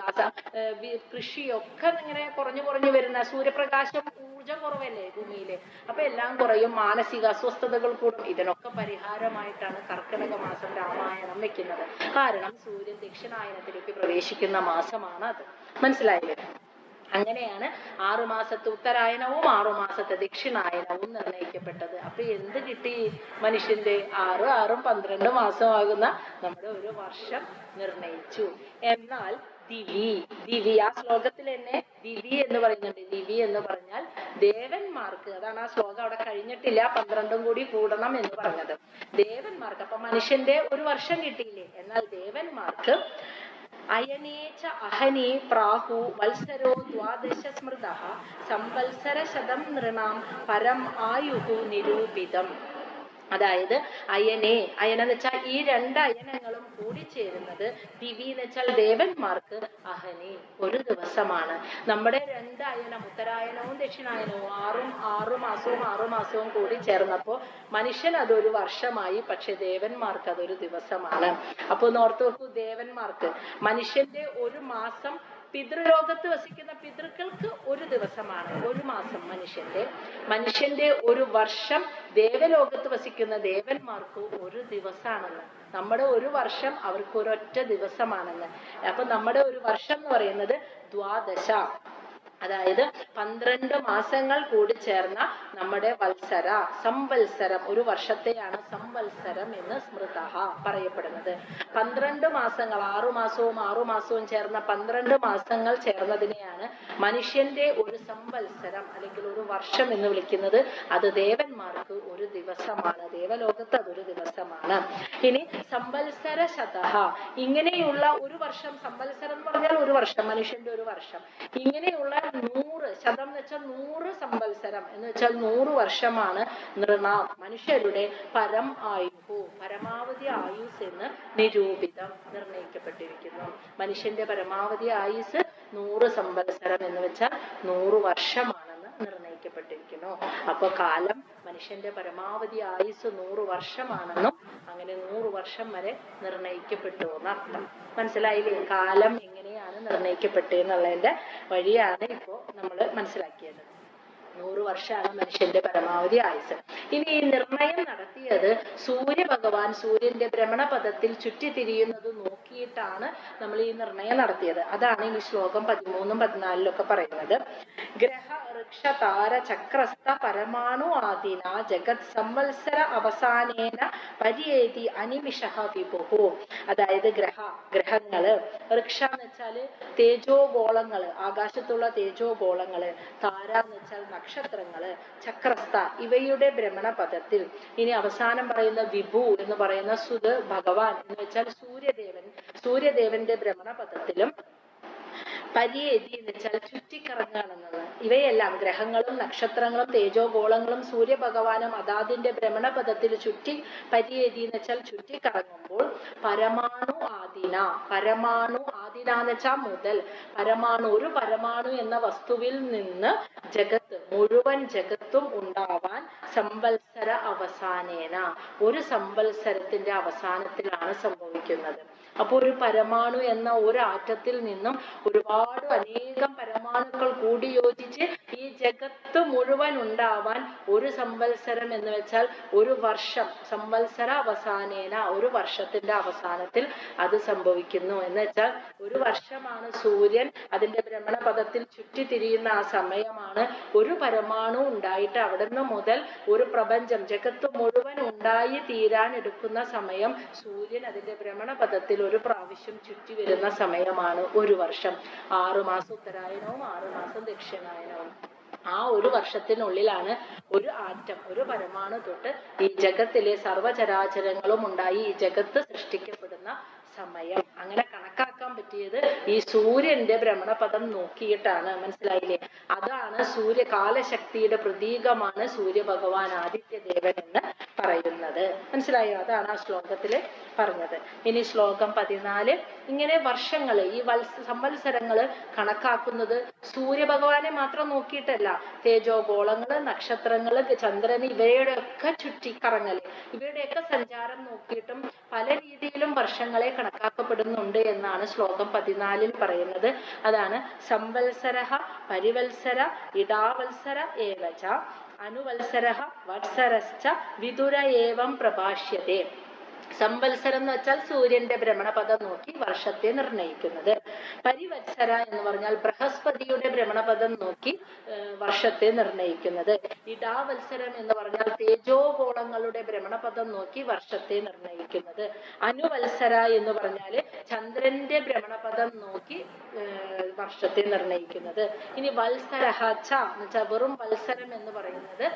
കൃഷിയൊക്കെ ഇങ്ങനെ കുറഞ്ഞു വരുന്ന, സൂര്യപ്രകാശം ഊർജം കുറവല്ലേ ഭൂമിയില്. അപ്പൊ എല്ലാം കുറയും, മാനസിക അസ്വസ്ഥതകൾ കൂടും. ഇതിനൊക്കെ പരിഹാരമായിട്ടാണ് കർക്കിടക മാസം രാമായണം വെക്കുന്നത്. കാരണം സൂര്യൻ ദക്ഷിണായനത്തിലേക്ക് പ്രവേശിക്കുന്ന മാസമാണ് അത്. മനസ്സിലായില്ലേ? അങ്ങനെയാണ് 6 മാസത്തെ ഉത്തരായനവും 6 മാസത്തെ ദക്ഷിണായനവും നിർണയിക്കപ്പെട്ടത്. അപ്പൊ എന്ത് കിട്ടി മനുഷ്യന്റെ? 6 6 12 മാസമാകുന്ന നമ്മുടെ ഒരു വർഷം നിർണയിച്ചു. എന്നാൽ ദിവി ആ ശ്ലോകത്തിൽ തന്നെ ദിവി എന്ന് പറയുന്നുണ്ട്. ദിവി എന്ന് പറഞ്ഞാൽ ദേവന്മാർക്ക്, അതാണ് ആ ശ്ലോകം അവിടെ കഴിഞ്ഞിട്ടില്ല, 12 കൂടി കൂടണം എന്ന് പറഞ്ഞത്. ദേവന്മാർക്ക്, അപ്പൊ മനുഷ്യന്റെ ഒരു വർഷം കിട്ടിയില്ലേ? എന്നാൽ ദേവന്മാർക്ക് അയനേച അഹനേ പ്രാഹു വത്സരോ ദ്വാദശ സ്മൃതഃ സംവത്സര ശതം നൃണാം പരം ആയുഹു നിരൂപിതം. അതായത് അയനെന്ന് വെച്ചാൽ ഈ 2 അയനങ്ങളും കൂടിച്ചേരുന്നത്, ദിവി എന്ന് വെച്ചാൽ ദേവന്മാർക്ക്, അഹനി ഒരു ദിവസമാണ്. നമ്മുടെ 2 അയനം, ഉത്തരായനവും ദക്ഷിണായനവും 6 മാസവും കൂടി ചേർന്നപ്പോ മനുഷ്യൻ അതൊരു വർഷമായി. പക്ഷെ ദേവന്മാർക്ക് അതൊരു ദിവസമാണ്. അപ്പൊ ഓർത്തു നോക്കൂ, ദേവന്മാർക്ക് മനുഷ്യന്റെ ഒരു മാസം, പിതൃലോകത്ത് വസിക്കുന്ന പിതൃക്കൾക്ക് ഒരു ദിവസമാണ് ഒരു മാസം മനുഷ്യന്റെ ഒരു വർഷം ദേവലോകത്ത് വസിക്കുന്ന ദേവന്മാർക്ക് ഒരു ദിവസമാണെന്ന്. നമ്മുടെ ഒരു വർഷം അവർക്ക് ഒരൊറ്റ ദിവസമാണെന്ന്. അപ്പൊ നമ്മുടെ ഒരു വർഷം എന്ന് പറയുന്നത് ദ്വാദശ, അതായത് 12 മാസങ്ങൾ കൂടി ചേർന്ന നമ്മുടെ വത്സര, സംവത്സരം, ഒരു വർഷത്തെയാണ് സംവത്സരം എന്ന് സ്മൃതഃ പറയപ്പെടുന്നത്. 12 മാസങ്ങൾ, 6 മാസവും ചേർന്ന 12 മാസങ്ങൾ ചേർന്നതിനെയാണ് മനുഷ്യന്റെ ഒരു സംവത്സരം അല്ലെങ്കിൽ ഒരു വർഷം എന്ന് വിളിക്കുന്നത്. അത് ദേവന്മാർക്ക് ഒരു ദിവസമാണ്, ദേവലോകത്ത് അതൊരു ദിവസമാണ്. ഇനി സംവത്സര ശതഃ, ഇങ്ങനെയുള്ള ഒരു വർഷം, സംവത്സരം എന്ന് പറഞ്ഞാൽ ഒരു വർഷം, മനുഷ്യന്റെ ഒരു വർഷം. ഇങ്ങനെയുള്ള 100 ശതം എന്ന് വെച്ചാൽ 100 സംവത്സരം എന്ന് വെച്ചാൽ 100 വർഷമാണ് നൃണാം മനുഷ്യരുടെ പരം ആയുഹു, പരമാവധി ആയുസ് എന്ന് നിരൂപിതം, നിർണയിക്കപ്പെട്ടിരിക്കുന്നു. മനുഷ്യന്റെ പരമാവധി ആയുസ് 100 സംവത്സരം എന്ന് വെച്ചാൽ 100 വർഷമാണെന്ന് നിർണയിക്കപ്പെട്ടിരിക്കുന്നു. അപ്പൊ കാലം, മനുഷ്യന്റെ പരമാവധി ആയുസ് 100 വർഷമാണെന്നും അങ്ങനെ 100 വർഷം വരെ നിർണയിക്കപ്പെട്ടു എന്നർത്ഥം. മനസ്സിലായില്ലേ? കാലം എങ്ങനെയാണ് നിർണയിക്കപ്പെട്ടെന്നുള്ളതിന്റെ വഴിയാണ് ഇപ്പോ നമ്മൾ മനസ്സിലാക്കിയത്. 100 വർഷമാണ് മനുഷ്യന്റെ പരമാവധി ആയുസ്. ഇനി ഈ നിർണയം നടത്തിയത് സൂര്യഭഗവാൻ സൂര്യന്റെ ഭ്രമണപഥത്തിൽ ചുറ്റിത്തിരിയുന്നത് നോക്കിയിട്ടാണ് നമ്മൾ ഈ നിർണയം നടത്തിയത്. അതാണ് ഈ ശ്ലോകം 13 14 പറയുന്നത്. ഗ്രഹ ഋക്ഷ താര ചക്രസ്ഥ പരമാണു ആദിന ജഗത് സംവത്സര അവസാനേന പര്യേതി അനിമിഷഃ വിഭുഃ. അതായത് ഗ്രഹങ്ങള്, ഋക്ഷ എന്ന് വെച്ചാല് തേജോഗോളങ്ങള്, ആകാശത്തുള്ള തേജോഗോളങ്ങള്, താര എന്ന് വെച്ചാൽ നക്ഷത്രങ്ങള്, ചക്രസ്ഥ ഇവയുടെ ഭ്രമണപഥത്തിൽ. ഇനി അവസാനം പറയുന്ന വിഭു എന്ന് പറയുന്ന സുത് ഭഗവാൻ എന്ന് വെച്ചാൽ സൂര്യദേവന്റെ ഭ്രമണപഥത്തിലും പര്യേതി എന്ന് വെച്ചാൽ ചുറ്റിക്കറങ്ങാണെന്നത്. ഇവയെല്ലാം ഗ്രഹങ്ങളും നക്ഷത്രങ്ങളും തേജോഗോളങ്ങളും സൂര്യഭഗവാനും അതാതിന്റെ ഭ്രമണപഥത്തിൽ ചുറ്റി, പര്യേതി എന്ന് വെച്ചാൽ ചുറ്റിക്കറങ്ങുമ്പോൾ പരമാണു ആദിന എന്ന് വെച്ചാൽ മുതൽ, ഒരു പരമാണു എന്ന വസ്തുവിൽ നിന്ന് മുഴുവൻ ജഗത്തും ഉണ്ടാവാൻ സംവത്സര അവസാനേന, ഒരു സംവത്സരത്തിന്റെ അവസാനത്തിലാണ് സംഭവിക്കുന്നത്. അപ്പൊ ഒരു പരമാണു എന്ന ഒരു ആറ്റത്തിൽ നിന്നും അനേകം പരമാണുക്കൾ കൂടി യോജിച്ച് ഈ ജഗത്ത് മുഴുവൻ ഉണ്ടാവാൻ ഒരു സംവത്സരം എന്ന് വെച്ചാൽ ഒരു വർഷം, സംവത്സര അവസാനേന ഒരു വർഷത്തിന്റെ അവസാനത്തിൽ അത് സംഭവിക്കുന്നു. എന്ന് വെച്ചാൽ ഒരു വർഷമാണ് സൂര്യൻ അതിന്റെ ഭ്രമണപഥത്തിൽ ചുറ്റിത്തിരിയുന്ന ആ സമയമാണ് ഒരു പരമാണു ഉണ്ടായിട്ട് അവിടുന്ന് മുതൽ ഒരു പ്രപഞ്ചം, ജഗത്ത് മുഴുവൻ ഉണ്ടായി തീരാൻ എടുക്കുന്ന സമയം. സൂര്യൻ അതിന്റെ ഭ്രമണപഥത്തിൽ ഒരു പ്രാവശ്യം ചുറ്റി വരുന്ന സമയമാണ് ഒരു വർഷം. 6 മാസം ഉത്തരായനവും 6 മാസം ദക്ഷിണായനവും. ആ ഒരു വർഷത്തിനുള്ളിലാണ് ഒരു ആറ്റം, ഒരു പരമാണു തൊട്ട് ഈ ജഗത്തിലെ സർവചരാചരങ്ങളും ഉണ്ടായി ഈ ജഗത്ത് സൃഷ്ടിക്കപ്പെടുന്ന സമയം. അങ്ങനെ കണക്കാക്കാൻ പറ്റിയത് ഈ സൂര്യന്റെ ഭ്രമണപഥം നോക്കിയിട്ടാണ്. മനസ്സിലായില്ലേ? അതാണ് കാലശക്തിയുടെ പ്രതീകമാണ് സൂര്യഭഗവാൻ ആദിത്യദേവൻ എന്ന് പറയുന്നത്. മനസ്സിലായോ? അതാണ് ആ ശ്ലോകത്തില് പറഞ്ഞത്. ഇനി ശ്ലോകം 14. ഇങ്ങനെ വർഷങ്ങള്, ഈ സംവത്സരങ്ങള് കണക്കാക്കുന്നത് സൂര്യഭഗവാനെ മാത്രം നോക്കിയിട്ടല്ല, തേജോഗോളങ്ങള്, നക്ഷത്രങ്ങള്, ചന്ദ്രന്, ഇവയുടെയൊക്കെ ചുറ്റിക്കറങ്ങല്, ഇവയുടെയൊക്കെ സഞ്ചാരം നോക്കിയിട്ടും പല രീതിയിലും വർഷങ്ങളെ കണക്കാക്കപ്പെടുന്നുണ്ട് എന്നാണ് ശ്ലോകം 14 പറയുന്നത്. അതാണ് സംവത്സരഃ പരിവത്സര ഇടാവത്സര ഏവച അനുവത്സരഃ വത്സരശ്ച വിദുര ഏവം പ്രഭാഷ്യതേ. സംവത്സരം എന്ന് വെച്ചാൽ സൂര്യന്റെ ഭ്രമണപഥം നോക്കി വർഷത്തെ നിർണയിക്കുന്നത്. പരിവത്സര എന്ന് പറഞ്ഞാൽ ബൃഹസ്പതിയുടെ ഭ്രമണപഥം നോക്കി വർഷത്തെ നിർണയിക്കുന്നത്. ഇടാവത്സരം എന്ന് പറഞ്ഞാൽ തേജോഗോളങ്ങളുടെ ഭ്രമണപഥം നോക്കി വർഷത്തെ നിർണയിക്കുന്നത്. അനുവത്സര എന്ന് പറഞ്ഞാല് ചന്ദ്രന്റെ ഭ്രമണപഥം നോക്കി വർഷത്തെ നിർണയിക്കുന്നത്. ഇനി വത്സരഹ ച എന്ന് വെച്ചാൽ വെറും വത്സരം എന്ന് പറയുന്നത്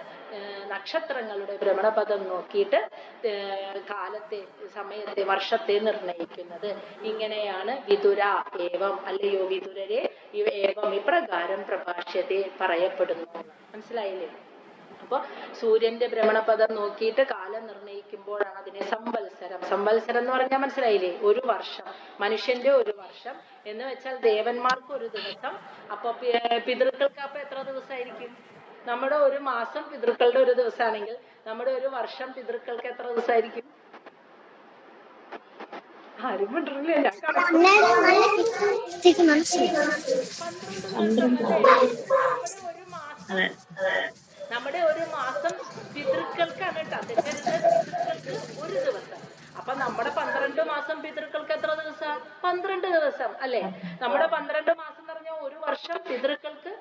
നക്ഷത്രങ്ങളുടെ ഭ്രമണപഥം നോക്കിയിട്ട് കാലത്തെ, സമയത്തെ, വർഷത്തെ നിർണയിക്കുന്നത്. ഇങ്ങനെയാണ് വിദുര ഏവം, അല്ലയോ വിദുരരെ, ഏവം ഇപ്രകാരം പ്രഭാഷ്യത്തെ പറയപ്പെടുന്നു. മനസ്സിലായില്ലേ? അപ്പൊ സൂര്യന്റെ ഭ്രമണപഥം നോക്കിയിട്ട് കാലം നിർണയിക്കുമ്പോഴാണ് അതിനെ സംവത്സരം. സംവത്സരം എന്ന് പറഞ്ഞാൽ മനസ്സിലായില്ലേ? ഒരു വർഷം, മനുഷ്യന്റെ ഒരു വർഷം എന്ന് വെച്ചാൽ ദേവന്മാർക്ക് ഒരു ദിവസം. അപ്പൊ പിതൃക്കൾക്ക് അപ്പൊ എത്ര ദിവസമായിരിക്കും? നമ്മുടെ ഒരു മാസം പിതൃക്കളുടെ ഒരു ദിവസമാണെങ്കിൽ നമ്മുടെ ഒരു വർഷം പിതൃക്കൾക്ക് എത്ര ദിവസമായിരിക്കും? ആരും മിണ്ടറില്ല. നമ്മുടെ ഒരു മാസം പിതൃക്കൾക്കാണ് കേട്ടോ, തെറ്റരുത്. പിതൃക്കൾക്ക് ഒരു ദിവസം. അപ്പൊ നമ്മുടെ 12 മാസം പിതൃക്കൾക്ക് എത്ര ദിവസം? 12 ദിവസം അല്ലെ? നമ്മുടെ 12 മാസം എന്ന് പറഞ്ഞാൽ ഒരു വർഷം പിതൃക്കൾക്ക്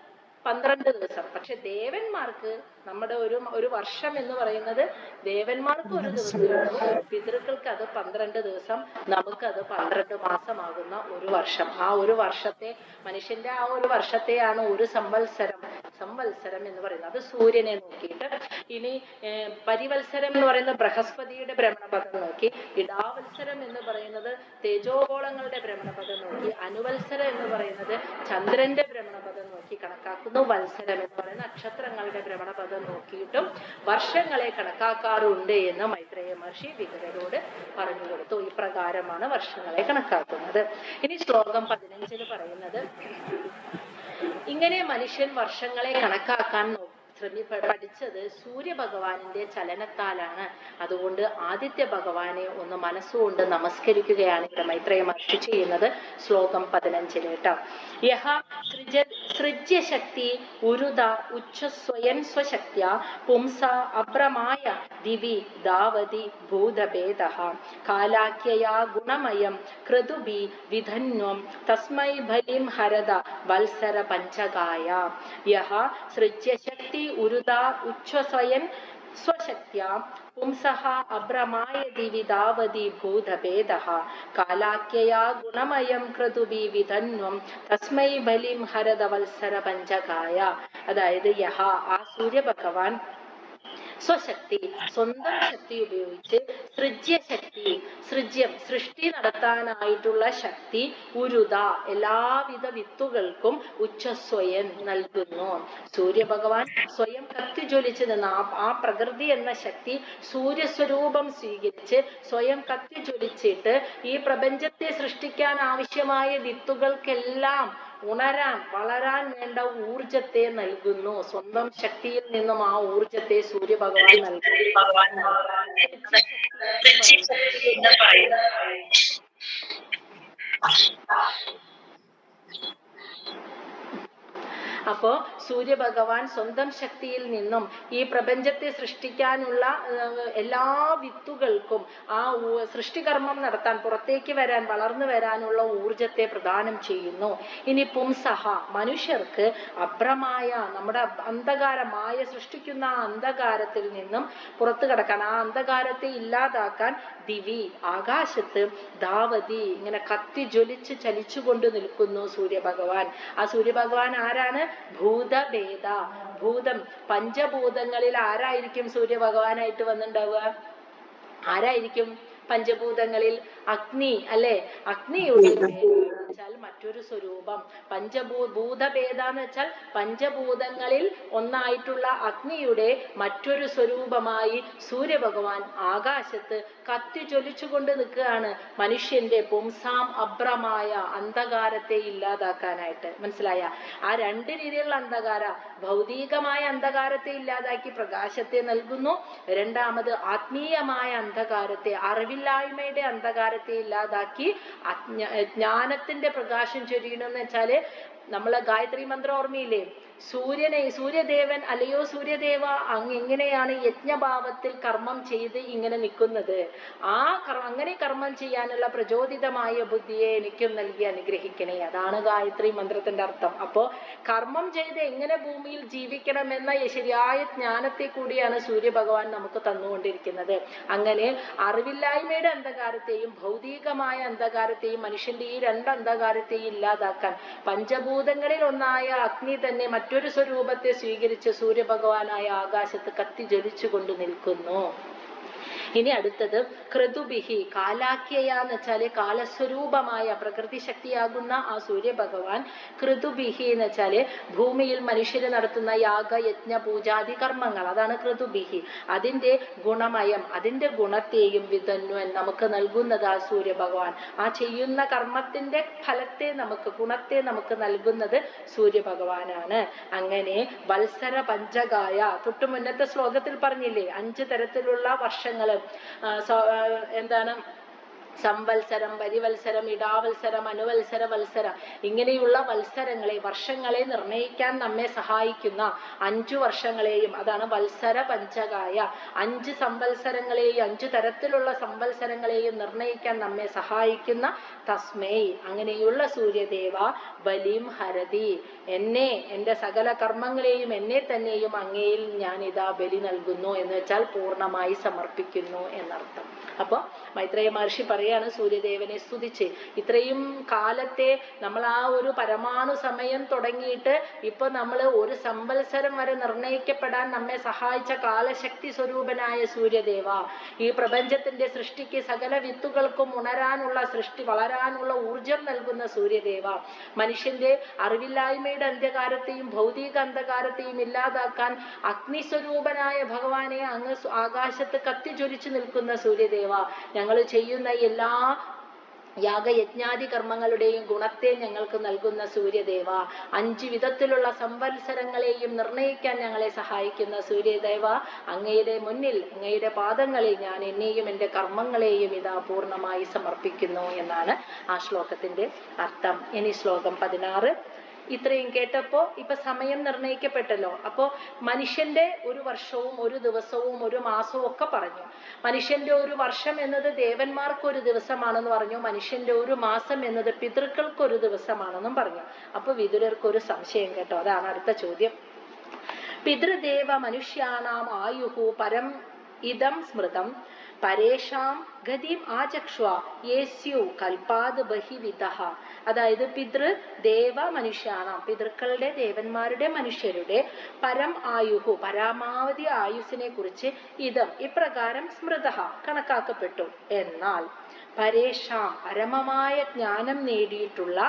12 ദിവസം. പക്ഷെ ദേവന്മാർക്ക് നമ്മുടെ ഒരു വർഷം എന്ന് പറയുന്നത് ദേവന്മാർക്ക് ഒരു ദിവസമേ ഉള്ളൂ, പിതൃക്കൾക്ക് അത് 12 ദിവസം, നമുക്കത് 12 മാസമാകുന്ന ഒരു വർഷം. ആ ഒരു വർഷത്തെ, മനുഷ്യന്റെ ആ ഒരു വർഷത്തെയാണ് ഒരു സംവത്സരം എന്ന് പറയുന്നത്. അത് സൂര്യനെ നോക്കിയിട്ട്. ഇനി പരിവത്സരം എന്ന് പറയുന്നത് ബൃഹസ്പതിയുടെ ഭ്രമണപഥം നോക്കി, ഇടാവത്സരം എന്ന് പറയുന്നത് തേജോഗോളങ്ങളുടെ ഭ്രമണപഥം നോക്കി, അനുവത്സരം എന്ന് പറയുന്നത് ചന്ദ്രന്റെ ഭ്രമണപഥം നോക്കി കണക്കാക്കുന്നു. വത്സരം എന്ന് പറയുന്ന നക്ഷത്രങ്ങളുടെ ഭ്രമണപഥം നോക്കിയിട്ടും വർഷങ്ങളെ കണക്കാക്കാറുണ്ട് എന്ന് മൈത്രേയ മഹർഷി വിതുരരോട് പറഞ്ഞു കൊടുത്തു. ഇപ്രകാരമാണ് വർഷങ്ങളെ കണക്കാക്കുന്നത്. ഇനി ശ്ലോകം 15 പറയുന്നത്, ഇങ്ങനെ മനുഷ്യൻ വർഷങ്ങളെ കണക്കാക്കാൻ പഠിച്ചത് സൂര്യഭഗവാനിന്റെ ചലനത്താലാണ്. അതുകൊണ്ട് ആദിത്യ ഭഗവാനെ ഒന്ന് മനസ്സുകൊണ്ട് നമസ്കരിക്കുകയാണ് ഇവിടെ മൈത്രേയ മഹർഷി ചെയ്യുന്നത്. ശ്ലോകം 15 കേട്ടോ. യഹ സൃജ്യശക്തി ഉരുത ഉച്ഛസ്വയൻ സ്വശക്ത്യ പുംസ അഭ്രമായ ദിവി ദാവതി ഭൂതഭേദഃ കാലാഖ്യയാ ഗുണമയം ക്രതുബി വിധന്വം തസ്മൈ ബലിം ഹരത വത്സര പഞ്ചകായ. യഹ സൃജ്യശക്തി ഉരുത ഉച്ഛ്വസ്വയൻ സ്വശക്ത്യാ പുംസഃ അഭ്രമായ ദിവി ദാവതി ഭൂതഭേദഃ കാലാഖ്യയാ ഗുണമയം ക്രതുബി വിധന്വം തസ്മൈ ബലിം ഹരത വത്സര പഞ്ചകായ. അതായത് യഹ, ആ സൂര്യഭഗവാൻ, സ്വശക്തി, സ്വന്തം ശക്തി ഉപയോഗിച്ച് സൃജ്യശക്തി, സൃഷ്ടി നടത്താനായിട്ടുള്ള ശക്തി, ഉരുത, എല്ലാവിധ വിത്തുകൾക്കും ഉച്ഛസ്വയൻ നൽകുന്നു. സൂര്യഭഗവാൻ സ്വയം കത്തിജ്വലിച്ച് നിന്ന് ആ പ്രകൃതി എന്ന ശക്തി സൂര്യസ്വരൂപം സ്വീകരിച്ച് സ്വയം കത്തിജ്വലിച്ചിട്ട് ഈ പ്രപഞ്ചത്തെ സൃഷ്ടിക്കാൻ ആവശ്യമായ വിത്തുകൾക്കെല്ലാം ഉണരാൻ, വളരാൻ വേണ്ട ഊർജത്തെ നൽകുന്നു. സ്വന്തം ശക്തിയിൽ നിന്നും ആ ഊർജത്തെ സൂര്യഭഗവാൻ നൽകുന്നു. അപ്പോ സൂര്യഭഗവാൻ സ്വന്തം ശക്തിയിൽ നിന്നും ഈ പ്രപഞ്ചത്തെ സൃഷ്ടിക്കാനുള്ള എല്ലാ വിത്തുകൾക്കും ആ സൃഷ്ടികർമ്മം നടത്താൻ, പുറത്തേക്ക് വരാൻ, വളർന്നു വരാനുള്ള ഊർജത്തെ പ്രദാനം ചെയ്യുന്നു. ഇനി പുംസഹ, മനുഷ്യർക്ക് അഭ്രമായ, നമ്മുടെ അന്ധകാരമായ സൃഷ്ടിക്കുന്ന ആ അന്ധകാരത്തിൽ നിന്നും പുറത്തു കടക്കാൻ, ആ അന്ധകാരത്തെ ഇല്ലാതാക്കാൻ ദിവി, ആകാശത്ത് ദാവതി, ഇങ്ങനെ കത്തി ജ്വലിച്ച് ചലിച്ചുകൊണ്ട് നിൽക്കുന്നു സൂര്യഭഗവാൻ. ആ സൂര്യഭഗവാൻ ആരാണ്? ഭൂതഭേദ, ഭൂതം, പഞ്ചഭൂതങ്ങളിൽ ആരായിരിക്കും സൂര്യഭഗവാനായിട്ട് വന്നിട്ടുണ്ടാവുക? ആരായിരിക്കും പഞ്ചഭൂതങ്ങളിൽ? അഗ്നി അല്ലെ? അഗ്നിയുടെ വെച്ചാൽ മറ്റൊരു സ്വരൂപം. ഭൂതഭേദാന്ന് വെച്ചാൽ പഞ്ചഭൂതങ്ങളിൽ ഒന്നായിട്ടുള്ള അഗ്നിയുടെ മറ്റൊരു സ്വരൂപമായി സൂര്യഭഗവാൻ ആകാശത്ത് കത്തി ജ്വലിച്ചുകൊണ്ട് നിൽക്കുകയാണ് മനുഷ്യന്റെ പുംസാം അഭ്രമായ അന്ധകാരത്തെ ഇല്ലാതാക്കാനായിട്ട്. മനസ്സിലായ? ആ രണ്ട് രീതിയിലുള്ള അന്ധകാര, ഭൗതികമായ അന്ധകാരത്തെ ഇല്ലാതാക്കി പ്രകാശത്തെ നൽകുന്നു. രണ്ടാമത് ആത്മീയമായ അന്ധകാരത്തെ, അറിവില്ലായ്മയുടെ അന്ധകാരത്തെ ഇല്ലാതാക്കി ജ്ഞാനത്തിന്റെ പ്രകാശം ചൊരിയണമെന്ന് വെച്ചാല് നമ്മളെ ഗായത്രി മന്ത്രം ഓർമ്മയില്ലേ? സൂര്യദേവൻ അല്ലയോ സൂര്യദേവ, അങ്ങ് എങ്ങനെയാണ് യജ്ഞഭാവത്തിൽ കർമ്മം ചെയ്ത് ഇങ്ങനെ നിൽക്കുന്നത്? അങ്ങനെ കർമ്മം ചെയ്യാനുള്ള പ്രചോദിതമായ ബുദ്ധിയെ എനിക്കും നൽകി അനുഗ്രഹിക്കണേ. അതാണ് ഗായത്രി മന്ത്രത്തിന്റെ അർത്ഥം. അപ്പോ കർമ്മം ചെയ്ത് എങ്ങനെ ഭൂമിയിൽ ജീവിക്കണമെന്ന ശരിയായ ജ്ഞാനത്തെ കൂടിയാണ് സൂര്യഭഗവാൻ നമുക്ക് തന്നുകൊണ്ടിരിക്കുന്നത്. അങ്ങനെ അറിവില്ലായ്മയുടെ അന്ധകാരത്തെയും ഭൗതികമായ അന്ധകാരത്തെയും മനുഷ്യന്റെ ഈ രണ്ട് അന്ധകാരത്തെയും ഇല്ലാതാക്കാൻ പഞ്ചഭൂതങ്ങളിൽ ഒന്നായ അഗ്നി തന്നെ മറ്റൊരു സ്വരൂപത്തെ സ്വീകരിച്ച് സൂര്യഭഗവാനായ ആകാശത്ത് കത്തി ജ്വലിച്ചുകൊണ്ട് നിൽക്കുന്നു. ഇനി അടുത്തത് ക്രതുബിഹി, കാലാക്യയാന്ന് വെച്ചാല് കാലസ്വരൂപമായ പ്രകൃതി ശക്തിയാകുന്ന ആ സൂര്യഭഗവാൻ ക്രതുബിഹി എന്ന് വെച്ചാല് ഭൂമിയിൽ മനുഷ്യര് നടത്തുന്ന യാഗ യജ്ഞ പൂജാതി കർമ്മങ്ങൾ, അതാണ് ക്രതുബിഹി. അതിന്റെ ഗുണമയം, അതിന്റെ ഗുണത്തെയും വിതന്വൻ നമുക്ക് നൽകുന്നത് ആ സൂര്യഭഗവാൻ. ആ ചെയ്യുന്ന കർമ്മത്തിന്റെ ഫലത്തെ നമുക്ക്, ഗുണത്തെ നമുക്ക് നൽകുന്നത് സൂര്യഭഗവാനാണ്. അങ്ങനെ വത്സര പഞ്ചകായ, തൊട്ടു മുന്നത്തെ ശ്ലോകത്തിൽ പറഞ്ഞില്ലേ 5 തരത്തിലുള്ള വർഷങ്ങള്, എന്താണ് സംവത്സരം, പരിവത്സരം, ഇടാവത്സരം, അനുവത്സര, വത്സര, ഇങ്ങനെയുള്ള വത്സരങ്ങളെ, വർഷങ്ങളെ നിർണയിക്കാൻ നമ്മെ സഹായിക്കുന്ന 5 വർഷങ്ങളെയും, അതാണ് വത്സര പഞ്ചകായ. 5 സംവത്സരങ്ങളെയും 5 തരത്തിലുള്ള സംവത്സരങ്ങളെയും നിർണയിക്കാൻ നമ്മെ സഹായിക്കുന്ന തസ്മൈ, അങ്ങനെയുള്ള സൂര്യദേവ ബലിം ഹരതി, എന്നെ, എൻ്റെ സകല കർമ്മങ്ങളെയും എന്നെ തന്നെയും അങ്ങയിൽ ഞാൻ ഇതാ ബലി നൽകുന്നു എന്ന് വെച്ചാൽ പൂർണ്ണമായി സമർപ്പിക്കുന്നു എന്നർത്ഥം. അപ്പൊ മൈത്രേയ മഹർഷി പറയാണ് സൂര്യദേവനെ സ്തുതിച്ച്, ഇത്രയും കാലത്തെ നമ്മൾ ആ ഒരു പരമാണു സമയം തുടങ്ങിയിട്ട് ഇപ്പൊ നമ്മൾ ഒരു സംവത്സരം വരെ നിർണയിക്കപ്പെടാൻ നമ്മെ സഹായിച്ച കാലശക്തി സ്വരൂപനായ സൂര്യദേവ, ഈ പ്രപഞ്ചത്തിന്റെ സൃഷ്ടിക്ക് സകല വിത്തുകൾക്കും ഉണരാനുള്ള, സൃഷ്ടി വളരാനുള്ള ഊർജം നൽകുന്ന സൂര്യദേവ, മനുഷ്യന്റെ അറിവില്ലായ്മയുടെ അന്ധകാരത്തെയും ഭൗതിക അന്ധകാരത്തെയും ഇല്ലാതാക്കാൻ അഗ്നിസ്വരൂപനായ ഭഗവാനെ അങ്ങ് ആകാശത്ത് കത്തിജ്വലിച്ചു നിൽക്കുന്ന സൂര്യദേവ, ഞങ്ങൾ ചെയ്യുന്ന എല്ലാ യാഗയജ്ഞാദി കർമ്മങ്ങളുടെയും ഗുണത്തെ ഞങ്ങൾക്ക് നൽകുന്ന സൂര്യദേവ, 5 വിധത്തിലുള്ള സംവത്സരങ്ങളെയും നിർണയിക്കാൻ ഞങ്ങളെ സഹായിക്കുന്ന സൂര്യദേവ, അങ്ങയുടെ മുന്നിൽ, അങ്ങയുടെ പാദങ്ങളിൽ ഞാൻ എന്നെയും എൻ്റെ കർമ്മങ്ങളെയും ഇതാ പൂർണ്ണമായി സമർപ്പിക്കുന്നു എന്നാണ് ആ ശ്ലോകത്തിന്റെ അർത്ഥം. ഇനി ശ്ലോകം 16. ഇത്രയും കേട്ടപ്പോ ഇപ്പൊ സമയം നിർണയിക്കപ്പെട്ടല്ലോ. അപ്പോ മനുഷ്യന്റെ ഒരു വർഷവും ഒരു ദിവസവും ഒരു മാസവും ഒക്കെ പറഞ്ഞു. മനുഷ്യന്റെ ഒരു വർഷം എന്നത് ദേവന്മാർക്ക് ഒരു ദിവസമാണെന്ന് പറഞ്ഞു. മനുഷ്യന്റെ ഒരു മാസം എന്നത് പിതൃക്കൾക്ക് ഒരു ദിവസമാണെന്നും പറഞ്ഞു. അപ്പൊ വിതുരർക്ക് ഒരു സംശയം കേട്ടോ, അതാണ് അടുത്ത ചോദ്യം. പിതൃദേവ മനുഷ്യാണാം ആയുഹു പരം ഇദം സ്മൃതം പരേഷാം ഗതിം ആചക്ഷ്വ യേസ്യു കൽപാത് ബഹിവിധഃ. അതായത് പിതൃദേവ മനുഷ്യാണ, പിതൃക്കളുടെ, ദേവന്മാരുടെ, മനുഷ്യരുടെ പരം ആയുഹു, പരമാവധി ആയുസ്സിനെ കുറിച്ച് ഇതം ഇപ്രകാരം സ്മൃതഃ കണക്കാക്കപ്പെട്ടു. എന്നാൽ പരേഷാം പരമമായ ജ്ഞാനം നേടിയിട്ടുള്ള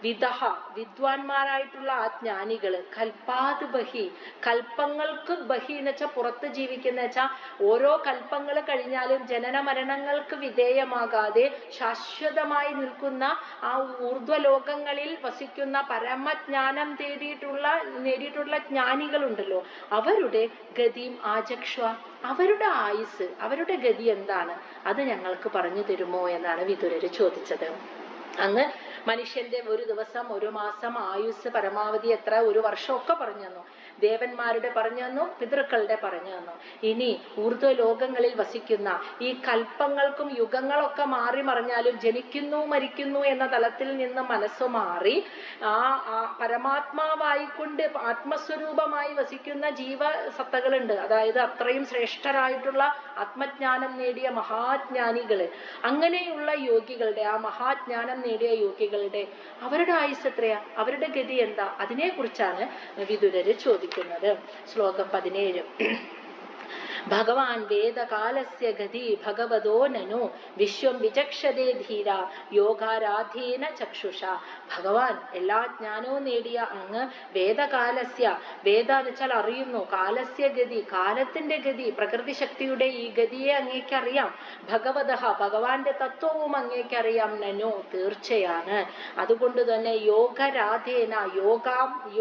വിദഹ വിദ്വാൻമാരായിട്ടുള്ള ആ ജ്ഞാനികള് കൽപ്പാത് ബഹി, കൽപ്പങ്ങൾക്ക് ബഹി എന്ന് വെച്ചാൽ പുറത്ത് ജീവിക്കുന്ന വെച്ചാൽ ഓരോ കൽപ്പങ്ങൾ കഴിഞ്ഞാലും ജനന മരണങ്ങൾക്ക് വിധേയമാകാതെ ശാശ്വതമായി നിൽക്കുന്ന ആ ഊർധ്വലോകങ്ങളിൽ വസിക്കുന്ന പരമജ്ഞാനം നേടിയിട്ടുള്ള ജ്ഞാനികളുണ്ടല്ലോ, അവരുടെ ഗതിയും ആചക്ഷ്വ, അവരുടെ ആയുസ്, അവരുടെ ഗതി എന്താണ്, അത് ഞങ്ങൾക്ക് പറഞ്ഞു തരുമോ എന്നാണ് വിതുരര് ചോദിച്ചത്. അങ്ങ് മനുഷ്യന്റെ ഒരു ദിവസം, ഒരു മാസം, ആയുസ് പരമാവധി എത്ര, ഒരു വർഷമൊക്കെ പറഞ്ഞു തന്നു. ദേവന്മാരുടെ പറഞ്ഞു തന്നു, പിതൃക്കളുടെ പറഞ്ഞു തന്നു. ഇനി ഊർധ്വലോകങ്ങളിൽ വസിക്കുന്ന ഈ കൽപ്പങ്ങൾക്കും യുഗങ്ങളൊക്കെ മാറി മറിഞ്ഞാലും ജനിക്കുന്നു മരിക്കുന്നു എന്ന തലത്തിൽ നിന്ന് മനസ്സ് മാറി ആ പരമാത്മാവായിക്കൊണ്ട് ആത്മസ്വരൂപമായി വസിക്കുന്ന ജീവസത്തകളുണ്ട്. അതായത് അത്രയും ശ്രേഷ്ഠരായിട്ടുള്ള ആത്മജ്ഞാനം നേടിയ മഹാജ്ഞാനികള്, അങ്ങനെയുള്ള യോഗികളുടെ, ആ മഹാജ്ഞാനം നേടിയ യോഗികളുടെ അവരുടെ ആയുസ് എത്രയാ, അവരുടെ ഗതി എന്താ, അതിനെ കുറിച്ചാണ് വിതുരര് ചോദിക്കുന്നത്. ശ്ലോകം 17. ഭഗവാൻ വേദകാലസ്യ ഗതി ഭഗവതോ നനു വിശ്വം വിചക്ഷതേ ധീര യോഗാരാധേന ചക്ഷുഷ. ഭഗവാൻ എല്ലാ ജ്ഞാനവും നേടിയ അങ്ങ് വേദകാലസ്യ, വേദ എന്ന് വെച്ചാൽ അറിയുന്നു, കാലസ്യ ഗതി കാലത്തിന്റെ ഗതി, പ്രകൃതി ശക്തിയുടെ ഈ ഗതിയെ അങ്ങേക്കറിയാം. ഭഗവതഃ ഭഗവാന്റെ തത്വവും അങ്ങേക്കറിയാം. നനു തീർച്ചയാണ്. അതുകൊണ്ട് തന്നെ യോഗരാധേന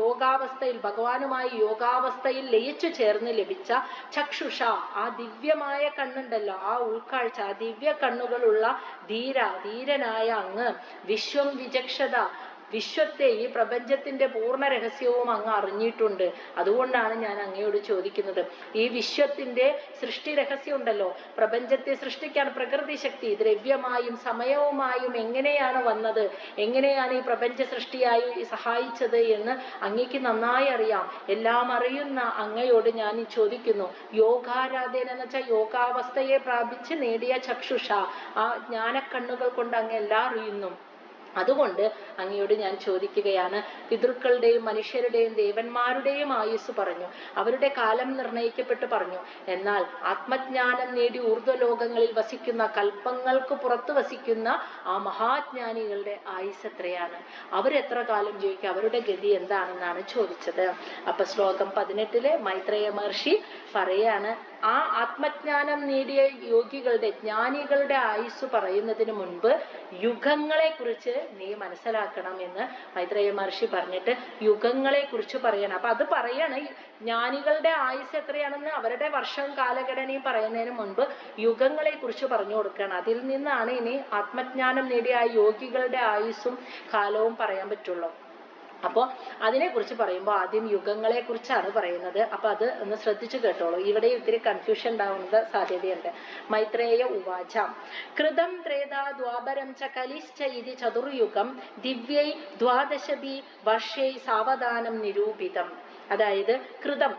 യോഗാവസ്ഥയിൽ ഭഗവാനുമായി യോഗാവസ്ഥയിൽ ലയിച്ചു ചേർന്ന് ലഭിച്ച ചക്ഷുഷ ആ ദിവ്യമായ കണ്ണുണ്ടല്ലോ, ആ ഉൾക്കാഴ്ച, ആ ദിവ്യ കണ്ണുകളുള്ള ധീരനായ അങ്ങ് വിശ്വം വിചക്ഷത വിശ്വത്തെ ഈ പ്രപഞ്ചത്തിന്റെ പൂർണ്ണ രഹസ്യവും അങ്ങ് അറിഞ്ഞിട്ടുണ്ട്. അതുകൊണ്ടാണ് ഞാൻ അങ്ങയോട് ചോദിക്കുന്നത്, ഈ വിശ്വത്തിന്റെ സൃഷ്ടി രഹസ്യം ഉണ്ടല്ലോ, പ്രപഞ്ചത്തെ സൃഷ്ടിക്കാൻ പ്രകൃതി ശക്തി ദ്രവ്യമായും സമയവുമായും എങ്ങനെയാണ് വന്നത്, എങ്ങനെയാണ് ഈ പ്രപഞ്ച സൃഷ്ടിയായി സഹായിച്ചത് എന്ന് അങ്ങേക്ക് നന്നായി അറിയാം. എല്ലാം അറിയുന്ന അങ്ങയോട് ഞാൻ ചോദിക്കുന്നു, യോഗാരാധന എന്ന് വെച്ചാൽ യോഗാവസ്ഥയെ പ്രാപിച്ച് നേടിയ ചക്ഷുഷ, ആ ജ്ഞാനക്കണ്ണുകൾ കൊണ്ട് അങ്ങ് എല്ലാം അറിയുന്നു. അതുകൊണ്ട് അങ്ങയോട് ഞാൻ ചോദിക്കുകയാണ്, പിതൃക്കളുടെയും മനുഷ്യരുടെയും ദേവന്മാരുടെയും ആയുസ് പറഞ്ഞു, അവരുടെ കാലം നിർണയിക്കപ്പെട്ട് പറഞ്ഞു. എന്നാൽ ആത്മജ്ഞാനം നേടി ഊർധ്വലോകങ്ങളിൽ വസിക്കുന്ന, കൽപ്പങ്ങൾക്ക് പുറത്ത് വസിക്കുന്ന ആ മഹാജ്ഞാനികളുടെ ആയുസ് എത്രയാണ്, അവരെത്ര കാലം ജീവിക്കും, അവരുടെ ഗതി എന്താണെന്നാണ് ചോദിച്ചത്. അപ്പൊ ശ്ലോകം 18 മൈത്രേയ മഹർഷി പറയാണ്, ആ ആത്മജ്ഞാനം നേടിയ യോഗികളുടെ, ജ്ഞാനികളുടെ ആയുസ് പറയുന്നതിന് മുൻപ് യുഗങ്ങളെ കുറിച്ച് നീ മനസ്സിലാക്കണം എന്ന് മൈത്രേയ മഹർഷി പറഞ്ഞിട്ട് യുഗങ്ങളെ കുറിച്ച് പറയണം. അപ്പൊ അത് പറയാണ്, ജ്ഞാനികളുടെ ആയുസ് എത്രയാണെന്ന് അവരുടെ വർഷം കാലഘടനയും പറയുന്നതിന് മുൻപ് യുഗങ്ങളെ കുറിച്ച് പറഞ്ഞു കൊടുക്കണം. അതിൽ നിന്നാണ് ഇനി ആത്മജ്ഞാനം നേടിയ ആ യോഗികളുടെ ആയുസ്സും കാലവും പറയാൻ പറ്റുള്ളൂ. അപ്പോൾ അതിനെക്കുറിച്ച് പറയുമ്പോൾ ആദ്യം യുഗങ്ങളെ കുറിച്ചാണ് പറയുന്നത്. അപ്പൊ അത് ഒന്ന് ശ്രദ്ധിച്ചു കേട്ടോളൂ, ഇവിടെ ഇത്തിരി കൺഫ്യൂഷൻ ഉണ്ടാവുന്നത് സാധ്യതയുണ്ട്. മൈത്രേയ ഉവാച കൃതം ത്രേതാ ദ്വാപരം ച കലിശ്ച ഇതി ചതുർയുഗം ദിവ്യൈ ദ്വാദശഭി വർഷൈ സാവധാനം നിരൂപിതം. അതായത് കൃതം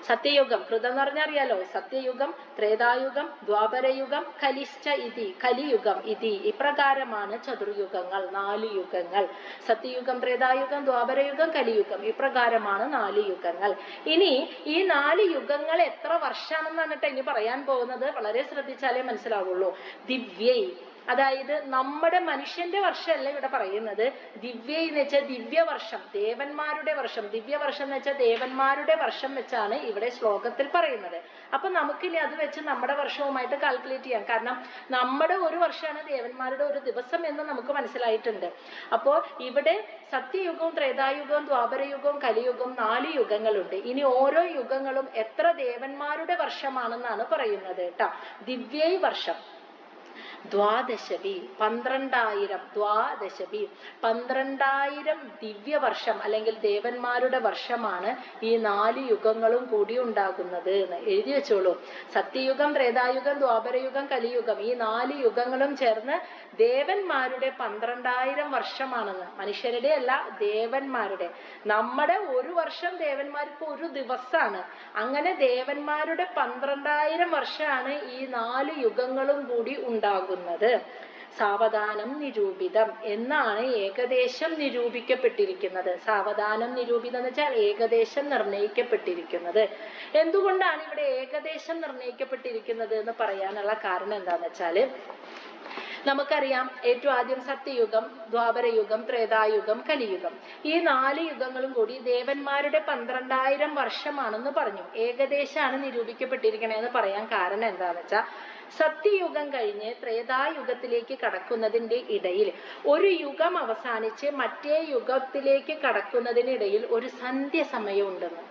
സത്യയുഗം, കൃതം എന്ന് പറഞ്ഞാൽ അറിയാലോ, സത്യയുഗം, ത്രേതായുഗം, ദ്വാപരയുഗം, കലിശ്ച ഇതി കലിയുഗം ഇതി, ഇപ്രകാരമാണ് ചതുർയുഗങ്ങൾ, 4 യുഗങ്ങൾ. സത്യയുഗം, ത്രേതായുഗം, ദ്വാപരയുഗം, കലിയുഗം, ഇപ്രകാരമാണ് 4 യുഗങ്ങൾ. ഇനി ഈ 4 യുഗങ്ങൾ എത്ര വർഷമാണെന്നാണ് കേട്ടോ ഇനി പറയാൻ പോകുന്നത്. വളരെ ശ്രദ്ധിച്ചാലേ മനസ്സിലാവുള്ളൂ. ദിവ്യൈ, അതായത് നമ്മുടെ മനുഷ്യന്റെ വർഷമല്ല ഇവിടെ പറയുന്നത്. ദിവ്യ എന്ന് വെച്ചാൽ ദിവ്യവർഷം, ദേവന്മാരുടെ വർഷം. ദിവ്യവർഷം എന്ന് വെച്ചാൽ ദേവന്മാരുടെ വർഷം വെച്ചാണ് ഇവിടെ ശ്ലോകത്തിൽ പറയുന്നത്. അപ്പൊ നമുക്കിനി അത് വെച്ച് നമ്മുടെ വർഷവുമായിട്ട് കാൽക്കുലേറ്റ് ചെയ്യാം. കാരണം നമ്മുടെ ഒരു വർഷമാണ് ദേവന്മാരുടെ ഒരു ദിവസം എന്ന് നമുക്ക് മനസ്സിലായിട്ടുണ്ട്. അപ്പോൾ ഇവിടെ സത്യയുഗവും ത്രേതായുഗവും ദ്വാപരയുഗവും കലിയുഗവും 4 യുഗങ്ങളുണ്ട്. ഇനി ഓരോ യുഗങ്ങളും എത്ര ദേവന്മാരുടെ വർഷമാണെന്നാണ് പറയുന്നത് കേട്ടോ. ദിവ്യൈ വർഷം ദ്വാദശഭി 12,000, ദ്വാദശഭി 12,000 ദിവ്യവർഷം അല്ലെങ്കിൽ ദേവന്മാരുടെ വർഷമാണ് ഈ 4 യുഗങ്ങളും കൂടി ഉണ്ടാകുന്നത് എന്ന് എഴുതി വെച്ചോളൂ. സത്യയുഗം, ത്രേതായുഗം, ദ്വാപരയുഗം, കലിയുഗം, ഈ 4 യുഗങ്ങളും ചേർന്ന് ദേവന്മാരുടെ 12,000 വർഷമാണെന്ന്. മനുഷ്യരുടെ അല്ല, ദേവന്മാരുടെ. നമ്മുടെ ഒരു വർഷം ദേവന്മാർക്ക് ഒരു ദിവസമാണ്. അങ്ങനെ ദേവന്മാരുടെ 12,000 വർഷമാണ് ഈ 4 യുഗങ്ങളും കൂടി ഉണ്ടാകുന്നത്. സാവധാനം നിരൂപിതം എന്നാണ് ഏകദേശം നിരൂപിക്കപ്പെട്ടിരിക്കുന്നത്. സാവധാനം നിരൂപിതം എന്ന് വെച്ചാൽ ഏകദേശം നിർണയിക്കപ്പെട്ടിരിക്കുന്നത്. എന്തുകൊണ്ടാണ് ഇവിടെ ഏകദേശം നിർണയിക്കപ്പെട്ടിരിക്കുന്നത് എന്ന് പറയാനുള്ള കാരണം എന്താണെന്ന് വെച്ചാല്, നമുക്കറിയാം ഏറ്റവും ആദ്യം സത്യയുഗം, ദ്വാപരയുഗം, ത്രേതായുഗം, കലിയുഗം, ഈ 4 യുഗങ്ങളും കൂടി ദേവന്മാരുടെ 12,000 വർഷമാണെന്ന് പറഞ്ഞു. ഏകദേശമാണ് നിരൂപിക്കപ്പെട്ടിരിക്കണേന്ന് പറയാൻ കാരണം എന്താന്ന് വെച്ചാൽ, സത്യയുഗം കഴിഞ്ഞ് ത്രേതായുഗത്തിലേക്ക് കടക്കുന്നതിന്റെ ഇടയിൽ, ഒരു യുഗം അവസാനിച്ച് മറ്റേ യുഗത്തിലേക്ക് കടക്കുന്നതിനിടയിൽ ഒരു സന്ധ്യ സമയം ഉണ്ടെന്ന്.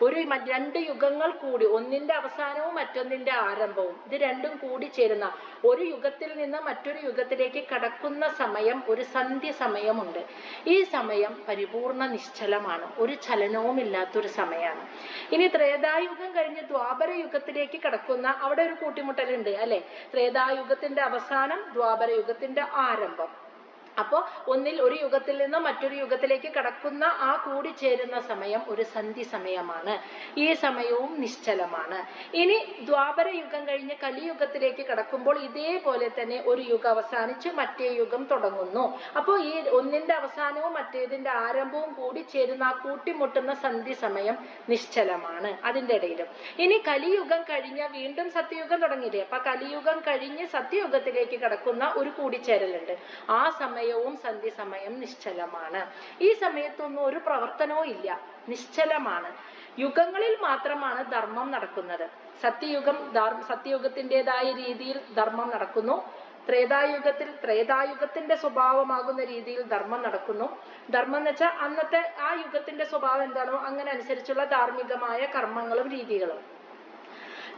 ഒരു 2 യുഗങ്ങൾ കൂടി, ഒന്നിന്റെ അവസാനവും മറ്റൊന്നിന്റെ ആരംഭവും, ഇത് രണ്ടും കൂടി ചേരുന്ന ഒരു യുഗത്തിൽ നിന്ന് മറ്റൊരു യുഗത്തിലേക്ക് കടക്കുന്ന സമയം ഒരു സന്ധ്യ സമയമുണ്ട്. ഈ സമയം പരിപൂർണ നിശ്ചലമാണ്, ഒരു ചലനവും ഇല്ലാത്തൊരു സമയമാണ്. ഇനി ത്രേതായുഗം കഴിഞ്ഞ് ദ്വാപര യുഗത്തിലേക്ക് കടക്കുന്ന, അവിടെ ഒരു കൂട്ടിമുട്ടലുണ്ട് അല്ലെ. ത്രേതായുഗത്തിന്റെ അവസാനം, ദ്വാപര യുഗത്തിന്റെ ആരംഭം. അപ്പോൾ ഒന്നിൽ ഒരു യുഗത്തിൽ നിന്ന് മറ്റൊരു യുഗത്തിലേക്ക് കടക്കുന്ന ആ കൂടിച്ചേരുന്ന സമയം ഒരു സന്ധി സമയമാണ്. ഈ സമയവും നിശ്ചലമാണ്. ഇനി ദ്വാപര യുഗം കഴിഞ്ഞ് കലിയുഗത്തിലേക്ക് കടക്കുമ്പോൾ ഇതേപോലെ തന്നെ ഒരു യുഗം അവസാനിച്ച് മറ്റേ യുഗം തുടങ്ങുന്നു. അപ്പോൾ ഈ ഒന്നിന്റെ അവസാനവും മറ്റേതിന്റെ ആരംഭവും കൂടിച്ചേരുന്ന ആ കൂട്ടിമുട്ടുന്ന സന്ധി സമയം നിശ്ചലമാണ്. അതിന്റെ ഇടയിലും ഇനി കലിയുഗം കഴിഞ്ഞ വീണ്ടും സത്യയുഗം തുടങ്ങിയില്ലേ, അപ്പൊ കലിയുഗം കഴിഞ്ഞ് സത്യയുഗത്തിലേക്ക് കടക്കുന്ന ഒരു കൂടിച്ചേരലുണ്ട്. ആ സമയവും സന്ധി സമയം നിശ്ചലമാണ്. ഈ സമയത്തൊന്നും ഒരു പ്രവർത്തനവും ഇല്ല, നിശ്ചലമാണ്. യുഗങ്ങളിൽ മാത്രമാണ് ധർമ്മം നടക്കുന്നത്. സത്യയുഗത്തിൻ്റെതായ രീതിയിൽ ധർമ്മം നടക്കുന്നു. ത്രേതായുഗത്തിന്റെ സ്വഭാവമാകുന്ന രീതിയിൽ ധർമ്മം നടക്കുന്നു. ധർമ്മം എന്ന് വെച്ചാൽ അന്നത്തെ ആ യുഗത്തിന്റെ സ്വഭാവം എന്താണോ അങ്ങനെ അനുസരിച്ചുള്ള ധാർമ്മികമായ കർമ്മങ്ങളും രീതികളും.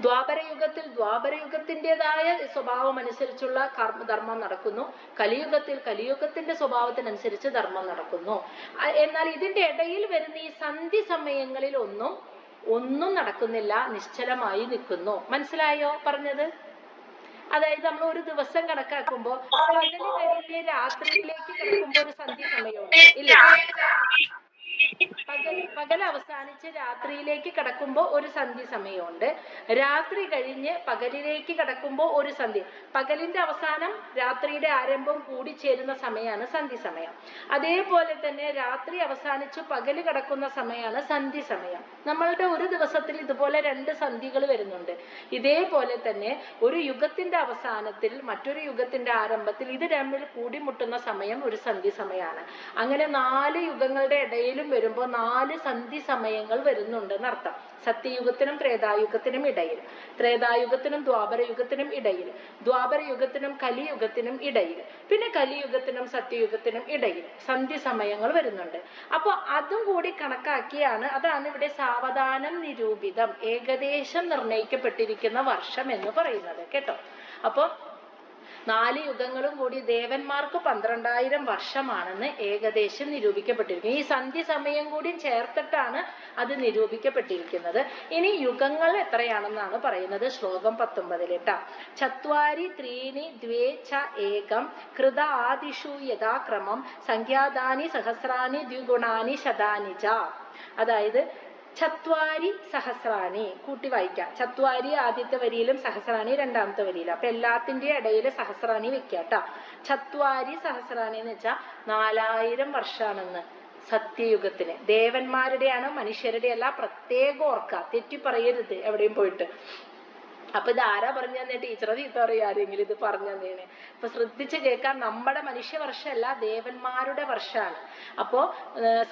ദ്വാപരയുഗത്തിൻ്റെതായ സ്വഭാവം അനുസരിച്ചുള്ള ധർമ്മം നടക്കുന്നു. കലിയുഗത്തിന്റെ സ്വഭാവത്തിനനുസരിച്ച് ധർമ്മം നടക്കുന്നു. എന്നാൽ ഇതിന്റെ ഇടയിൽ വരുന്ന ഈ സന്ധി സമയങ്ങളിൽ ഒന്നും നടക്കുന്നില്ല, നിശ്ചലമായി നിൽക്കുന്നു. മനസ്സിലായോ പറഞ്ഞത്? അതായത് നമ്മൾ ഒരു ദിവസം കണക്കാക്കുമ്പോൾ പകല് കഴിഞ്ഞ് രാത്രിയിലേക്ക് കിടക്കുമ്പോൾ ഒരു സന്ധി സമയമുണ്ട് ഇല്ല, പകൽ അവസാനിച്ച് രാത്രിയിലേക്ക് കടക്കുമ്പോൾ ഒരു സന്ധി സമയമുണ്ട്. രാത്രി കഴിഞ്ഞ് പകലിലേക്ക് കടക്കുമ്പോൾ ഒരു സന്ധി. പകലിന്റെ അവസാനം രാത്രിയുടെ ആരംഭം കൂടി ചേരുന്ന സമയമാണ് സന്ധി സമയം. അതേപോലെ തന്നെ രാത്രി അവസാനിച്ചു പകല് കടക്കുന്ന സമയമാണ് സന്ധി സമയം. നമ്മളുടെ ഒരു ദിവസത്തിൽ ഇതുപോലെ 2 സന്ധികൾ വരുന്നുണ്ട്. ഇതേപോലെ തന്നെ ഒരു യുഗത്തിന്റെ അവസാനത്തിൽ മറ്റൊരു യുഗത്തിന്റെ ആരംഭത്തിൽ ഇത് തമ്മിൽ കൂടിമുട്ടുന്ന സമയം ഒരു സന്ധി സമയമാണ്. അങ്ങനെ 4 യുഗങ്ങളുടെ ഇടയിലും വരുമ്പോൾ 4 സന്ധി സമയങ്ങൾ വരുന്നുണ്ട് എന്നർത്ഥം. സത്യയുഗത്തിനും ത്രേതായുഗത്തിനും ഇടയിൽ, ത്രേതായുഗത്തിനും ദ്വാപരയുഗത്തിനും ഇടയിൽ, ദ്വാപരയുഗത്തിനും കലിയുഗത്തിനും ഇടയിൽ, പിന്നെ കലിയുഗത്തിനും സത്യയുഗത്തിനും ഇടയിൽ സന്ധി സമയങ്ങൾ വരുന്നുണ്ട്. അപ്പോൾ അതും കൂടി കണക്കാക്കിയാണ്, അതാണ് ഇവിടെ സാവധാനം നിരൂപിതം, ഏകദേശം നിർണയിക്കപ്പെട്ടിരിക്കുന്ന വർഷം എന്ന് പറയുന്നത് കേട്ടോ. അപ്പൊ 4 യുഗങ്ങളും കൂടി ദേവന്മാർക്ക് 12,000 വർഷമാണെന്ന് ഏകദേശം നിരൂപിക്കപ്പെട്ടിരിക്കുന്നു. ഈ സന്ധി സമയം കൂടി ചേർത്തിട്ടാണ് അത് നിരൂപിക്കപ്പെട്ടിരിക്കുന്നത്. ഇനി യുഗങ്ങൾ എത്രയാണെന്നാണ് പറയുന്നത് ശ്ലോകം 19 ചത്വാരി ത്രീണി ദ്വേ ച ഏകം കൃത ആദിഷു യഥാക്രമം സംഖ്യാതാനി സഹസ്രാണി ദ്വിഗുണാനി ശതാനി ച. അതായത് ചത്വാരി സഹസ്രാണി കൂട്ടി വായിക്കാം. ചത്വാരി ആദ്യത്തെ വരിയിലും സഹസ്രാണി രണ്ടാമത്തെ വരിയിലും. അപ്പൊ എല്ലാത്തിന്റെ ഇടയിൽ സഹസ്രാണി വെക്കാട്ടോ. ചത്വാരി സഹസ്രാണി എന്ന് വെച്ചാൽ 4000 വർഷാണെന്ന് സത്യയുഗത്തിന്. ദേവന്മാരുടെയാണ്, മനുഷ്യരുടെ അല്ല, പ്രത്യേകം ഓർക്കുക, തെറ്റി പറയരുത് എവിടെയും പോയിട്ട്. അപ്പൊ ഇത് ആരാ പറഞ്ഞു തന്നെ? ടീച്ചറെ ചീത്ത പറയും ആരെങ്കിലും ഇത് പറഞ്ഞു തന്നേനെ. അപ്പൊ ശ്രദ്ധിച്ച് കേൾക്കാൻ, നമ്മുടെ മനുഷ്യവർഷമല്ല, ദേവന്മാരുടെ വർഷമാണ്. അപ്പോ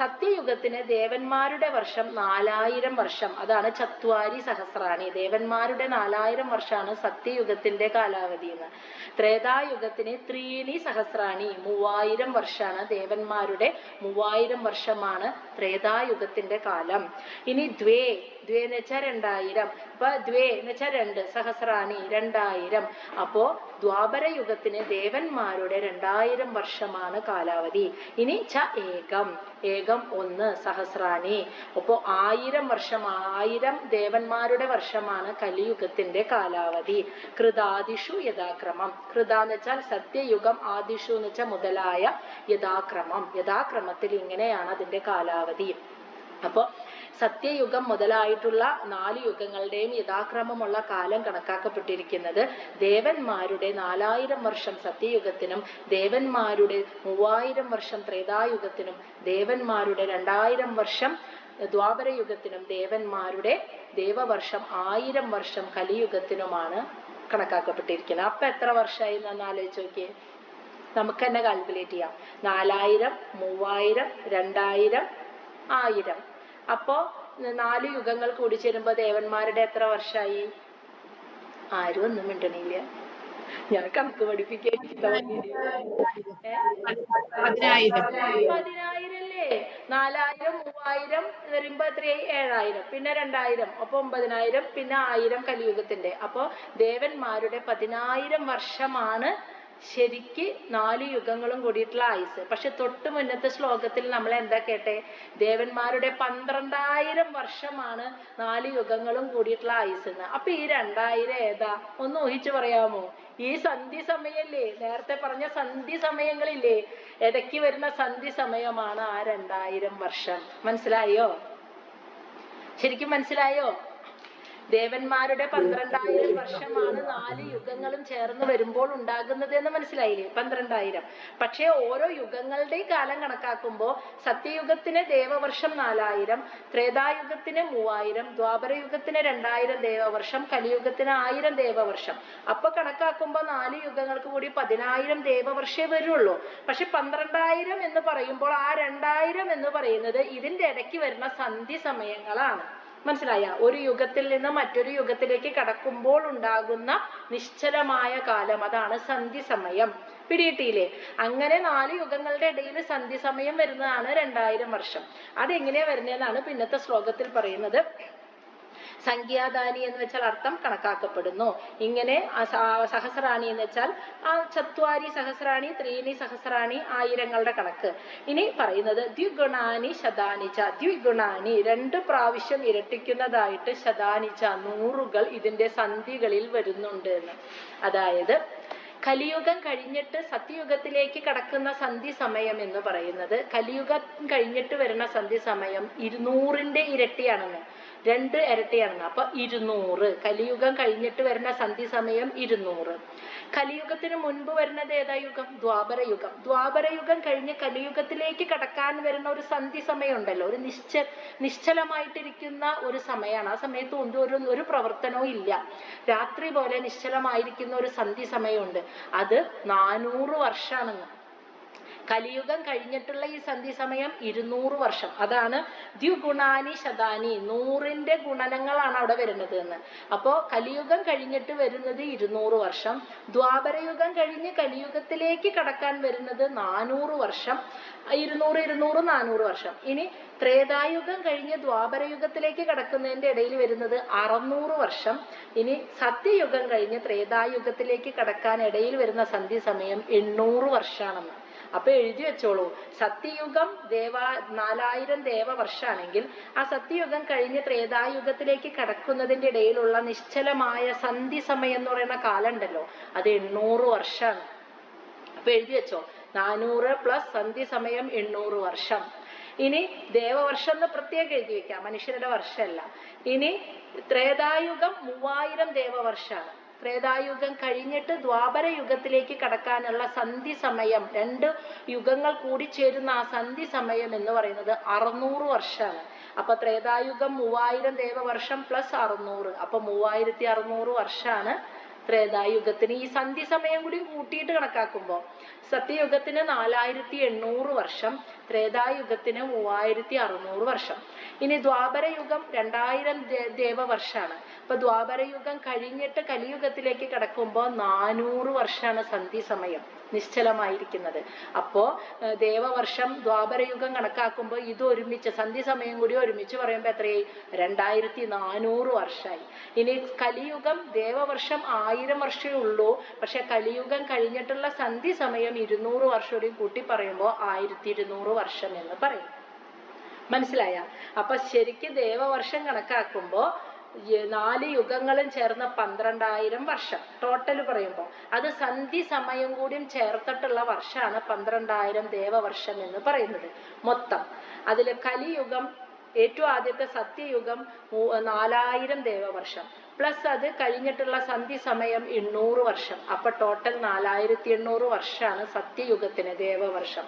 സത്യയുഗത്തിന് ദേവന്മാരുടെ വർഷം 4000 വർഷം, അതാണ് ചത്വാരി സഹസ്രാണി. ദേവന്മാരുടെ 4000 വർഷമാണ് സത്യയുഗത്തിന്റെ കാലാവധി എന്ന്. ത്രേതായുഗത്തിന് ത്രീണി സഹസ്രാണി 3000 വർഷമാണ്. ദേവന്മാരുടെ 3000 വർഷമാണ് ത്രേതായുഗത്തിന്റെ കാലം. ഇനി ദ്വേ എന്ന് വെച്ചാൽ 2000. അപ്പൊ ദ്വേ എന്ന് വെച്ചാൽ 2, സഹസ്രാണി 2000. അപ്പോ ദ്വാപരയുഗത്തിന് ദേവന്മാരുടെ 2000 വർഷമാണ് കാലാവധി. ഇനി ച ഏകം 1 സഹസ്രാണി. അപ്പോ 1000 വർഷം, 1000 ദേവന്മാരുടെ വർഷമാണ് കലിയുഗത്തിന്റെ കാലാവധി. കൃതാദിഷു യഥാക്രമം. കൃത എന്ന് വെച്ചാൽ സത്യയുഗം, ആദിഷു എന്ന് വെച്ചാൽ മുതലായ, യഥാക്രമത്തിൽ ഇങ്ങനെയാണ് അതിന്റെ കാലാവധി. അപ്പോ സത്യയുഗം മുതലായിട്ടുള്ള 4 യുഗങ്ങളുടെയും യഥാക്രമമുള്ള കാലം കണക്കാക്കപ്പെട്ടിരിക്കുന്നത് ദേവന്മാരുടെ 4000 വർഷം സത്യയുഗത്തിനും ദേവന്മാരുടെ 3000 വർഷം ത്രേതായുഗത്തിനും ദേവന്മാരുടെ 2000 വർഷം ദ്വാപരയുഗത്തിനും ദേവന്മാരുടെ ദേവവർഷം 1000 വർഷം കലിയുഗത്തിനുമാണ് കണക്കാക്കപ്പെട്ടിരിക്കുന്നത്. അപ്പൊ എത്ര വർഷമായി എന്ന് ആലോചിച്ച് നോക്കിയേ. നമുക്ക് തന്നെ കാൽക്കുലേറ്റ് ചെയ്യാം. 4000, 3000, 2000, 1000. അപ്പോ 4 യുഗങ്ങൾ കൂടി ചേരുമ്പോ ദേവന്മാരുടെ എത്ര വർഷമായി? ആരും ഒന്നും മിണ്ടണില്ല. ഞാൻ കണക്ക് പഠിപ്പിക്കാൻ 10,000 അല്ലേ? 4000, 3000 വരുമ്പോ എത്രയായി? 7000. പിന്നെ 2000, അപ്പൊ 9000, പിന്നെ 1000 കലിയുഗത്തിന്റെ. അപ്പൊ ദേവന്മാരുടെ 10,000 വർഷമാണ് ശരിക്ക് 4 യുഗങ്ങളും കൂടിയിട്ടുള്ള ആയുസ്. പക്ഷെ തൊട്ട് മുന്നത്തെ ശ്ലോകത്തിൽ നമ്മൾ എന്താ കേട്ടെ? ദേവന്മാരുടെ 12,000 വർഷമാണ് 4 യുഗങ്ങളും കൂടിയിട്ടുള്ള ആയുസ് എന്ന്. അപ്പൊ ഈ 2000 ഏതാ? ഒന്ന് ഊഹിച്ചു പറയാമോ? ഈ സന്ധി സമയല്ലേ, നേരത്തെ പറഞ്ഞ സന്ധി സമയങ്ങളില്ലേ, ഇടയ്ക്ക് വരുന്ന സന്ധി സമയമാണ് ആ 2000 വർഷം. മനസ്സിലായോ? ശരിക്കും മനസ്സിലായോ? ദേവന്മാരുടെ 12,000 വർഷമാണ് 4 യുഗങ്ങളും ചേർന്ന് വരുമ്പോൾ ഉണ്ടാകുന്നത് എന്ന് മനസ്സിലായില്ലേ? 12,000. പക്ഷേ ഓരോ യുഗങ്ങളുടെ കാലം കണക്കാക്കുമ്പോൾ സത്യയുഗത്തിന് ദേവവർഷം 4000, ത്രേതായുഗത്തിന് 3000, ദ്വാപരയുഗത്തിന് 2000 ദേവവർഷം, കലിയുഗത്തിന് 1000 ദേവവർഷം. അപ്പൊ കണക്കാക്കുമ്പോൾ 4 യുഗങ്ങൾക്ക് കൂടി 10,000 ദേവവർഷേ വരുള്ളൂ. പക്ഷെ 12,000 എന്ന് പറയുമ്പോൾ ആ 2000 എന്ന് പറയുന്നത് ഇതിന്റെ ഇടയ്ക്ക് വരുന്ന സന്ധി സമയങ്ങളാണ്. മനസ്സിലായ? ഒരു യുഗത്തിൽ നിന്ന് മറ്റൊരു യുഗത്തിലേക്ക് കടക്കുമ്പോൾ ഉണ്ടാകുന്ന നിശ്ചലമായ കാലം, അതാണ് സന്ധി സമയം. പിടിയിട്ടില്ലേ? അങ്ങനെ 4 യുഗങ്ങളുടെ ഇടയിൽ സന്ധി സമയം വരുന്നതാണ് 2000 വർഷം. അതെങ്ങനെയാ വരുന്നതെന്നാണ് പിന്നത്തെ ശ്ലോകത്തിൽ പറയുന്നത്. സംഖ്യാദാനി എന്ന് വെച്ചാൽ അർത്ഥം കണക്കാക്കപ്പെടുന്നു. ഇങ്ങനെ സഹസ്രാണി എന്ന് വെച്ചാൽ ചത്വാരി സഹസ്രാണി, ത്രീണി സഹസ്രാണി, ആയിരങ്ങളുടെ കണക്ക്. ഇനി പറയുന്നത് ദ്വിഗുണാനി ശതാനിച്ച, ദ്വിഗുണാനി 2 പ്രാവശ്യം ഇരട്ടിക്കുന്നതായിട്ട്, ശതാനിച്ച 100കൾ ഇതിന്റെ സന്ധികളിൽ വരുന്നുണ്ട് എന്ന്. അതായത് കലിയുഗം കഴിഞ്ഞിട്ട് സത്യയുഗത്തിലേക്ക് കടക്കുന്ന സന്ധി സമയം എന്ന് പറയുന്നത്, കലിയുഗം കഴിഞ്ഞിട്ട് വരുന്ന സന്ധി സമയം 200ന്റെ ഇരട്ടിയാണെന്ന്, 2 ഇരട്ടിയാണെന്ന്. അപ്പൊ 200. കലിയുഗം കഴിഞ്ഞിട്ട് വരുന്ന സന്ധി സമയം 200. കലിയുഗത്തിന് മുൻപ് വരുന്നത് ഏതാ യുഗം? ദ്വാപരയുഗം. ദ്വാപരയുഗം കഴിഞ്ഞ് കലിയുഗത്തിലേക്ക് കടക്കാൻ വരുന്ന ഒരു സന്ധി സമയം ഉണ്ടല്ലോ, ഒരു നിശ്ചലമായിട്ടിരിക്കുന്ന ഒരു സമയമാണ്. ആ സമയത്ത് ഒരു പ്രവർത്തനവും ഇല്ല, രാത്രി പോലെ നിശ്ചലമായിരിക്കുന്ന ഒരു സന്ധി സമയമുണ്ട്. അത് 400 വർഷമാണെന്ന്. കലിയുഗം കഴിഞ്ഞിട്ടുള്ള ഈ സന്ധി സമയം 200 വർഷം. അതാണ് ദ്വിഗുണാനി ശതാനി, 100ന്റെ ഗുണനങ്ങളാണ് അവിടെ വരുന്നത് എന്ന്. അപ്പോ കലിയുഗം കഴിഞ്ഞിട്ട് വരുന്നത് 200 വർഷം, ദ്വാപരയുഗം കഴിഞ്ഞ് കലിയുഗത്തിലേക്ക് കടക്കാൻ വരുന്നത് 400 വർഷം. 200 400 വർഷം. ഇനി ത്രേതായുഗം കഴിഞ്ഞ് ദ്വാപരയുഗത്തിലേക്ക് കടക്കുന്നതിന്റെ ഇടയിൽ വരുന്നത് 600 വർഷം. ഇനി സത്യയുഗം കഴിഞ്ഞ് ത്രേതായുഗത്തിലേക്ക് കടക്കാൻ ഇടയിൽ വരുന്ന സന്ധി സമയം 800 വർഷമാണെന്ന്. അപ്പൊ എഴുതി വെച്ചോളൂ. സത്യയുഗം 4000 ദേവവർഷമാണെങ്കിൽ ആ സത്യയുഗം കഴിഞ്ഞ് ത്രേതായുഗത്തിലേക്ക് കടക്കുന്നതിന്റെ ഇടയിലുള്ള നിശ്ചലമായ സന്ധി സമയം എന്ന് പറയുന്ന കാലം ഉണ്ടല്ലോ, അത് 800 വർഷമാണ്. അപ്പൊ എഴുതി വെച്ചോ, 400 പ്ലസ് സന്ധി സമയം 800 വർഷം. ഇനി ദേവവർഷം എന്ന് പ്രത്യേകം എഴുതി വെക്കാം, മനുഷ്യരുടെ വർഷമല്ല. ഇനി ത്രേതായുഗം 3000 ദേവവർഷമാണ്. ത്രേതായുഗം കഴിഞ്ഞിട്ട് ദ്വാപര യുഗത്തിലേക്ക് കടക്കാനുള്ള സന്ധി സമയം, 2 യുഗങ്ങൾ കൂടി ചേരുന്ന ആ സന്ധി സമയം എന്ന് പറയുന്നത് 600 വർഷമാണ്. അപ്പൊ ത്രേതായുഗം 3000 ദേവവർഷം പ്ലസ് 600, അപ്പൊ 3600 വർഷമാണ് ത്രേതായുഗത്തിന്. ഈ സന്ധി സമയം കൂടി കൂട്ടിയിട്ട് കണക്കാക്കുമ്പോൾ സത്യയുഗത്തിന് 4800 വർഷം, ത്രേതായുഗത്തിന് 3600 വർഷം. ഇനി ദ്വാപരയുഗം 2000 ദേവവർഷമാണ്. അപ്പൊ ദ്വാപരയുഗം കഴിഞ്ഞിട്ട് കലിയുഗത്തിലേക്ക് കടക്കുമ്പോൾ 400 വർഷമാണ് സന്ധി സമയം നിശ്ചലമായിരിക്കുന്നത്. അപ്പോ ദേവവർഷം ദ്വാപരയുഗം കണക്കാക്കുമ്പോൾ ഇത് ഒരുമിച്ച് സന്ധി സമയം കൂടി ഒരുമിച്ച് പറയുമ്പോൾ എത്രയായി? 2400 വർഷമായി. ഇനി കലിയുഗം ദേവവർഷം 1000 വർഷമേ ഉള്ളൂ, പക്ഷെ കലിയുഗം കഴിഞ്ഞിട്ടുള്ള സന്ധി സമയം 200 വർഷം കൂട്ടി പറയുമ്പോൾ 1200 വർഷം എന്ന് പറയും. മനസ്സിലായ? അപ്പൊ ശരിക്കും ദേവവർഷം കണക്കാക്കുമ്പോ 4 യുഗങ്ങളും ചേർന്ന 12,000 വർഷം ടോട്ടൽ പറയുമ്പോൾ അത് സന്ധി സമയം കൂടിയും ചേർത്തിട്ടുള്ള വർഷമാണ് 12,000 ദേവവർഷം എന്ന് പറയുന്നത് മൊത്തം. അതിൽ കലിയുഗം ഏറ്റവും ആദ്യത്തെ സത്യയുഗം 4000 ദേവവർഷം പ്ലസ് അത് കഴിഞ്ഞിട്ടുള്ള സന്ധി സമയം 800 വർഷം. അപ്പൊ ടോട്ടൽ 4800 വർഷമാണ് സത്യയുഗത്തിന് ദേവവർഷം.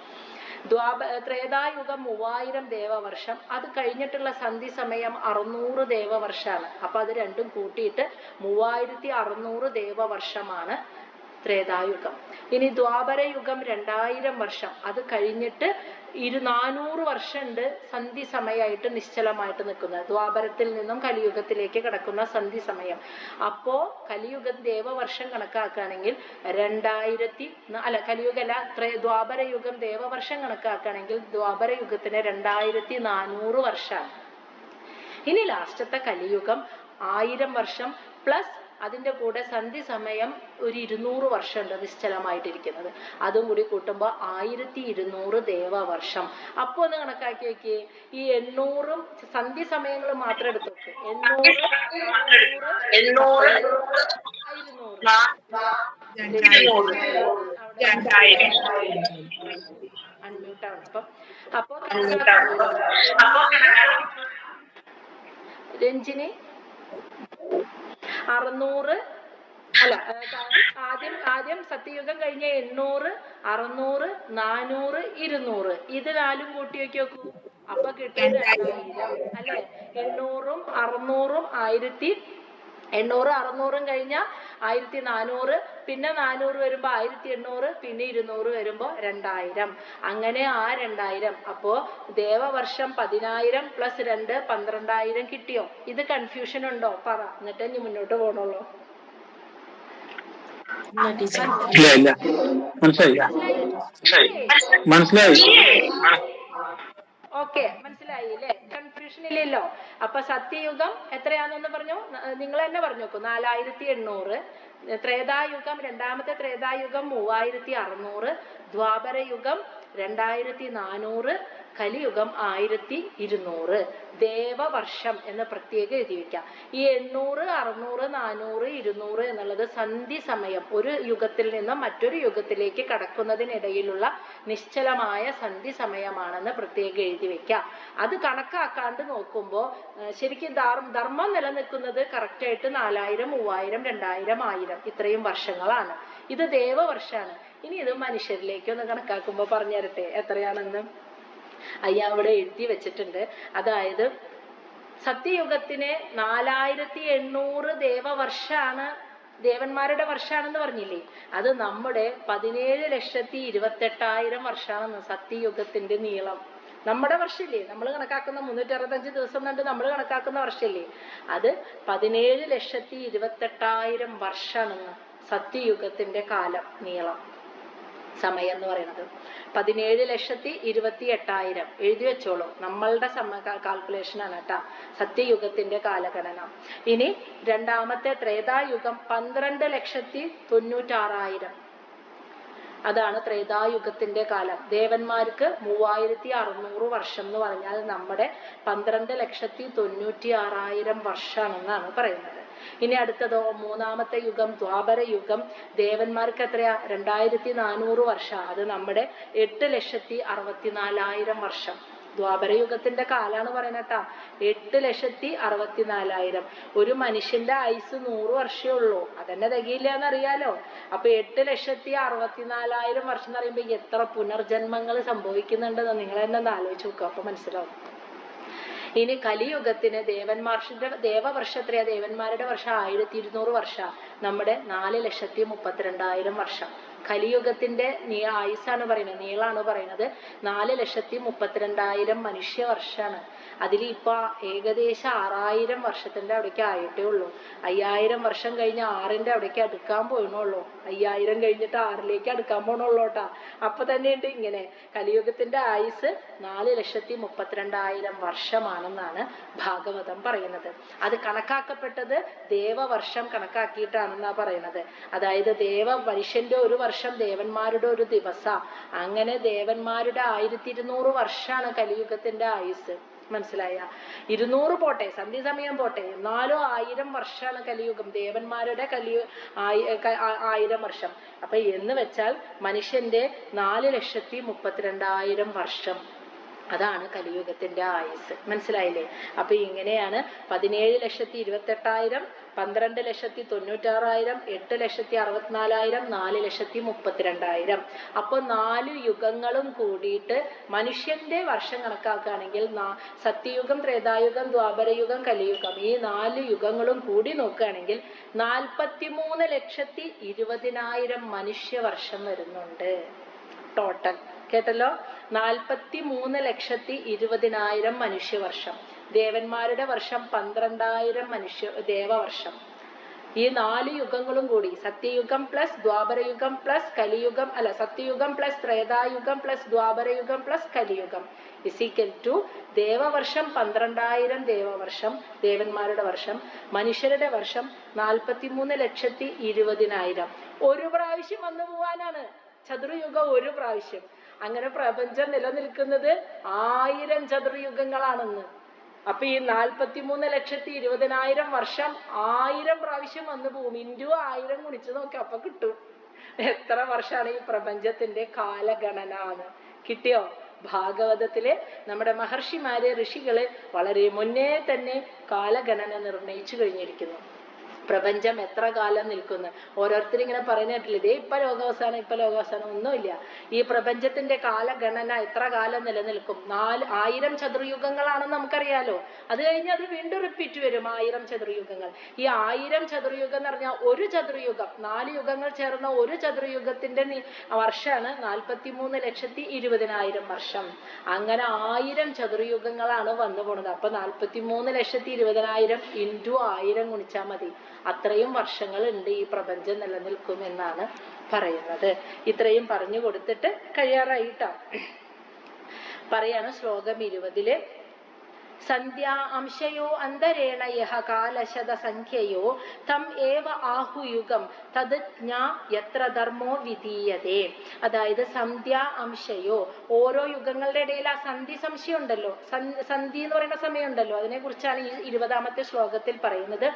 ത്രേതായുഗം 3000 ദേവവർഷം, അത് കഴിഞ്ഞിട്ടുള്ള സന്ധി സമയം 600 ദേവവർഷമാണ്. അപ്പൊ അത് രണ്ടും കൂട്ടിയിട്ട് 3600 ദേവവർഷമാണ് ത്രേതായുഗം. ഇനി ദ്വാപരയുഗം 2000 വർഷം, അത് കഴിഞ്ഞിട്ട് 400 വർഷമുണ്ട് സന്ധി സമയമായിട്ട് നിശ്ചലമായിട്ട് നിൽക്കുന്നത്, ദ്വാപരത്തിൽ നിന്നും കലിയുഗത്തിലേക്ക് കിടക്കുന്ന സന്ധി സമയം. അപ്പോ കലിയുഗ ദേവവർഷം കണക്കാക്കുകയാണെങ്കിൽ ദ്വാപരയുഗം ദേവവർഷം കണക്കാക്കുകയാണെങ്കിൽ ദ്വാപരയുഗത്തിന് 2400 വർഷമാണ്. ഇനി ലാസ്റ്റത്തെ കലിയുഗം 1000 വർഷം പ്ലസ് അതിൻ്റെ കൂടെ സന്ധി സമയം ഒരു 200 വർഷമുണ്ട് നിശ്ചലമായിട്ടിരിക്കുന്നത്. അതും കൂടി കൂട്ടുമ്പോൾ 1200 ദേവവർഷം. അപ്പോൾ ഒന്ന് കണക്കാക്കി നോക്കിയേ, ഈ 800ഉം സന്ധി സമയങ്ങൾ മാത്രം എടുത്തു നോക്ക്. 800 അൺമ്യൂട്ടാണ്. അപ്പൊ രഞ്ജിനി 600 അല്ല, ആദ്യം സത്യയുഗം കഴിഞ്ഞ 800, 600, 400, 200 ഇത് 4ഉം കൂട്ടി വെക്കി നോക്കൂ. അപ്പൊ കിട്ടും 2000 അല്ലെ. 800ഉം 600ഉം 800, 600ഉം കഴിഞ്ഞ 1400, പിന്നെ 400 വരുമ്പോ 1800, പിന്നെ 200 വരുമ്പോ 2000. അങ്ങനെ ആ 2000. അപ്പോ ദേവവർഷം 10,000 + 2 12,000 കിട്ടിയോ? ഇത് കൺഫ്യൂഷൻ ഉണ്ടോ? പറ, എന്നിട്ട് ഇനി മുന്നോട്ട് പോകണുള്ളൂ. മനസ്സിലായി. ഓക്കെ, മനസ്സിലായി അല്ലേ? കൺഫ്യൂഷൻ ഇല്ലല്ലോ. അപ്പൊ സത്യയുഗം എത്രയാണെന്ന് പറഞ്ഞു, നിങ്ങൾ തന്നെ പറഞ്ഞു നോക്കൂ. 4800. ത്രേതായുഗം, രണ്ടാമത്തെ ത്രേതായുഗം 3600. ദ്വാപരയുഗം 2400. കലിയുഗം 1200. ദേവവർഷം എന്ന് പ്രത്യേകം എഴുതി വെക്കാം. ഈ 800, 600, 400, 200 എന്നുള്ളത് സന്ധി സമയം, ഒരു യുഗത്തിൽ നിന്നും മറ്റൊരു യുഗത്തിലേക്ക് കടക്കുന്നതിനിടയിലുള്ള നിശ്ചലമായ സന്ധി സമയമാണെന്ന് പ്രത്യേകം എഴുതി വെക്കാം. അത് കണക്കാക്കാണ്ട് നോക്കുമ്പോൾ ശരിക്കും ധർമ്മം നിലനിൽക്കുന്നത് കറക്റ്റായിട്ട് 4000, 3000, 2000, 1000 ഇത്രയും വർഷങ്ങളാണ്. ഇത് ദേവവർഷമാണ്. ഇനി ഇത് മനുഷ്യരിലേക്ക് ഒന്ന് കണക്കാക്കുമ്പോൾ പറഞ്ഞു തരട്ടെ എത്രയാണെന്ന്. അയ്യ അവിടെ എഴുതി വെച്ചിട്ടുണ്ട്. അതായത് സത്യയുഗത്തിന് 4800 ദേവവർഷാണ്, ദേവന്മാരുടെ വർഷാണെന്ന് പറഞ്ഞില്ലേ? അത് നമ്മുടെ 17,28,000 വർഷമാണെന്ന് സത്യയുഗത്തിന്റെ നീളം. നമ്മുടെ വർഷമില്ലേ, നമ്മൾ കണക്കാക്കുന്ന 365 ദിവസം കണ്ട് നമ്മൾ കണക്കാക്കുന്ന വർഷമില്ലേ, അത് 17,28,000 വർഷമാണെന്ന് സത്യയുഗത്തിന്റെ കാലം നീളം സമയം എന്ന് പറയുന്നത്. 17,28,000 എഴുതി വെച്ചോളൂ. നമ്മളുടെ കാൽക്കുലേഷൻ ആണ് കേട്ടാ സത്യയുഗത്തിന്റെ കാലഗണന. ഇനി രണ്ടാമത്തെ ത്രേതായുഗം 12,96,000. അതാണ് ത്രേതായുഗത്തിന്റെ കാലം. ദേവന്മാർക്ക് 3600 വർഷം എന്ന് പറഞ്ഞാൽ നമ്മുടെ 12,96,000 വർഷമാണെന്നാണ് പറയുന്നത്. ഇനി അടുത്തതോ മൂന്നാമത്തെ യുഗം ദ്വാപരയുഗം. ദേവന്മാർക്ക് എത്രയാ? 2400 വർഷം. അത് നമ്മുടെ 8,64,000 വർഷം. ദ്വാപരയുഗത്തിന്റെ കാലാണ് പറയണട്ടാ. 8,64,000. ഒരു മനുഷ്യന്റെ ആയുസ് 100 വർഷമേ ഉള്ളൂ. അതന്നെ തികയില്ല എന്നറിയാലോ. അപ്പൊ 8,64,000 വർഷം എന്ന് പറയുമ്പോ എത്ര പുനർജന്മങ്ങൾ സംഭവിക്കുന്നുണ്ടെന്ന് നിങ്ങൾ തന്നെ ഒന്ന് ആലോചിച്ച് നോക്കുക. അപ്പൊ മനസ്സിലാവും. ഇനി കലിയുഗത്തിന് ദേവവർഷം എത്രയാ? ദേവന്മാരുടെ വർഷം 1200 വർഷം. നമ്മുടെ 4,32,000 വർഷം. കലിയുഗത്തിന്റെ ആയുസാണ് പറയുന്നത്, നീളാണ് പറയുന്നത്. 4,32,000 മനുഷ്യ വർഷമാണ്. അതിൽ ഇപ്പൊ ഏകദേശം 6000 വർഷത്തിന്റെ അവിടേക്ക് ആയിട്ടേ ഉള്ളൂ. 5000 വർഷം കഴിഞ്ഞ് 6ന്റെ അവിടേക്ക് അടുക്കാൻ പോകണുള്ളൂ. 5000 കഴിഞ്ഞിട്ട് 6ലേക്ക് അടുക്കാൻ പോകണുള്ളൂട്ടാ. അപ്പൊ തന്നെയുണ്ട് ഇങ്ങനെ കലിയുഗത്തിന്റെ ആയുസ് 4,32,000 വർഷമാണെന്നാണ് ഭാഗവതം പറയുന്നത്. അത് കണക്കാക്കപ്പെട്ടത് ദേവവർഷം കണക്കാക്കിയിട്ടാണെന്നാ പറയുന്നത്. അതായത് മനുഷ്യന്റെ ഒരു വർഷം ദേവന്മാരുടെ ഒരു ദിവസ. അങ്ങനെ ദേവന്മാരുടെ 1200 വർഷമാണ് കലിയുഗത്തിന്റെ ആയുസ്. മനസ്സിലായ? 200 പോട്ടെ, സന്ധി സമയം പോട്ടെ, എന്നാലും 1000 വർഷമാണ് കലിയുഗം. ദേവന്മാരുടെ 1000 വർഷം. അപ്പൊ എന്ന് വെച്ചാൽ മനുഷ്യന്റെ 4,32,000 വർഷം. അതാണ് കലിയുഗത്തിന്റെ ആയുസ്. മനസ്സിലായില്ലേ? അപ്പൊ ഇങ്ങനെയാണ് 17,28,000, 12,96,000, 8,64,000, 4,32,000. അപ്പൊ 4 യുഗങ്ങളും കൂടിയിട്ട് മനുഷ്യന്റെ വർഷം കണക്കാക്കുകയാണെങ്കിൽ സത്യയുഗം, ത്രേതായുഗം, ദ്വാപരയുഗം, കലിയുഗം ഈ 4 യുഗങ്ങളും കൂടി നോക്കുകയാണെങ്കിൽ 43,20,000 മനുഷ്യവർഷം വരുന്നുണ്ട് ടോട്ടൽ. കേട്ടല്ലോ? 43,20,000 മനുഷ്യവർഷം. ദേവന്മാരുടെ വർഷം 12,000 ദേവവർഷം. ഈ 4 യുഗങ്ങളും കൂടി സത്യയുഗം പ്ലസ് ദ്വാപരയുഗം പ്ലസ് കലിയുഗം അല്ല സത്യയുഗം പ്ലസ് ത്രേതായുഗം പ്ലസ് ദ്വാപരയുഗം പ്ലസ് കലിയുഗം ഇസിക്കൽ ടു ദേവവർഷം 12,000 ദേവവർഷം, ദേവന്മാരുടെ വർഷം, മനുഷ്യരുടെ വർഷം 43,20,000. ഒരു പ്രാവശ്യം വന്നു പോവാനാണ് ചതുർയുഗം, ഒരു പ്രാവശ്യം. അങ്ങനെ പ്രപഞ്ചം നിലനിൽക്കുന്നത് 1000 ചതുർയുഗങ്ങളാണെന്ന്. അപ്പൊ ഈ 43,20,000 വർഷം 1000 പ്രാവശ്യം വന്നു പോകും. ഇൻറ്റു 1000 ഗുണിച്ചു നോക്കി, അപ്പൊ കിട്ടും എത്ര വർഷമാണ് ഈ പ്രപഞ്ചത്തിന്റെ കാലഗണന എന്ന്. കിട്ടിയോ? ഭാഗവതത്തിലെ നമ്മുടെ മഹർഷിമാരെ, ഋഷികള് വളരെ മുന്നേ തന്നെ കാലഗണന നിർണയിച്ചു കഴിഞ്ഞിരിക്കുന്നു. പ്രപഞ്ചം എത്ര കാലം നിൽക്കുന്നു. ഓരോരുത്തരും ഇങ്ങനെ പറയുന്നിട്ടില്ല, ഇതേ ഇപ്പൊ ലോകാവസാനം, ഇപ്പൊ ലോകാവസാനം, ഒന്നുമില്ല. ഈ പ്രപഞ്ചത്തിന്റെ കാലഗണന എത്ര കാലം നിലനിൽക്കും? 1000 ചതുർയുഗങ്ങളാണെന്ന് നമുക്കറിയാലോ. അത് കഴിഞ്ഞ് അത് വീണ്ടും റിപ്പീറ്റ് വരും, 1000 ചതുർയുഗങ്ങൾ. ഈ 1000 ചതുർയുഗം എന്ന് പറഞ്ഞാൽ ഒരു ചതുർയുഗം, 4 യുഗങ്ങൾ ചേർന്ന ഒരു ചതുർയുഗത്തിന്റെ വർഷമാണ് 43,20,000 വർഷം. അങ്ങനെ 1000 ചതുർയുഗങ്ങളാണ് വന്നു പോണത്. അപ്പൊ 43,20,000 ഇൻറ്റു 1000 ഗുണിച്ചാൽ മതി. അത്രയും വർഷങ്ങൾ ഉണ്ട് ഈ പ്രപഞ്ചം നിലനിൽക്കും എന്നാണ് പറയുന്നത്. ഇത്രയും പറഞ്ഞു കൊടുത്തിട്ട് കഴിയാറായിട്ടാ. പറയാണ് ശ്ലോകം 20 സന്ധ്യാ അംശയോ അന്തരേണ യഹ കാലശത സംഖ്യയോ തം ഏവ ആഹുയുഗം തത് ജ്ഞാ യത്ര ധർമ്മോ വിധീയതേ. അതായത് സന്ധ്യാ അംശയോ, ഓരോ യുഗങ്ങളുടെ ഇടയിൽ ആ സന്ധി സംശയം ഉണ്ടല്ലോ, സന്ധി എന്ന് പറയുന്ന സമയമുണ്ടല്ലോ, അതിനെ കുറിച്ചാണ് ഈ 20ാമത്തെ ശ്ലോകത്തിൽ പറയുന്നത്.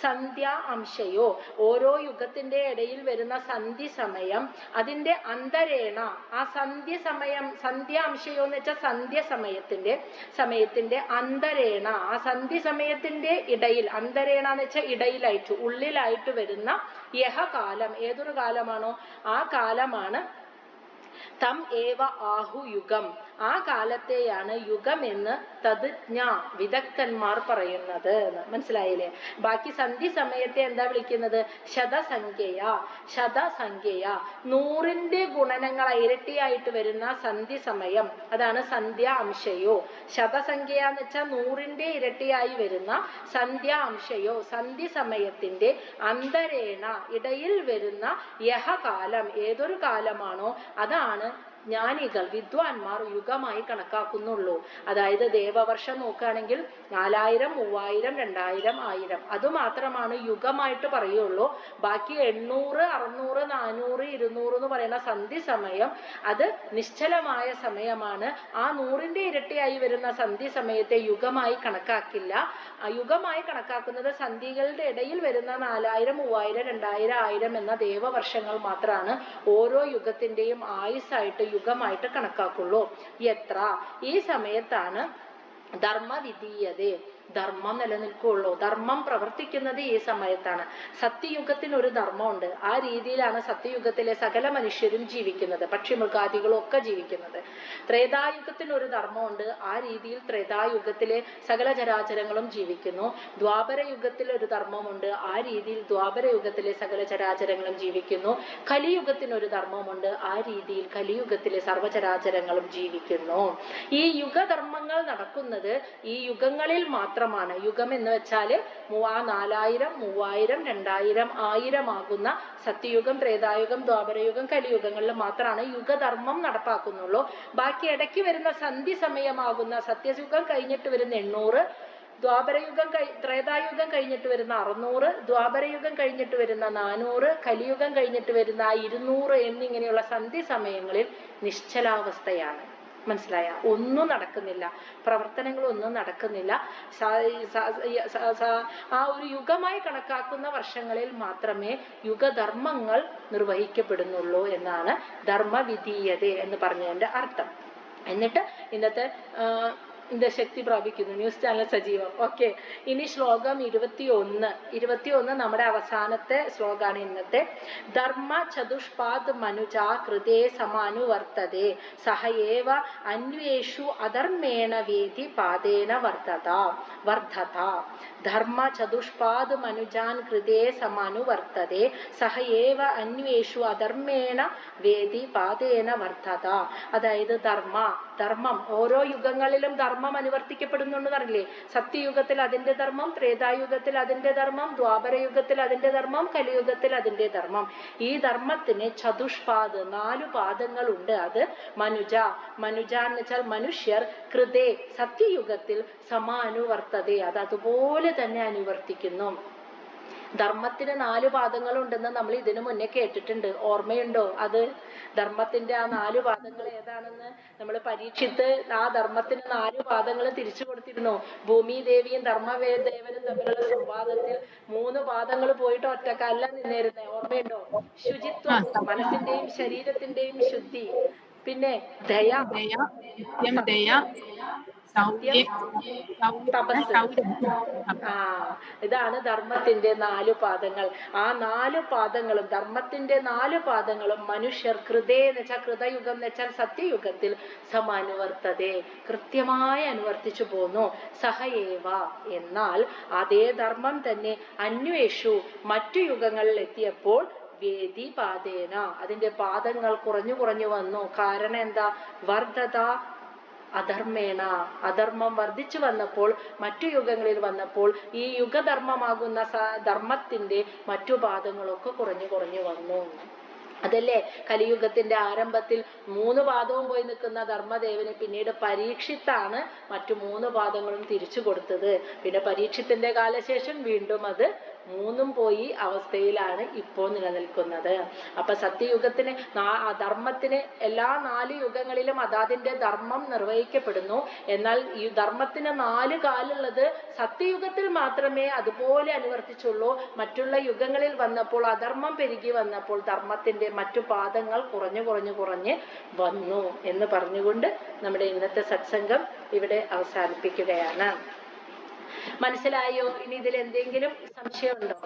സന്ധ്യാ അംശയോ, ഓരോ യുഗത്തിന്റെ ഇടയിൽ വരുന്ന സന്ധി സമയം, അതിന്റെ അന്തരേണ ആ സന്ധ്യ സമയം, സന്ധ്യാ അംശയോ എന്ന് വെച്ചാൽ സന്ധ്യ സമയത്തിന്റെ അന്തരേണ, ആ സന്ധി സമയത്തിന്റെ ഇടയിൽ, അന്തരേണ എന്ന് വെച്ചാൽ ഇടയിലായിട്ട്, ഉള്ളിലായിട്ട് വരുന്ന യഹ കാലം, ഏതൊരു കാലമാണോ ആ കാലമാണ് തം ഏവ ആഹു യുഗം, ആ കാലത്തെയാണ് യുഗം എന്ന് തദ്ജ്ഞ വിദഗ്ധന്മാർ പറയുന്നത്. മനസ്സിലായില്ലേ? ബാക്കി സന്ധി സമയത്തെ എന്താ വിളിക്കുന്നത്? ശതസംഖ്യയാ. 100ന്റെ ഗുണനങ്ങൾ ഇരട്ടിയായിട്ട് വരുന്ന സന്ധി സമയം, അതാണ് സന്ധ്യാ അംശയോ. ശതസംഖ്യ എന്ന് വെച്ചാൽ 100ന്റെ ഇരട്ടിയായി വരുന്ന സന്ധ്യാ അംശയോ, സന്ധി സമയത്തിന്റെ അന്തരേണ ഇടയിൽ വരുന്ന യഹ കാലം, ഏതൊരു കാലമാണോ അതാണ് ജ്ഞാനികൾ, വിദ്വാൻമാർ യുഗമായി കണക്കാക്കുന്നുള്ളൂ. അതായത് ദേവവർഷം നോക്കുകയാണെങ്കിൽ 4000, 3000, 2000, 1000 അതുമാത്രമാണ് യുഗമായിട്ട് പറയുള്ളൂ. ബാക്കി 800, 600, 400, 200 എന്ന് പറയുന്ന സന്ധി സമയം അത് നിശ്ചലമായ സമയമാണ്. ആ 100ന്റെ ഇരട്ടിയായി വരുന്ന സന്ധി സമയത്തെ യുഗമായി കണക്കാക്കില്ല. യുഗമായി കണക്കാക്കുന്നത് സന്ധികളുടെ ഇടയിൽ വരുന്ന 4000, 3000, 2000, 1000 എന്ന ദേവവർഷങ്ങൾ മാത്രമാണ് ഓരോ യുഗത്തിന്റെയും ആയുസ്സായിട്ട് യുഗമായിട്ട് കണക്കാക്കുള്ളൂ. എത്ര ഈ സമയത്താണ് ധർമ്മ വിധീയതേ, ധർമ്മം നിലനിൽക്കുകയുള്ളൂ. ധർമ്മം പ്രവർത്തിക്കുന്നത് ഈ സമയത്താണ്. സത്യയുഗത്തിന് ഒരു ധർമ്മമുണ്ട്. ആ രീതിയിലാണ് സത്യയുഗത്തിലെ സകല മനുഷ്യരും ജീവിക്കുന്നത്, പക്ഷിമൃഗാദികളും ഒക്കെ ജീവിക്കുന്നത്. ത്രേതായുഗത്തിന് ഒരു ധർമ്മമുണ്ട്. ആ രീതിയിൽ ത്രേതായുഗത്തിലെ സകല ചരാചരങ്ങളും ജീവിക്കുന്നു. ദ്വാപര യുഗത്തിൽ ഒരു ധർമ്മമുണ്ട്. ആ രീതിയിൽ ദ്വാപര യുഗത്തിലെ സകല ചരാചരങ്ങളും ജീവിക്കുന്നു. കലിയുഗത്തിന് ഒരു ധർമ്മമുണ്ട്. ആ രീതിയിൽ കലിയുഗത്തിലെ സർവചരാചരങ്ങളും ജീവിക്കുന്നു. ഈ യുഗധർമ്മങ്ങൾ നടക്കുന്നത് ഈ യുഗങ്ങളിൽ മാത്രമാണ്. യുഗം എന്ന് വെച്ചാല് 4000, 3000, 2000, 1000 ആകുന്ന സത്യയുഗം, ത്രേതായുഗം, ദ്വാപരയുഗം, കലിയുഗങ്ങളിൽ മാത്രമാണ് യുഗധർമ്മം നടപ്പാക്കുന്നുള്ളൂ. ബാക്കി ഇടയ്ക്ക് വരുന്ന സന്ധി സമയമാകുന്ന സത്യയുഗം കഴിഞ്ഞിട്ട് വരുന്ന 800, ത്രേതായുഗം കഴിഞ്ഞിട്ട് വരുന്ന 600, ദ്വാപരയുഗം കഴിഞ്ഞിട്ട് വരുന്ന 400, കലിയുഗം കഴിഞ്ഞിട്ട് വരുന്ന 200 എന്നിങ്ങനെയുള്ള സന്ധി സമയങ്ങളിൽ നിശ്ചലാവസ്ഥയാണ്. മനസ്സിലായ? ഒന്നും നടക്കുന്നില്ല, പ്രവർത്തനങ്ങളൊന്നും നടക്കുന്നില്ല. ആ ഒരു യുഗമായി കണക്കാക്കുന്ന വർഷങ്ങളിൽ മാത്രമേ യുഗധർമ്മങ്ങൾ നിർവഹിക്കപ്പെടുന്നുള്ളൂ എന്നാണ് ധർമ്മവിധീയത എന്ന് പറഞ്ഞതിന്റെ അർത്ഥം. എന്നിട്ട് ഇന്നത്തെ ശക്തി പ്രാപിക്കുന്നു. ന്യൂസ് ചാനൽ സജീവം. ഓക്കെ, ഇനി ശ്ലോകം 21 നമ്മുടെ അവസാനത്തെ ശ്ലോകാണ് ഇന്നത്തെ. ധർമ്മ ചതുഷ്പാദ് മനുജാ കൃതേ സമാനുവർത്തതേ സഹയേവ അന്വേഷു അധർമ്മേണ വേദി പാദേന വർദ്ധത. ധർമ്മ ചതുഷ്പാദ് മനുജാൻ കൃതേ സമാനുവർത്തതേ സഹയേവ അന്വേഷു അധർമ്മേണ വേദി പാദേന വർദ്ധത. അതായത് ധർമ്മം, ഓരോ യുഗങ്ങളിലും ധർമ്മം ധർമ്മം അനുവർത്തിക്കപ്പെടുന്നു എന്ന് പറഞ്ഞില്ലേ? സത്യയുഗത്തിൽ അതിന്റെ ധർമ്മം, ത്രേതായുഗത്തിൽ അതിന്റെ ധർമ്മം, ദ്വാപരയുഗത്തിൽ അതിന്റെ ധർമ്മം, കലിയുഗത്തിൽ അതിന്റെ ധർമ്മം. ഈ ധർമ്മത്തിന് ചതുഷ്പാദ് 4 പാദങ്ങളുണ്ട്. അത് മനുജ എന്ന് വെച്ചാൽ മനുഷ്യർ, കൃതേ സത്യയുഗത്തിൽ സമാനുവർത്തതേ അത് അതുപോലെ തന്നെ അനുവർത്തിക്കുന്നു. ധർമ്മത്തിന് 4 പാദങ്ങളുണ്ടെന്ന് നമ്മൾ ഇതിനു മുന്നേ കേട്ടിട്ടുണ്ട്. ഓർമ്മയുണ്ടോ? അത് ധർമ്മത്തിന്റെ ആ 4 പാദങ്ങൾ ഏതാണെന്ന് നമ്മൾ പരീക്ഷിത്ത് ആ ധർമ്മത്തിന് 4 പാദങ്ങൾ തിരിച്ചു കൊടുത്തിരുന്നു. ഭൂമി ദേവിയും ധർമ്മദേവനും തമ്മിലുള്ള സംവാദത്തിൽ 3 പാദങ്ങൾ പോയിട്ട് ഒറ്റക്കല്ല നിന്നിരുന്നേ. ഓർമ്മയുണ്ടോ? ശുചിത്വം, മനസ്സിന്റെയും ശരീരത്തിന്റെയും ശുദ്ധി, പിന്നെ ദയ, തപസ്. ഇതാണ് ധർമ്മത്തിന്റെ 4 പാദങ്ങൾ. ആ 4 പാദങ്ങളും ധർമ്മത്തിന്റെ 4 പാദങ്ങളും മനുഷ്യർ കൃതേ എന്ന് വെച്ചാൽ കൃതയുഗം എന്ന് വെച്ചാൽ സത്യയുഗത്തിൽ സമാനുവർത്തതേ കൃത്യമായി അനുവർത്തിച്ചു പോന്നു. സഹയേവ എന്നാൽ അതേ ധർമ്മം തന്നെ അന്വേഷു മറ്റു യുഗങ്ങളിൽ എത്തിയപ്പോൾ വേദി പാദേന അതിന്റെ പാദങ്ങൾ കുറഞ്ഞു കുറഞ്ഞു വന്നു. കാരണം എന്താ? വർദ്ധത അധർമ്മേണ അധർമ്മം വർദ്ധിച്ചു വന്നപ്പോൾ, മറ്റു യുഗങ്ങളിൽ വന്നപ്പോൾ ഈ യുഗധർമ്മമാകുന്ന ധർമ്മത്തിന്റെ മറ്റു പാദങ്ങളൊക്കെ കുറഞ്ഞു കുറഞ്ഞു വന്നു. അതല്ലേ കലിയുഗത്തിന്റെ ആരംഭത്തിൽ 3 പാദവും പോയി നിൽക്കുന്ന ധർമ്മദേവന് പിന്നീട് പരീക്ഷിത്താണ് മറ്റു 3 പാദങ്ങളും തിരിച്ചു കൊടുത്തത്. പിന്നെ പരീക്ഷത്തിന്റെ കാലശേഷം വീണ്ടും അത് 3ഉം പോയി അവസ്ഥയിലാണ് ഇപ്പോൾ നിലനിൽക്കുന്നത്. അപ്പൊ സത്യയുഗത്തിന് ധർമ്മത്തിന് എല്ലാ 4 യുഗങ്ങളിലും അതാതിന്റെ ധർമ്മം നിർവഹിക്കപ്പെടുന്നു. എന്നാൽ ഈ ധർമ്മത്തിന് 4 കാലുള്ളത് സത്യയുഗത്തിൽ മാത്രമേ അതുപോലെ അനുവർത്തിച്ചുള്ളൂ. മറ്റുള്ള യുഗങ്ങളിൽ വന്നപ്പോൾ അധർമ്മം പെരുകി വന്നപ്പോൾ ധർമ്മത്തിന്റെ മറ്റു പാദങ്ങൾ കുറഞ്ഞു കുറഞ്ഞു കുറഞ്ഞ് വന്നു എന്ന് പറഞ്ഞുകൊണ്ട് നമ്മുടെ ഇന്നത്തെ സത്സംഗം ഇവിടെ അവസാനിപ്പിക്കുകയാണ്. മനസ്സിലായോ? ഇനി ഇതിൽ എന്തെങ്കിലും സംശയമുണ്ടോ?